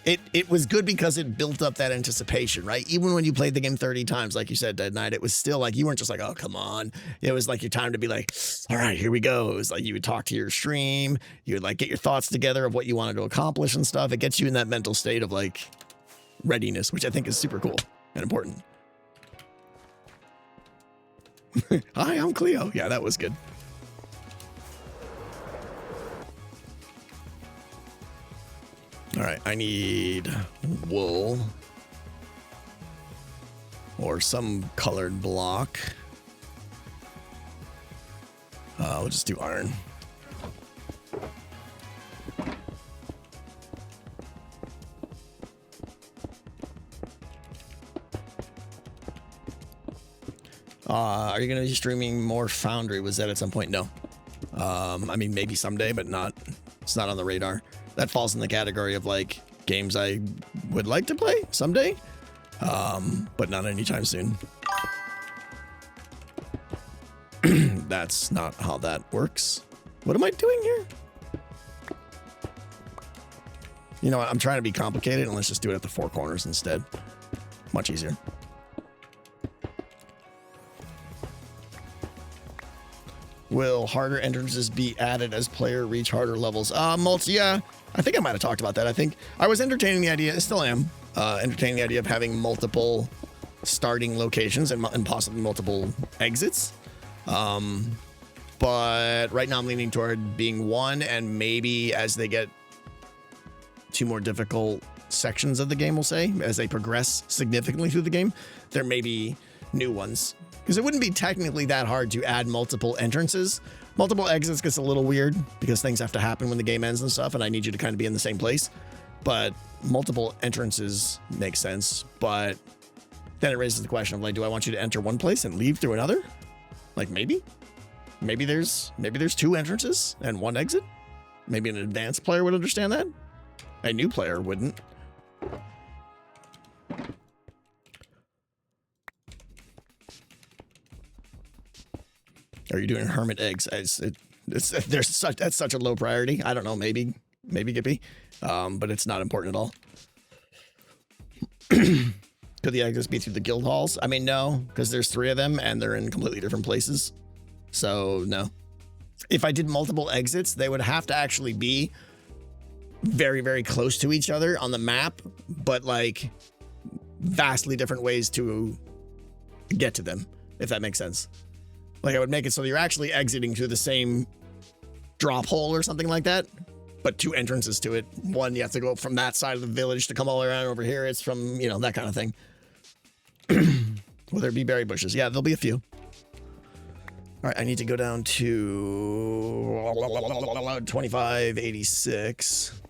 It was good because it built up that anticipation, right? Even when you played the game 30 times, like you said, Dead Knight, it was still like, you weren't just like, oh, come on. It was like your time to be like, all right, here we go. It was like you would talk to your stream. You would like get your thoughts together of what you wanted to accomplish and stuff. It gets you in that mental state of like readiness, which I think is super cool and important. Hi, I'm Cleo. Yeah, that was good. All right, I need wool or some colored block. We'll just do iron. Are you going to be streaming more Foundry? Was that at some point? No. I mean, maybe someday, but it's not on the radar. That falls in the category of like games I would like to play someday, but not anytime soon. That's not how that works. What am I doing here? You know what? I'm trying to be complicated, and let's just do it at the 4 corners instead. Much easier. Will harder entrances be added as player reach harder levels? Yeah, I think I might have talked about that. I think I was entertaining the idea, I still am, entertaining the idea of having multiple starting locations and possibly multiple exits. But right now I'm leaning toward being one, and maybe as they get to more difficult sections of the game, we'll say, as they progress significantly through the game, there may be new ones. Because it wouldn't be technically that hard to add multiple entrances. Multiple exits gets a little weird because things have to happen when the game ends and stuff, and I need you to kind of be in the same place. But multiple entrances make sense. But then it raises the question of like, do I want you to enter one place and leave through another? Like maybe there's 2 entrances and 1 exit. Maybe an advanced player would understand that. A new player wouldn't. Are you doing hermit eggs? That's such a low priority. I don't know. Maybe Gippy, but it's not important at all. Could the exits be through the guild halls? I mean, no, because there's 3 of them and they're in completely different places. So no. If I did multiple exits, they would have to actually be very, very close to each other on the map, but like vastly different ways to get to them, if that makes sense. Like I would make it so you're actually exiting through the same drop hole or something like that, but 2 entrances to it. One, you have to go from that side of the village to come all the way around over here. It's from, that kind of thing. Will there be berry bushes? Yeah, there'll be a few. All right, I need to go down to 2586.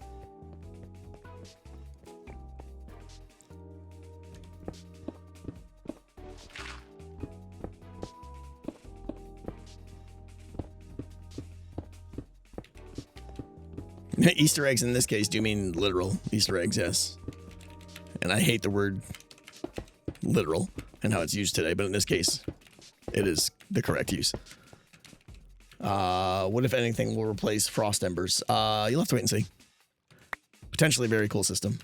Easter eggs in this case do mean literal Easter eggs, yes. And I hate the word literal and how it's used today, but in this case, it is the correct use. What, if anything, will replace Frost Embers? You'll have to wait and see. Potentially a very cool system.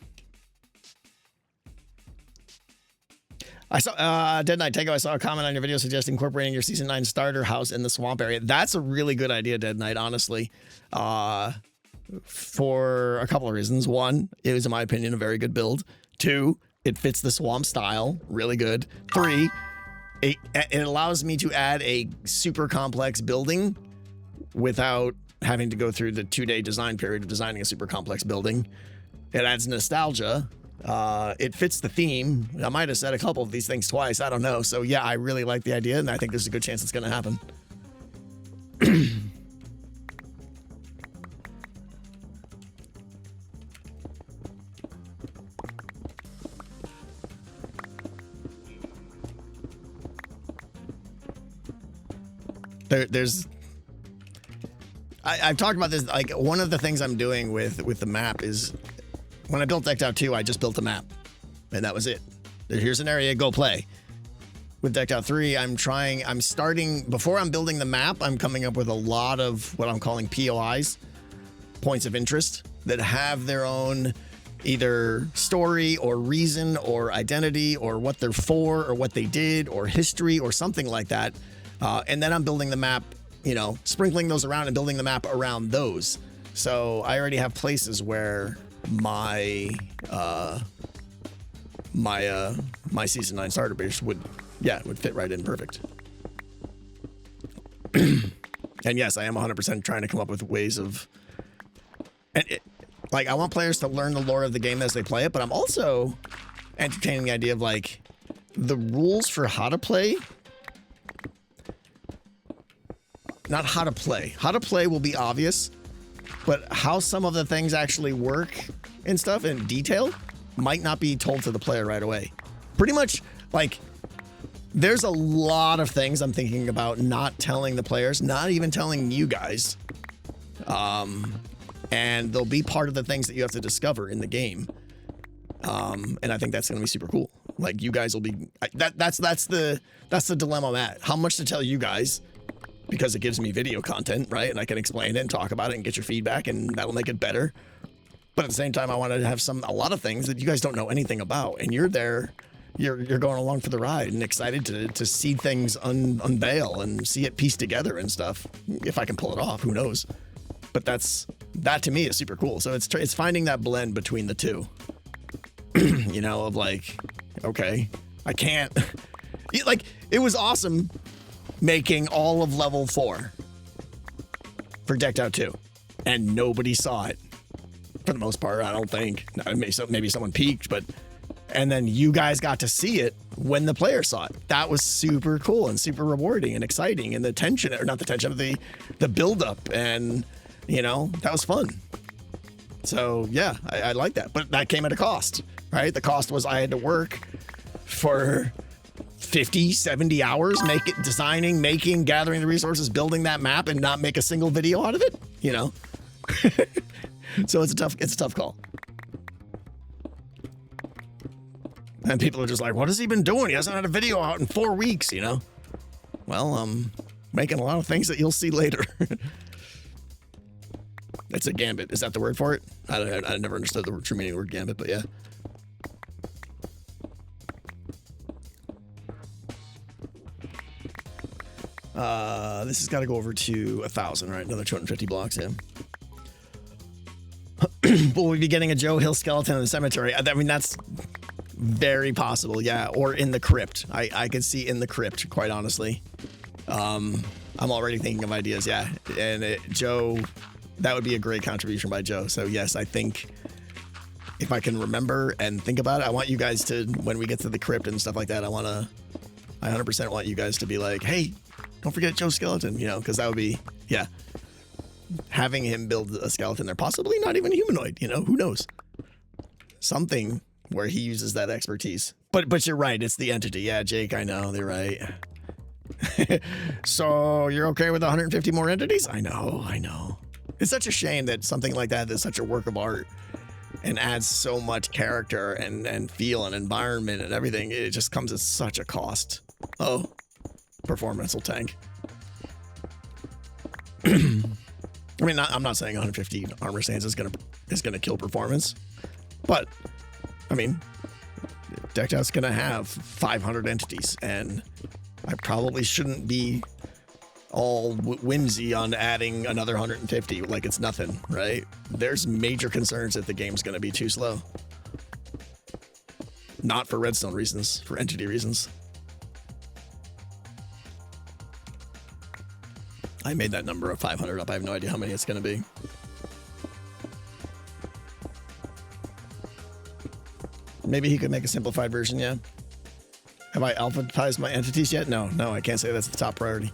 I saw, Dead Knight Tango, I saw a comment on your video suggesting incorporating your Season 9 starter house in the swamp area. That's a really good idea, Dead Knight, honestly. For a couple of reasons. One, it was, in my opinion, a very good build. Two, it fits the swamp style really good. Three, it allows me to add a super complex building without having to go through the 2-day design period of designing a super complex building. It adds nostalgia. It fits the theme. I might have said a couple of these things twice. I don't know. So yeah, I really like the idea, and I think there's a good chance it's going to happen. I've talked about this. Like, one of the things I'm doing with the map is when I built Decked Out 2, I just built a map, and that was it. Here's an area, go play. With Decked Out 3, I'm starting, before I'm building the map, I'm coming up with a lot of what I'm calling POIs, points of interest, that have their own either story or reason or identity or what they're for or what they did or history or something like that. And then I'm building the map, you know, sprinkling those around and building the map around those. So I already have places where my Season 9 starter base would fit right in perfect. And yes, I am 100% trying to come up with ways of, like, I want players to learn the lore of the game as they play it, but I'm also entertaining the idea of, like, the rules for how to play. Not how to play. How to play will be obvious, but how some of the things actually work and stuff in detail might not be told to the player right away. Pretty much, like, there's a lot of things I'm thinking about not telling the players, not even telling you guys. And they'll be part of the things that you have to discover in the game. And I think that's going to be super cool. Like, you guys will be, that's the dilemma I'm at. How much to tell you guys? Because it gives me video content, right? And I can explain it and talk about it and get your feedback, and that'll make it better. But at the same time, I want to have a lot of things that you guys don't know anything about, and you're there, you're going along for the ride and excited to see things unveil and see it pieced together and stuff. If I can pull it off, who knows? But that to me is super cool. So it's finding that blend between the two. You know, of like, okay, I can't. Like, it was awesome making all of level 4 for Decked Out 2, and nobody saw it for the most part. I don't think. Maybe someone peeked, but and then you guys got to see it when the player saw it. That was super cool and super rewarding and exciting, and the tension, or not the tension, of the build up, and you know, that was fun. So yeah, I like that, but that came at a cost, right? The cost was I had to work for 50, 70 hours, designing, making, gathering the resources, building that map, and not make a single video out of it, you know? So it's a tough call. And people are just like, what has he been doing? He hasn't had a video out in 4 weeks, you know? Well, I'm making a lot of things that you'll see later. It's a gambit. Is that the word for it? I never understood the true meaning of the word gambit, but yeah. This has got to go over to 1,000, right? Another 250 blocks, yeah. Will we be getting a Joe Hill skeleton in the cemetery? I mean, that's very possible, yeah. Or in the crypt. I could see in the crypt, quite honestly. I'm already thinking of ideas, yeah. And Joe, that would be a great contribution by Joe. So yes, I think if I can remember and think about it, I want you guys to, when we get to the crypt and stuff like that, I 100% want you guys to be like, hey, don't forget Joe Skeleton, you know, because that would be, yeah, having him build a skeleton. They're possibly not even humanoid, you know, who knows? Something where he uses that expertise. But you're right, it's the entity. Yeah, Jake, I know, they're right. So you're okay with 150 more entities? I know. It's such a shame that something like that is such a work of art and adds so much character and feel and environment and everything. It just comes at such a cost. Oh, performance will tank. I mean, I'm not saying 150 armor stands is gonna kill performance, but I mean, Decked Out's gonna have 500 entities, and I probably shouldn't be all whimsy on adding another 150 like it's nothing, right? There's major concerns that the game's gonna be too slow. Not for redstone reasons, for entity reasons. I made that number of 500 up. I have no idea how many it's going to be. Maybe he could make a simplified version, yeah. Have I alphabetized my entities yet? No, I can't say that's the top priority.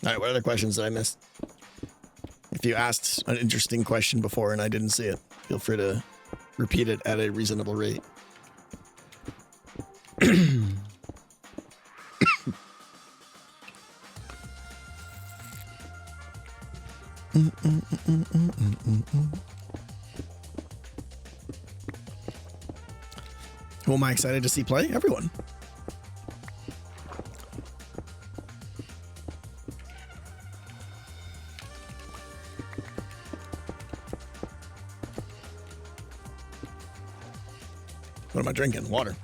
All right, what other questions did I miss? If you asked an interesting question before and I didn't see it, feel free to repeat it at a reasonable rate. Who am I excited to see play? Everyone. What am I drinking? Water.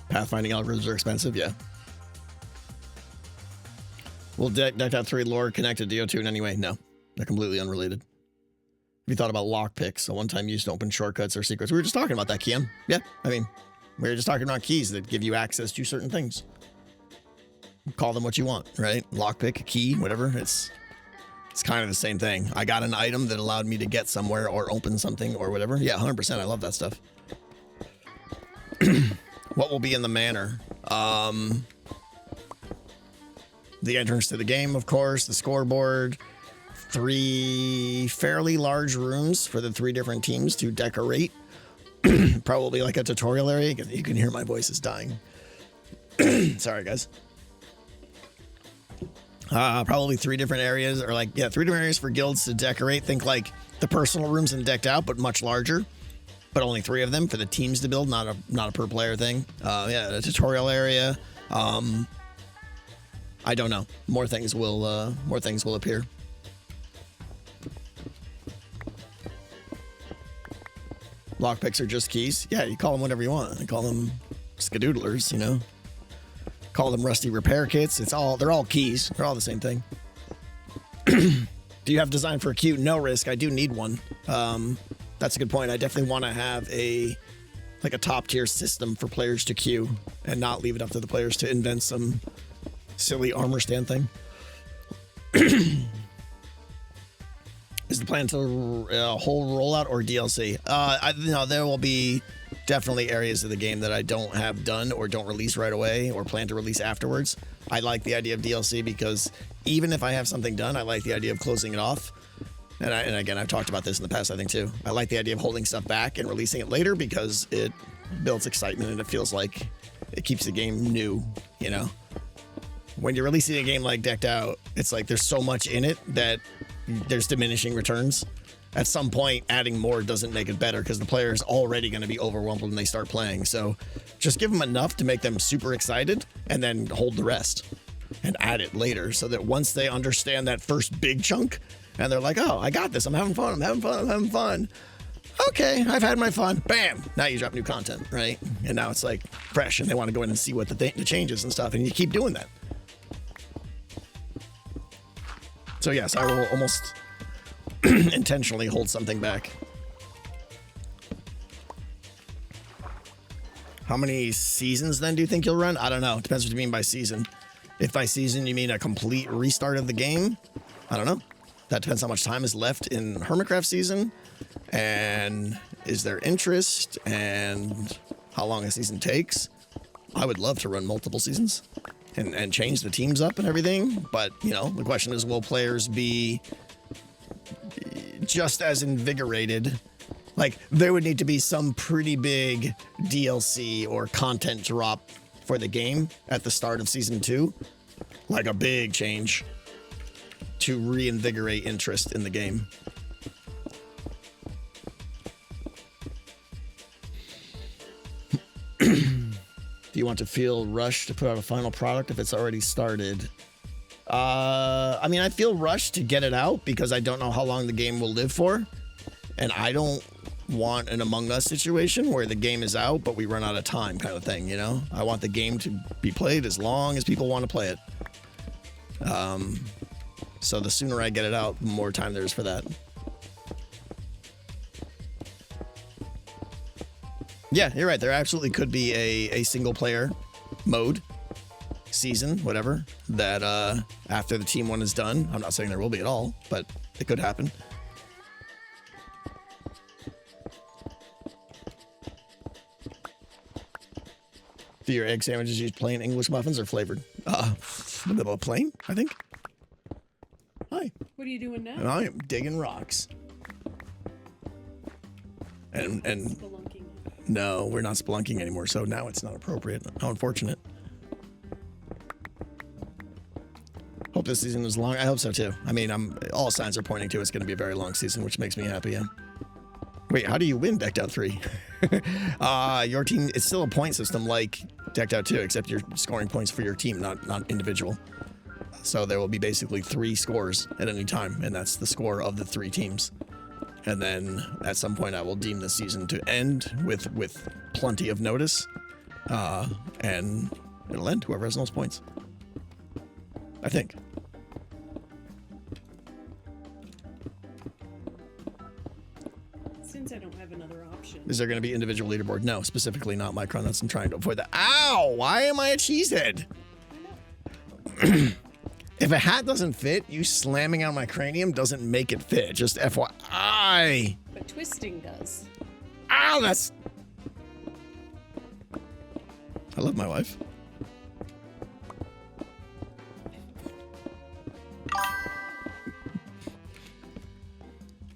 Pathfinding algorithms are expensive, yeah. Will Decked Out 3 lore connect to DO2 in any way? No, they're completely unrelated. Have you thought about lockpicks, a one-time use to open shortcuts or secrets? We were just talking about that, Kian. Yeah, I mean, we were just talking about keys that give you access to certain things. Call them what you want, right? Lockpick, key, whatever. It's kind of the same thing. I got an item that allowed me to get somewhere or open something or whatever. Yeah, 100%. I love that stuff. What will be in the manor? The entrance to the game, of course, the scoreboard, 3 fairly large rooms for the 3 different teams to decorate. Probably like a tutorial area. You can hear my voice is dying. Sorry, guys. Probably 3 different areas, or 3 different areas for guilds to decorate. Think like the personal rooms in Decked Out, but much larger. But only 3 of them for the teams to build, not a per player thing. Yeah, a tutorial area. I don't know. More things will appear. Lockpicks are just keys. Yeah, you call them whatever you want. You call them skadoodlers, you know. Call them rusty repair kits. They're all keys. They're all the same thing. Do you have design for a queue? No risk. I do need one. That's a good point. I definitely want to have a top tier system for players to queue and not leave it up to the players to invent some silly armor stand thing. Is the plan to a whole rollout or DLC? There will be definitely areas of the game that I don't have done or don't release right away or plan to release afterwards. I like the idea of DLC because even if I have something done, I like the idea of closing it off. And again, I've talked about this in the past, I think, too. I like the idea of holding stuff back and releasing it later because it builds excitement and it feels like it keeps the game new, you know? When you're releasing a game like Decked Out, it's like there's so much in it that there's diminishing returns. At some point, adding more doesn't make it better because the player is already going to be overwhelmed when they start playing. So just give them enough to make them super excited and then hold the rest and add it later so that once they understand that first big chunk and they're like, oh, I got this. I'm having fun. Okay, I've had my fun. Bam. Now you drop new content, right? And now it's like fresh and they want to go in and see what the changes and stuff. And you keep doing that. So yes, I will almost intentionally hold something back. How many seasons then do you think you'll run? I don't know. It depends what you mean by season. If by season you mean a complete restart of the game, I don't know. That depends how much time is left in Hermitcraft season, and is there interest, and how long a season takes. I would love to run multiple seasons and change the teams up and everything, but, you know, the question is, will players be just as invigorated? Like, there would need to be some pretty big DLC or content drop for the game at the start of Season 2. Like a big change to reinvigorate interest in the game. Do you want to feel rushed to put out a final product if it's already started? I mean, I feel rushed to get it out because I don't know how long the game will live for. And I don't want an Among Us situation where the game is out, but we run out of time kind of thing, you know? I want the game to be played as long as people want to play it. So the sooner I get it out, the more time there is for that. Yeah, you're right. There absolutely could be a single player mode, season, whatever, that after the Team 1 is done. I'm not saying there will be at all, but it could happen. Do your egg sandwiches use plain English muffins or flavored? Plain, I think. Hi. What are you doing now? And I am digging rocks. And Spelunking. no, we're not spelunking anymore, so now it's not appropriate. How unfortunate. Hope this season is long. I hope so too. I mean, all signs are pointing to it's going to be a very long season, which makes me happy. Yeah. Wait, how do you win Decked Out 3? Your team, it's still a point system like Decked Out 2, except you're scoring points for your team, not individual. So there will be basically 3 scores at any time, and that's the score of the 3 teams. And then at some point I will deem the season to end with plenty of notice, and it'll end whoever has the most points. I think. Since I don't have another option. Is there going to be individual leaderboard? No, specifically not Micron. That's I'm trying to avoid that. Ow! Why am I a cheesehead? If a hat doesn't fit, you slamming on my cranium doesn't make it fit. Just FYI. But twisting does. Ow, that's... I love my wife.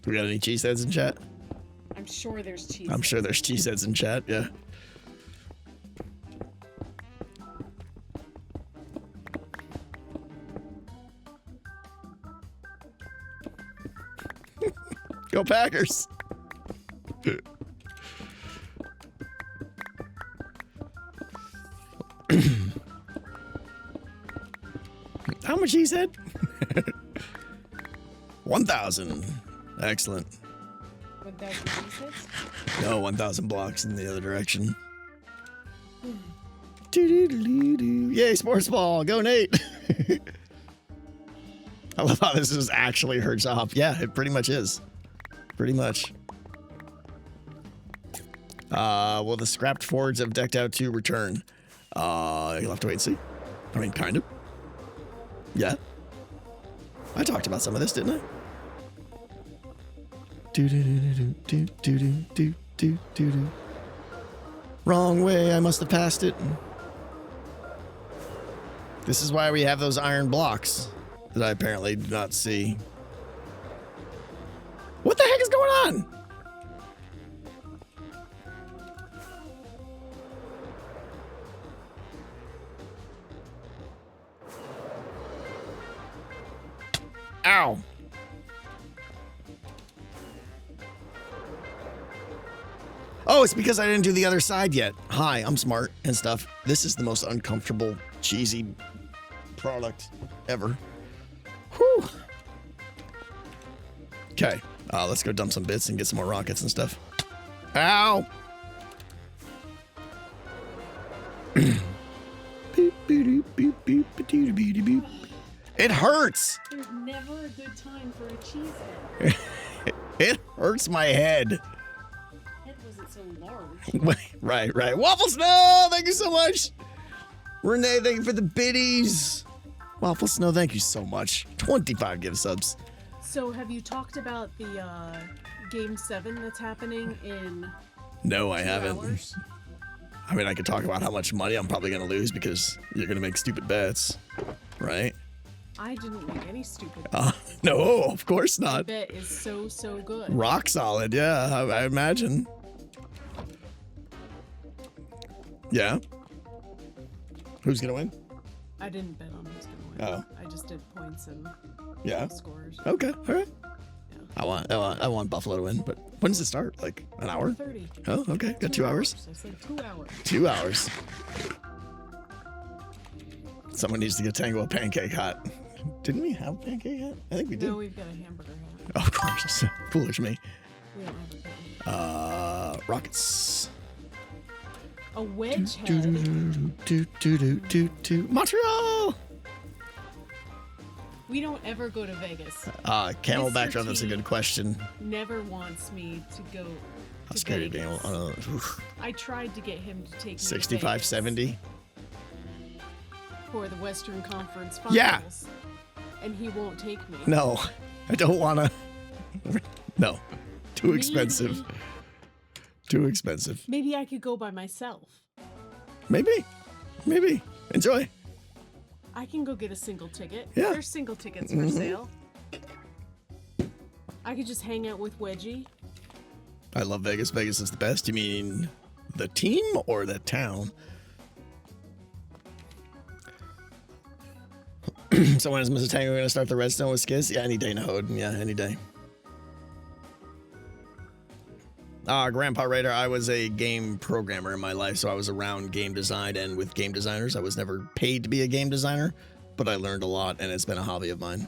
We got any cheeseheads in chat? I'm sure there's cheese. I'm sure there's cheeseheads in chat, yeah. Go Packers! How much he said? 1,000. Excellent. 1,000 pieces? No, 1,000 blocks in the other direction. Yay, sports ball. Go, Nate. I love how this is actually her job. Yeah, it pretty much is. Pretty much. Will the scrapped Fords of Decked Out 2 return? You'll have to wait and see. I mean, kind of. Yeah. I talked about some of this, didn't I? Wrong way, I must have passed it. This is why we have those iron blocks that I apparently do not see. What the heck is going on? Ow. Oh, it's because I didn't do the other side yet. Hi, I'm smart and stuff. This is the most uncomfortable, cheesy product ever. Whew. Okay, let's go dump some bits and get some more rockets and stuff. Ow! It hurts! There's never a good time for a cheesehead. It hurts my head. Head wasn't so large. Right. Waffle Snow, thank you so much. Renee, thank you for the biddies. Waffle Snow, thank you so much. 25 gift subs. So have you talked about the Game 7 that's happening in No, I 2 haven't. hours? I mean, I could talk about how much money I'm probably going to lose because you're going to make stupid bets, right? I didn't make any stupid No, of course My not. bet is so good. Rock solid, yeah, I imagine. Yeah. Who's going to win? I didn't bet on who's gonna win. Oh. I just did points and Yeah. scores. Okay, all right. Yeah. I want Buffalo to win, but when does it start? Like an hour? 30. Oh, okay. Got 2 hours. I said 2 hours. 2 hours. Someone needs to get Tango a pancake hot. Didn't we have a pancake hot? I think we did. No, we've got a hamburger hat. Oh, of course. Foolish me. We don't have a pen. Rockets. A wedge head. Montreal! We don't ever go to Vegas. Camelback Mr. drum, that's a T good question. Never wants me to go How to scary Vegas. Daniel. I tried to get him to take me 65, to Vegas 70. for the Western Conference Finals. Yeah. And he won't take me. No, I don't want to. No, too expensive. Maybe- Too expensive. Maybe I could go by myself. Maybe. Enjoy. I can go get a single ticket. Yeah. There's single tickets for sale. I could just hang out with Wedgie. I love Vegas. Vegas is the best. You mean the team or the town? So when is Mrs. Tango going to start the Redstone with Skiz? Yeah, any day, Nahod. Yeah, any day. Grandpa Raider, I was a game programmer in my life, so I was around game design and with game designers. I was never paid to be a game designer, but I learned a lot, and it's been a hobby of mine.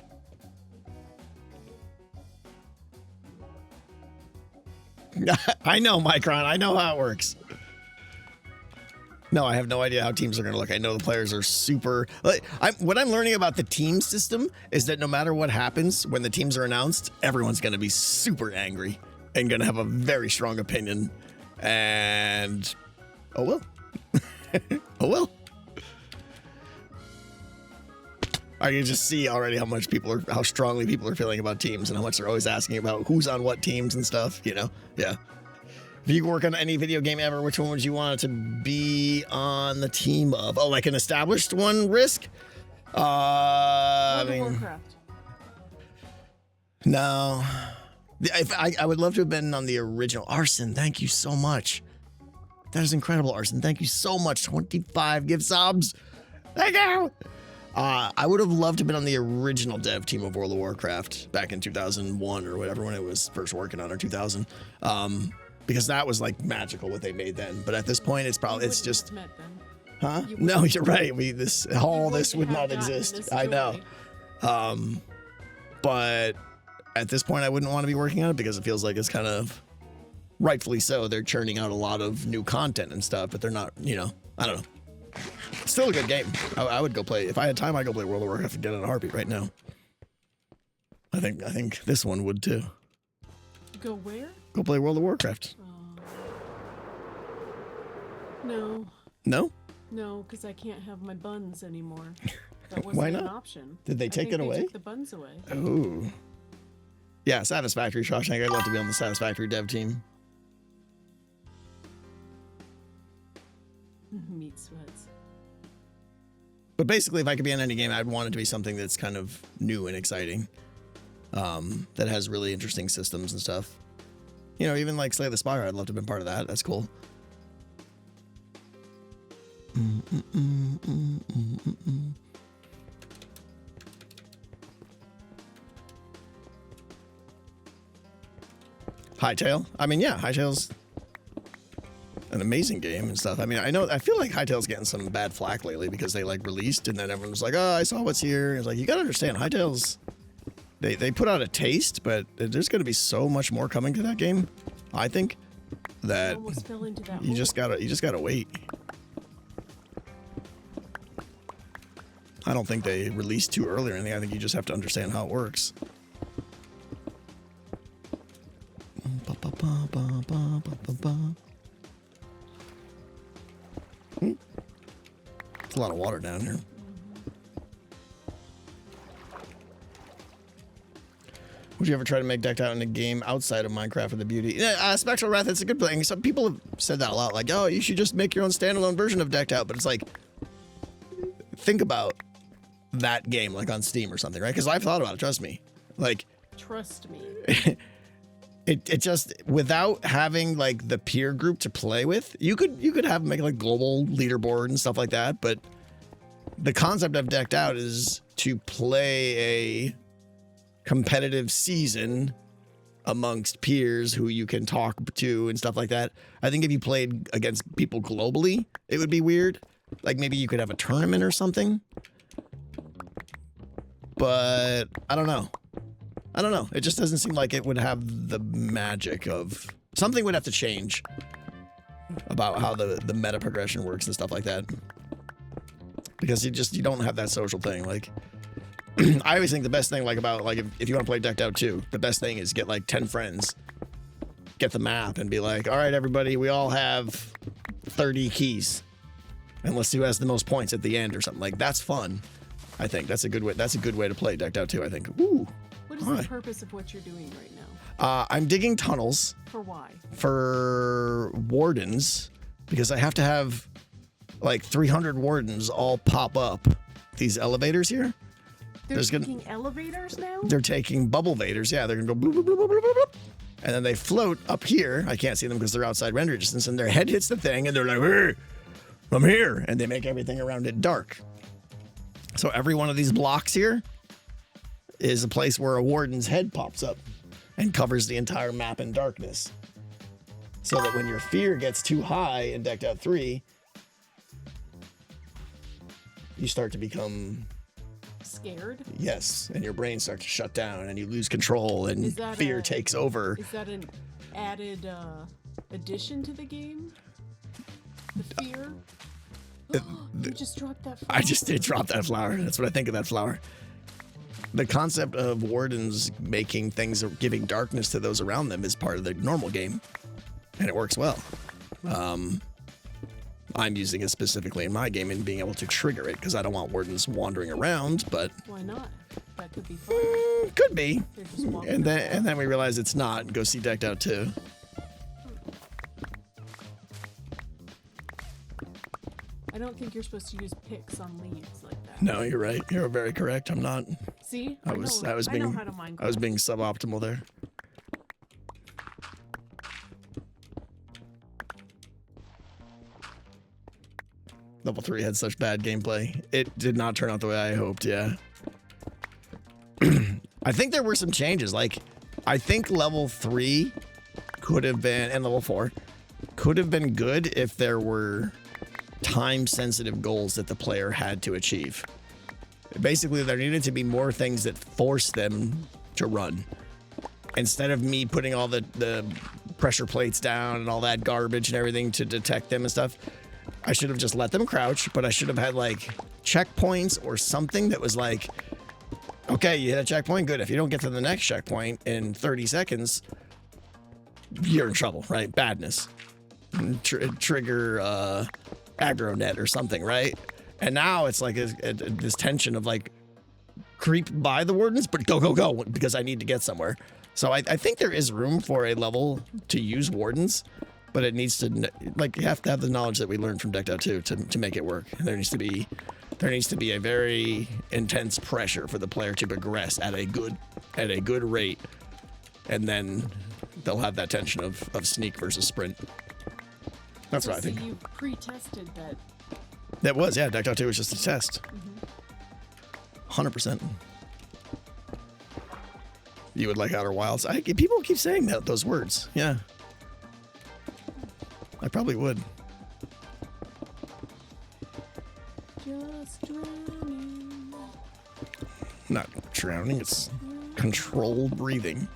I know, Micron. I know how it works. No, I have no idea how teams are going to look. I know the players are super... what I'm learning about the team system is that no matter what happens, when the teams are announced, everyone's going to be super angry and going to have a very strong opinion. And... oh, well. Oh, well. I can just see already how strongly people are feeling about teams and how much they're always asking about who's on what teams and stuff, you know? Yeah. If you could work on any video game ever, which one would you want it to be on the team of? Oh, like an established one, Risk? World of Warcraft. No. I would love to have been on the original. Arson, thank you so much. That is incredible, Arson. Thank you so much. 25 gift subs. Thank you. I would have loved to have been on the original dev team of World of Warcraft back in 2001 or whatever, when it was first working on, or 2000. Because that was like magical what they made then. But at this point, it's just... Met them. Huh? No, you're right. This would not exist. I know. But at this point, I wouldn't want to be working on it because it feels like it's kind of, rightfully so, they're churning out a lot of new content and stuff, but they're not, I don't know. It's still a good game. I would go play. If I had time, I'd go play World of Warcraft and get in a heartbeat right now. I think this one would too. Go where? Go play World of Warcraft. No. No? No, because I can't have my buns anymore. That wasn't Why an not? option. Did they take it away? They took the buns away. Ooh. Yeah, Satisfactory, Shawshank. I'd love to be on the Satisfactory dev team. Meat sweats. But basically, if I could be in any game, I'd want it to be something that's kind of new and exciting. That has really interesting systems and stuff. Even like Slay the Spire, I'd love to have been part of that. That's cool. Hytale? I mean, yeah, Hytale's an amazing game and stuff. I mean, I feel like Hytale's getting some bad flack lately because they like released and then everyone's like, oh, I saw what's here. It's like, you gotta understand, Hytale's, they put out a taste, but there's gonna be so much more coming to that game, I think, that almost fell into that you hole. just gotta wait. I don't think they released too early or anything. I think you just have to understand how it works. There's a lot of water down here. Would you ever try to make Decked Out in a game outside of Minecraft for the beauty? Yeah, Spectral Wrath, it's a good thing. Some people have said that a lot, like, oh, you should just make your own standalone version of Decked Out. But it's like, think about that game, like on Steam or something, right? Because I've thought about it, trust me. Like, trust me. it just, without having like the peer group to play with, you could have make like global leaderboard and stuff like that. But the concept of Decked Out is to play a competitive season amongst peers who you can talk to and stuff like that. I think if you played against people globally, it would be weird. Like maybe you could have a tournament or something. But I don't know. It just doesn't seem like it would have the magic of... Something would have to change about how the meta progression works and stuff like that. Because you don't have that social thing. Like, I always think the best thing, like, about, like, if you want to play Decked Out 2, the best thing is get, like, 10 friends, get the map, and be like, all right, everybody, we all have 30 keys, and let's see who has the most points at the end or something. Like, that's fun, I think. That's a good way to play Decked Out 2, I think. Ooh. What is the purpose of what you're doing right now? I'm digging tunnels. For why? For wardens, because I have to have, like, 300 wardens all pop up these elevators here. They're taking elevators now? They're taking bubble vaders. Yeah, they're going to go bloop, bloop, bloop, bloop, bloop, bloop. And then they float up here. I can't see them because they're outside render distance. And their head hits the thing and they're like, hey, I'm here. And they make everything around it dark. So every one of these blocks here is a place where a warden's head pops up and covers the entire map in darkness. So that when your fear gets too high in Decked Out 3, you start to become... scared? Yes, and your brain starts to shut down and you lose control and fear takes over. Is that an added addition to the game? The fear? You just dropped that flower. I just did drop that flower. That's what I think of that flower. The concept of wardens making things or giving darkness to those around them is part of the normal game, and it works well. I'm using it specifically in my game and being able to trigger it because I don't want wardens wandering around, but... Why not? That could be fun. Could be. And then we realize it's not. Go see Decked Out 2. I don't think you're supposed to use picks on leaves like that. No, you're right. You're very correct. I'm not. See? I was being suboptimal there. Level 3 had such bad gameplay. It did not turn out the way I hoped, yeah. I think there were some changes. Like, I think level 3 could have been, and level 4, could have been good if there were time-sensitive goals that the player had to achieve. Basically, there needed to be more things that forced them to run. Instead of me putting all the pressure plates down and all that garbage and everything to detect them and stuff, I should have just let them crouch, but I should have had like checkpoints or something that was like, okay, you hit a checkpoint, good. If you don't get to the next checkpoint in 30 seconds, you're in trouble, right? Badness. Trigger aggro net or something, right? And now it's like this tension of like creep by the wardens, but go, because I need to get somewhere. So I think there is room for a level to use wardens, but it needs to, like, you have to have the knowledge that we learned from Decked Out 2 to make it work. There needs to be a very intense pressure for the player to progress at a good rate, and then they'll have that tension of sneak versus sprint. That's what I think. You pre-tested that. That was, yeah. Decked Out 2 was just a test. 100%. You would like Outer Wilds. People keep saying those words. Yeah. I probably would. Just drowning. Not drowning, it's controlled breathing.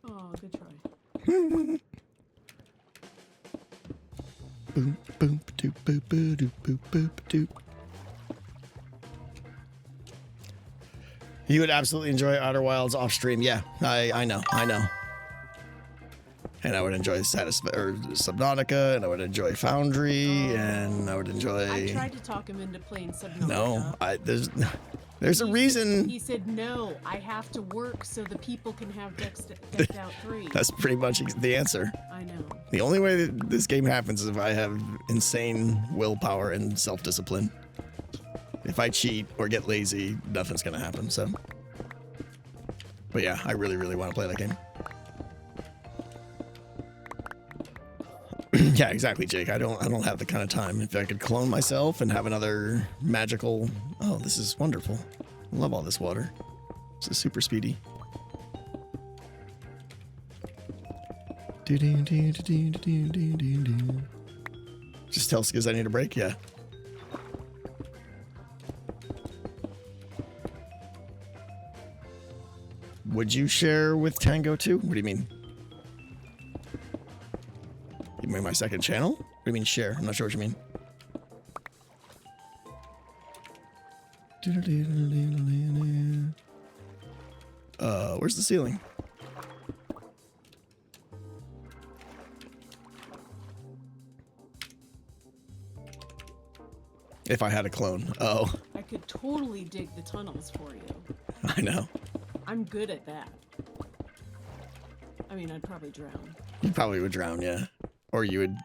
Oh, good try. Boom, boom, doop, boop, boop, doop, boop, boop, doop. You would absolutely enjoy Outer Wilds off stream. Yeah, I know. and I would enjoy Subnautica, and I would enjoy Foundry, and I would enjoy. I tried to talk him into playing Subnautica. No, there's a reason. He said no. I have to work so the people can have Decked Out 3. That's pretty much the answer. I know. The only way that this game happens is if I have insane willpower and self-discipline. If I cheat or get lazy, nothing's gonna happen. So, but yeah, I really, really want to play that game. Yeah, exactly, Jake. I don't have the kind of time. If I could clone myself and have another magical. Oh, this is wonderful. I love all this water. This is super speedy. Just tell Skiz I need a break. Yeah. Would you share with Tango too? What do you mean? You mean my second channel? What do you mean share? I'm not sure what you mean. Where's the ceiling? If I had a clone. Oh. I could totally dig the tunnels for you. I know. I'm good at that. I mean, I'd probably drown. You probably would drown, yeah. Or you would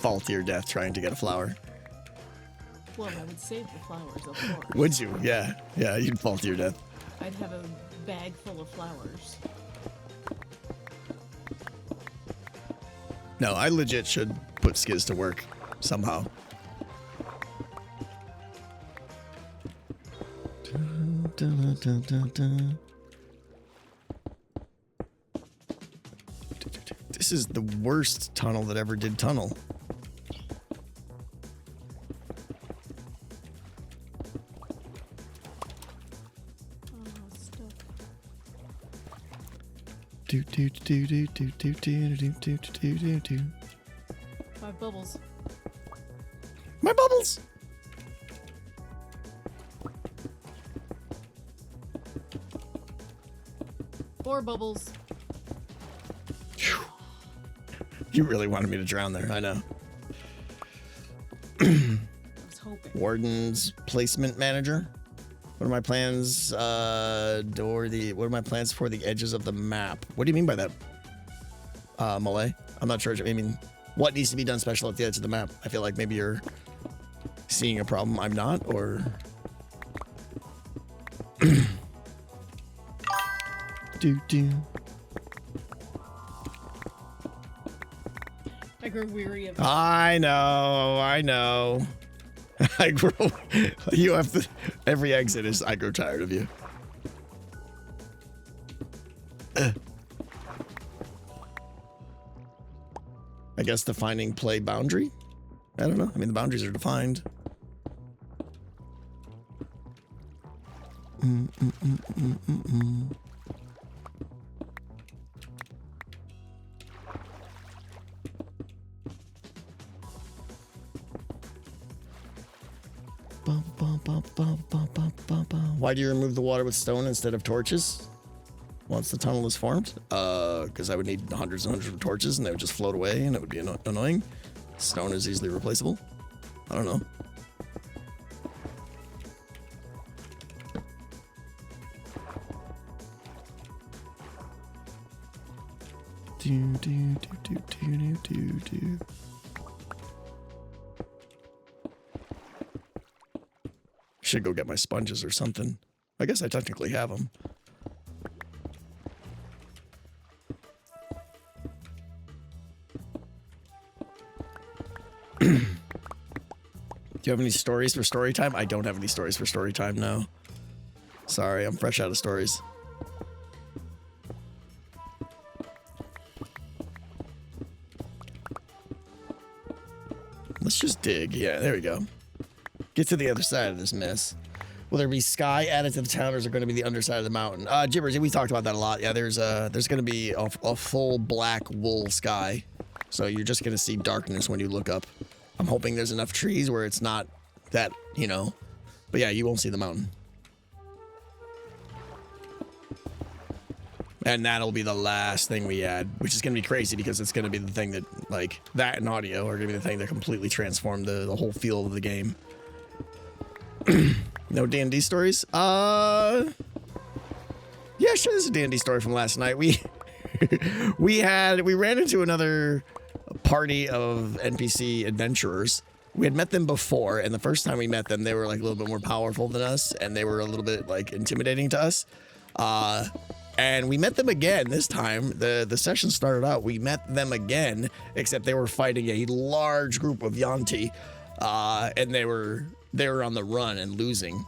fall to your death trying to get a flower. Well, I would save the flowers, of course. Would you? Yeah. Yeah, you'd fall to your death. I'd have a bag full of flowers. No, I legit should put Skiz to work somehow. This is the worst tunnel that ever did tunnel. Do do do do do do do do do do do do. 5 bubbles. My bubbles. Four bubbles. You really wanted me to drown there, I know. I was hoping. Warden's placement manager. What are my plans? What are my plans for the edges of the map? What do you mean by that, Malay? I'm not sure. I mean, what needs to be done special at the edge of the map? I feel like maybe you're seeing a problem I'm not, or. Do. I grow weary of it. I know. I grow. You have to. Every exit is. I grow tired of you. I guess defining play boundary. I don't know. I mean, the boundaries are defined. Why do you remove the water with stone instead of torches once the tunnel is formed? Because I would need hundreds and hundreds of torches and they would just float away and it would be annoying. Stone is easily replaceable. I don't know. Do. Should go get my sponges or something. I guess I technically have them. Do you have any stories for story time? I don't have any stories for story time, no. Sorry, I'm fresh out of stories. Let's just dig. Yeah, there we go. Get to the other side of this mess. Will there be sky added to the town, or is it going to be the underside of the mountain? Gibbers, we talked about that a lot. Yeah, there's going to be a full black wool sky. So you're just going to see darkness when you look up. I'm hoping there's enough trees where it's not that, you know. But yeah, you won't see the mountain. And that'll be the last thing we add, which is going to be crazy because it's going to be the thing that, like, that and audio are going to be the thing that completely transform the whole feel of the game. No D&D stories? Yeah, sure, there's a D&D story from last night. We ran into another party of NPC adventurers. We had met them before, and the first time we met them, they were, like, a little bit more powerful than us, and they were a little bit, like, intimidating to us. And we met them again this time. The session started out, we met them again, except they were fighting a large group of Yanti, and they were on the run and losing.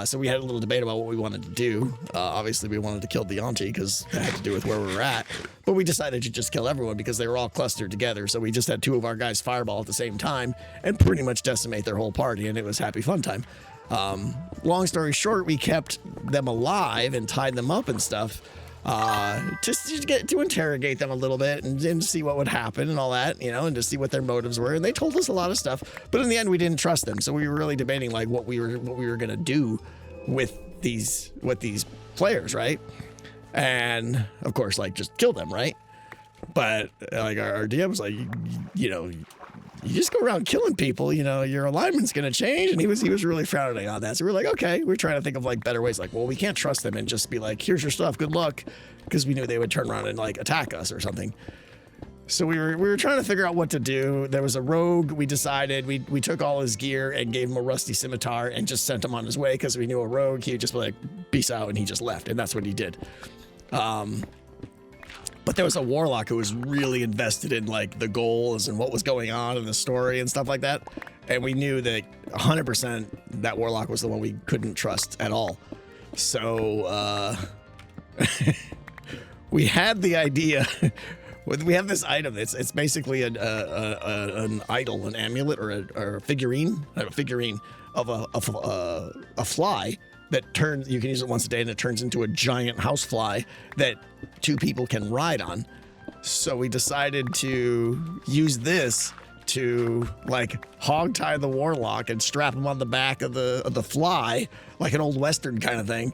So we had a little debate about what we wanted to do. Obviously, we wanted to kill the Yanti because it had to do with where we were at. But we decided to just kill everyone because they were all clustered together. So we just had 2 of our guys fireball at the same time and pretty much decimate their whole party, and it was happy fun time. Long story short, we kept them alive and tied them up and stuff, just to get to interrogate them a little bit and see what would happen and all that, you know, and to see what their motives were. And they told us a lot of stuff, but in the end, we didn't trust them. So we were really debating like what we were gonna do with these players, right? And of course, like just kill them, right? But like our DM was like, you know, you just go around killing people, you know, your alignment's going to change. And he was really frowning on that. So we're like, okay, we're trying to think of like better ways. Like, well, we can't trust them and just be like, here's your stuff. Good luck. Because we knew they would turn around and like attack us or something. So we were trying to figure out what to do. There was a rogue. We decided we took all his gear and gave him a rusty scimitar and just sent him on his way because we knew a rogue. He'd just be like, peace out. And he just left. And that's what he did. But there was a warlock who was really invested in like the goals and what was going on in the story and stuff like that. And we knew that 100% that warlock was the one we couldn't trust at all. So we had the idea. We have this item. It's basically an idol, an amulet, or a figurine. A figurine of a fly that turns. You can use it once a day, and it turns into a giant housefly that 2 people can ride on. So we decided to use this to like hog tie the warlock and strap him on the back of the fly, like an old western kind of thing,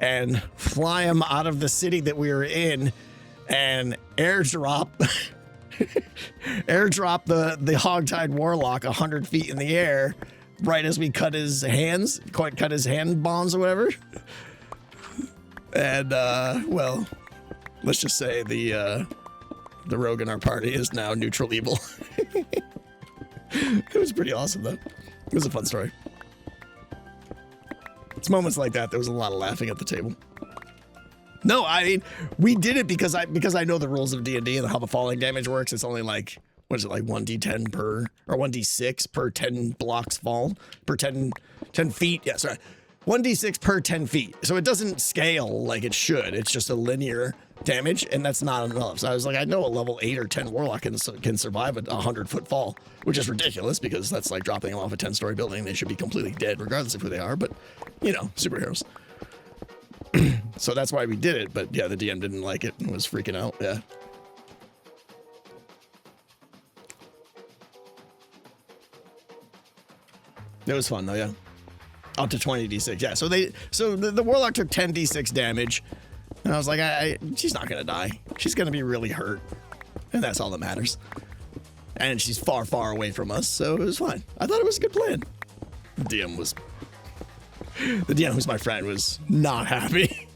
and fly him out of the city that we were in, and airdrop the hog-tied warlock 100 feet in the air, right as we cut his hand bonds or whatever. And well, let's just say the rogue in our party is now neutral evil. It was pretty awesome though. It was a fun story. It's moments like that. There was a lot of laughing at the table. No, I mean, we did it because I know the rules of D&D and how the falling damage works. It's only like, what is it, like 1d10 per, or 1d6 per 10 blocks fall, per 10 feet. Yeah, sorry. 1d6 per 10 feet. So it doesn't scale like it should. It's just a linear damage, and that's not enough. So I was like, I know a level 8 or 10 warlock can survive a 100-foot fall, which is ridiculous because that's like dropping them off a 10-story building. They should be completely dead regardless of who they are, but, you know, superheroes. So that's why we did it, but yeah, the DM didn't like it and was freaking out. Yeah. It was fun though, yeah. Up to 20d6, yeah. So the warlock took 10d6 damage, and I was like, she's not gonna die. She's gonna be really hurt, and that's all that matters. And she's far, far away from us, so it was fine. I thought it was a good plan. The DM, who's my friend, was not happy.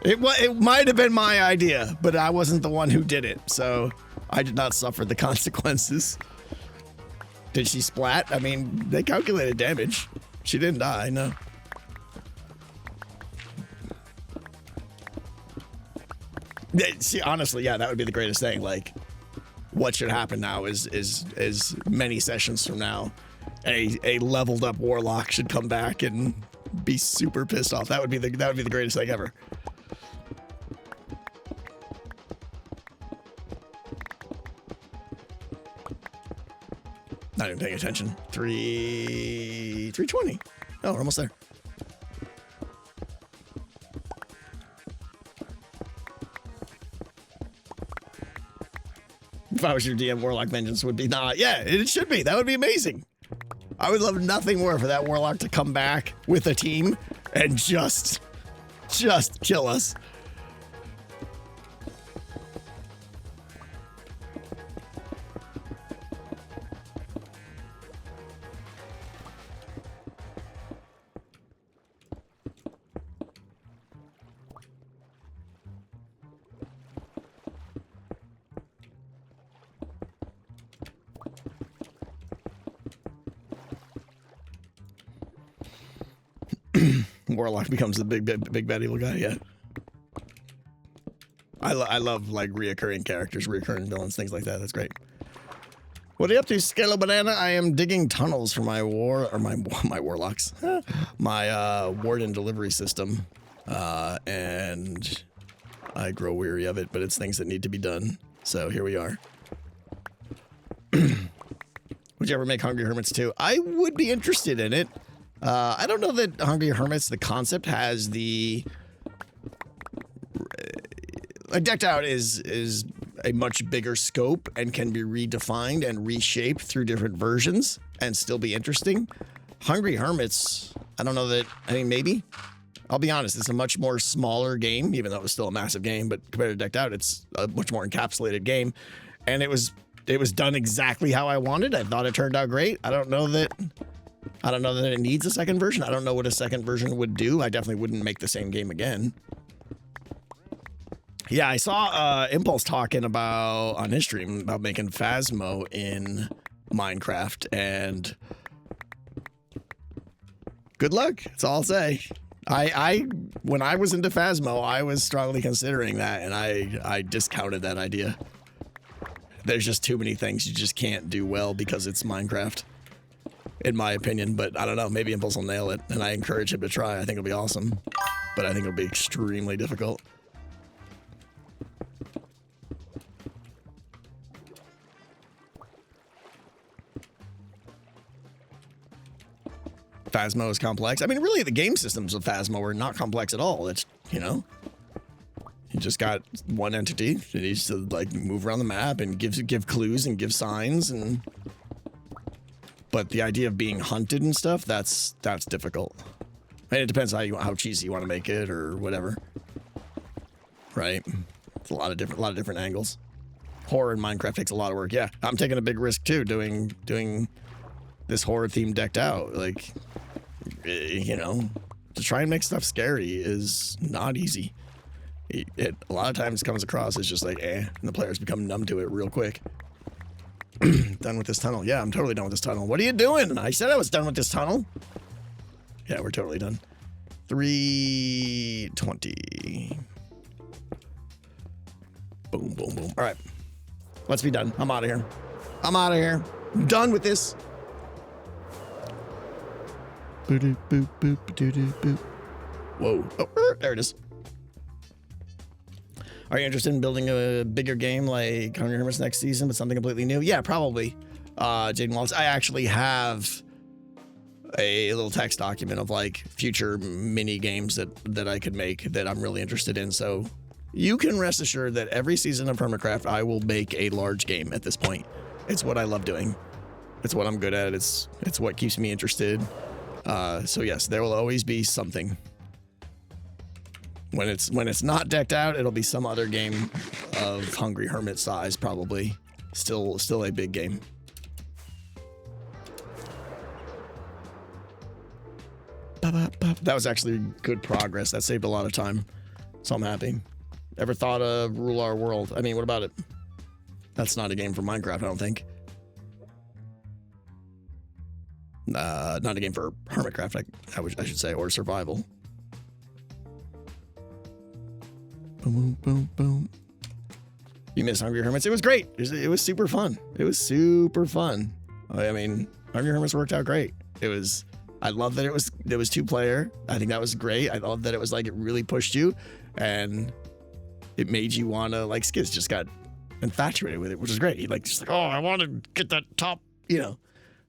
It might have been my idea, but I wasn't the one who did it, so I did not suffer the consequences. Did she splat? I mean, they calculated damage. She didn't die, no. See, honestly, yeah, that would be the greatest thing. Like, what should happen now is many sessions from now, a leveled up warlock should come back and be super pissed off. That would be the greatest thing ever. Not even paying attention. 320. Oh, we're almost there. If I was your DM, Warlock Vengeance would be not. Yeah, it should be. That would be amazing. I would love nothing more for that Warlock to come back with a team and just kill us. Warlock becomes the big bad evil guy. Yeah, I love like reoccurring characters, reoccurring villains, things like that. That's great. What are you up to, Scalo Banana? I am digging tunnels for my my warlocks, my warden delivery system, and I grow weary of it. But it's things that need to be done. So here we are. Would you ever make Hungry Hermits 2? I would be interested in it. I don't know that Hungry Hermits, the concept, has the... Like, Decked Out is a much bigger scope and can be redefined and reshaped through different versions and still be interesting. Hungry Hermits, I don't know that... I mean, maybe? I'll be honest, it's a much more smaller game, even though it was still a massive game, but compared to Decked Out, it's a much more encapsulated game. And it was done exactly how I wanted. I thought it turned out great. I don't know that it needs a second version. I don't know what a second version would do. I definitely wouldn't make the same game again. Yeah, I saw Impulse talking about on his stream about making Phasmo in Minecraft, and good luck. That's all I'll say. When I was into Phasmo, I was strongly considering that, and I discounted that idea. There's just too many things you just can't do well because it's Minecraft, in my opinion. But I don't know, maybe Impulse will nail it, and I encourage him to try. I think it'll be awesome, but I think it'll be extremely difficult. Phasmo is complex. I mean, really, the game systems of Phasmo are not complex at all. It's, you know, you just got one entity that needs to like move around the map and give clues and give signs, and but the idea of being hunted and stuff, that's difficult. And it depends how cheesy you want to make it or whatever. Right? It's a lot of different angles. Horror in Minecraft takes a lot of work. Yeah, I'm taking a big risk too doing this horror theme Decked Out. Like, you know, to try and make stuff scary is not easy. It a lot of times comes across as just like, and the players become numb to it real quick. Done with this tunnel. Yeah, I'm totally done with this tunnel. What are you doing? I said I was done with this tunnel. Yeah, we're totally done. 320. Boom, boom, boom. All right. Let's be done. I'm out of here. I'm done with this. Boop, boop, boop, boop, boop. Whoa. Oh, there it is. Are you interested in building a bigger game like Hungry Hermits next season with something completely new? Yeah, probably. Jaden Wallace, I actually have a little text document of like future mini games that I could make that I'm really interested in. So you can rest assured that every season of Hermitcraft, I will make a large game at this point. It's what I love doing. It's what I'm good at. It's what keeps me interested. So yes, there will always be something. When it's not Decked Out, it'll be some other game of Hungry Hermit size, probably. Still a big game. That was actually good progress. That saved a lot of time, so I'm happy. Ever thought of Rule Our World? I mean, what about it? That's not a game for Minecraft, I don't think. Not a game for Hermitcraft, I should say, or survival. Boom, boom, boom. You miss Hungry Hermits? It was great. It was super fun. It was super fun. I mean, Hungry Hermits worked out great. I love that it was 2-player. I think that was great. I love that it was like, it really pushed you and it made you want to, like, Skiz just got infatuated with it, which is great. He just like, oh, I want to get that top, you know,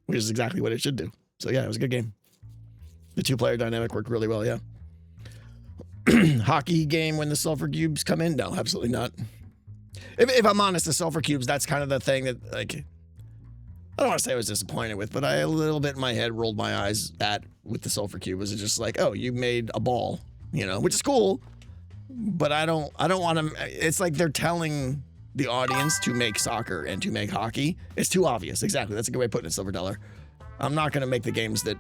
which is exactly what it should do. So yeah, it was a good game. The 2-player dynamic worked really well, yeah. Hockey game when the sulfur cubes come in? No, absolutely not. If I'm honest, the sulfur cubes, that's kind of the thing that, like, I don't want to say I was disappointed with, but I a little bit in my head rolled my eyes at with the Sulfur Cube. Was it just like, oh, you made a ball, you know, which is cool, but I don't want to. It's like they're telling the audience to make soccer and to make hockey. It's too obvious. Exactly. That's a good way of putting it, Silver Dollar. I'm not going to make the games that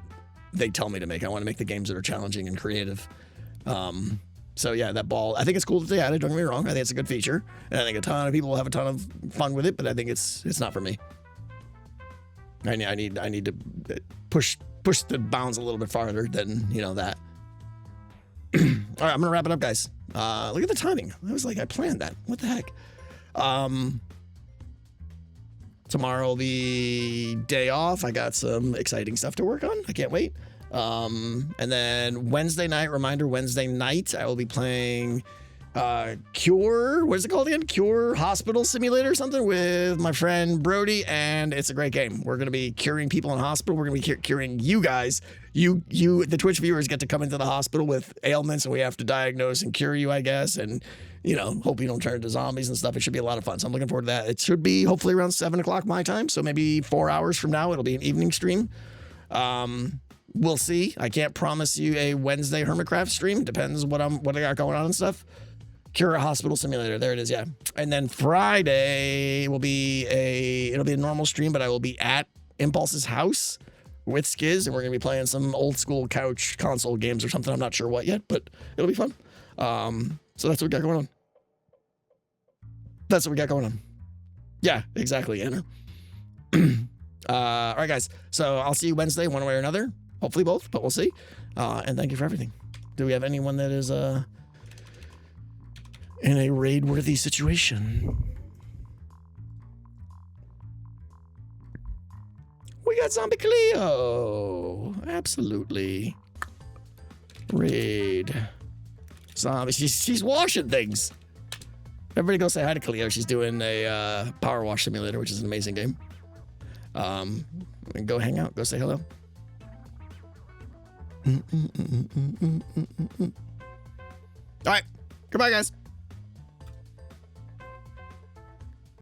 they tell me to make. I want to make the games that are challenging and creative. So yeah, that ball, I think it's cool that they added, don't get me wrong. I think it's a good feature. And I think a ton of people will have a ton of fun with it, but I think it's not for me. I need to push the bounds a little bit farther than, you know, that. All right, I'm gonna wrap it up, guys. Look at the timing. I was like, I planned that. What the heck? Tomorrow will be day off. I got some exciting stuff to work on. I can't wait. And then Wednesday night, Wednesday night, I will be playing Cure, what is it called again? Cure Hospital Simulator or something with my friend Brody, and it's a great game. We're going to be curing people in hospital. We're going to be curing you guys. You, the Twitch viewers get to come into the hospital with ailments, and we have to diagnose and cure you, I guess, and, you know, hope you don't turn into zombies and stuff. It should be a lot of fun, so I'm looking forward to that. It should be hopefully around 7 o'clock my time, so maybe 4 hours from now, it'll be an evening stream. We'll see. I can't promise you a Wednesday Hermitcraft stream. Depends what I got going on and stuff. Cure Hospital Simulator. There it is. Yeah. And then Friday it'll be a normal stream, but I will be at Impulse's house with Skiz, and we're going to be playing some old school couch console games or something. I'm not sure what yet, but it'll be fun. So that's what we got going on. Yeah, exactly, Anna. All right, guys. So I'll see you Wednesday, one way or another. Hopefully both, but we'll see. And thank you for everything. Do we have anyone that is in a raid-worthy situation? We got Zombie Cleo. Absolutely. Raid. Zombie. She's washing things. Everybody go say hi to Cleo. She's doing a power wash simulator, which is an amazing game. And go hang out. Go say hello. All right. Goodbye, guys.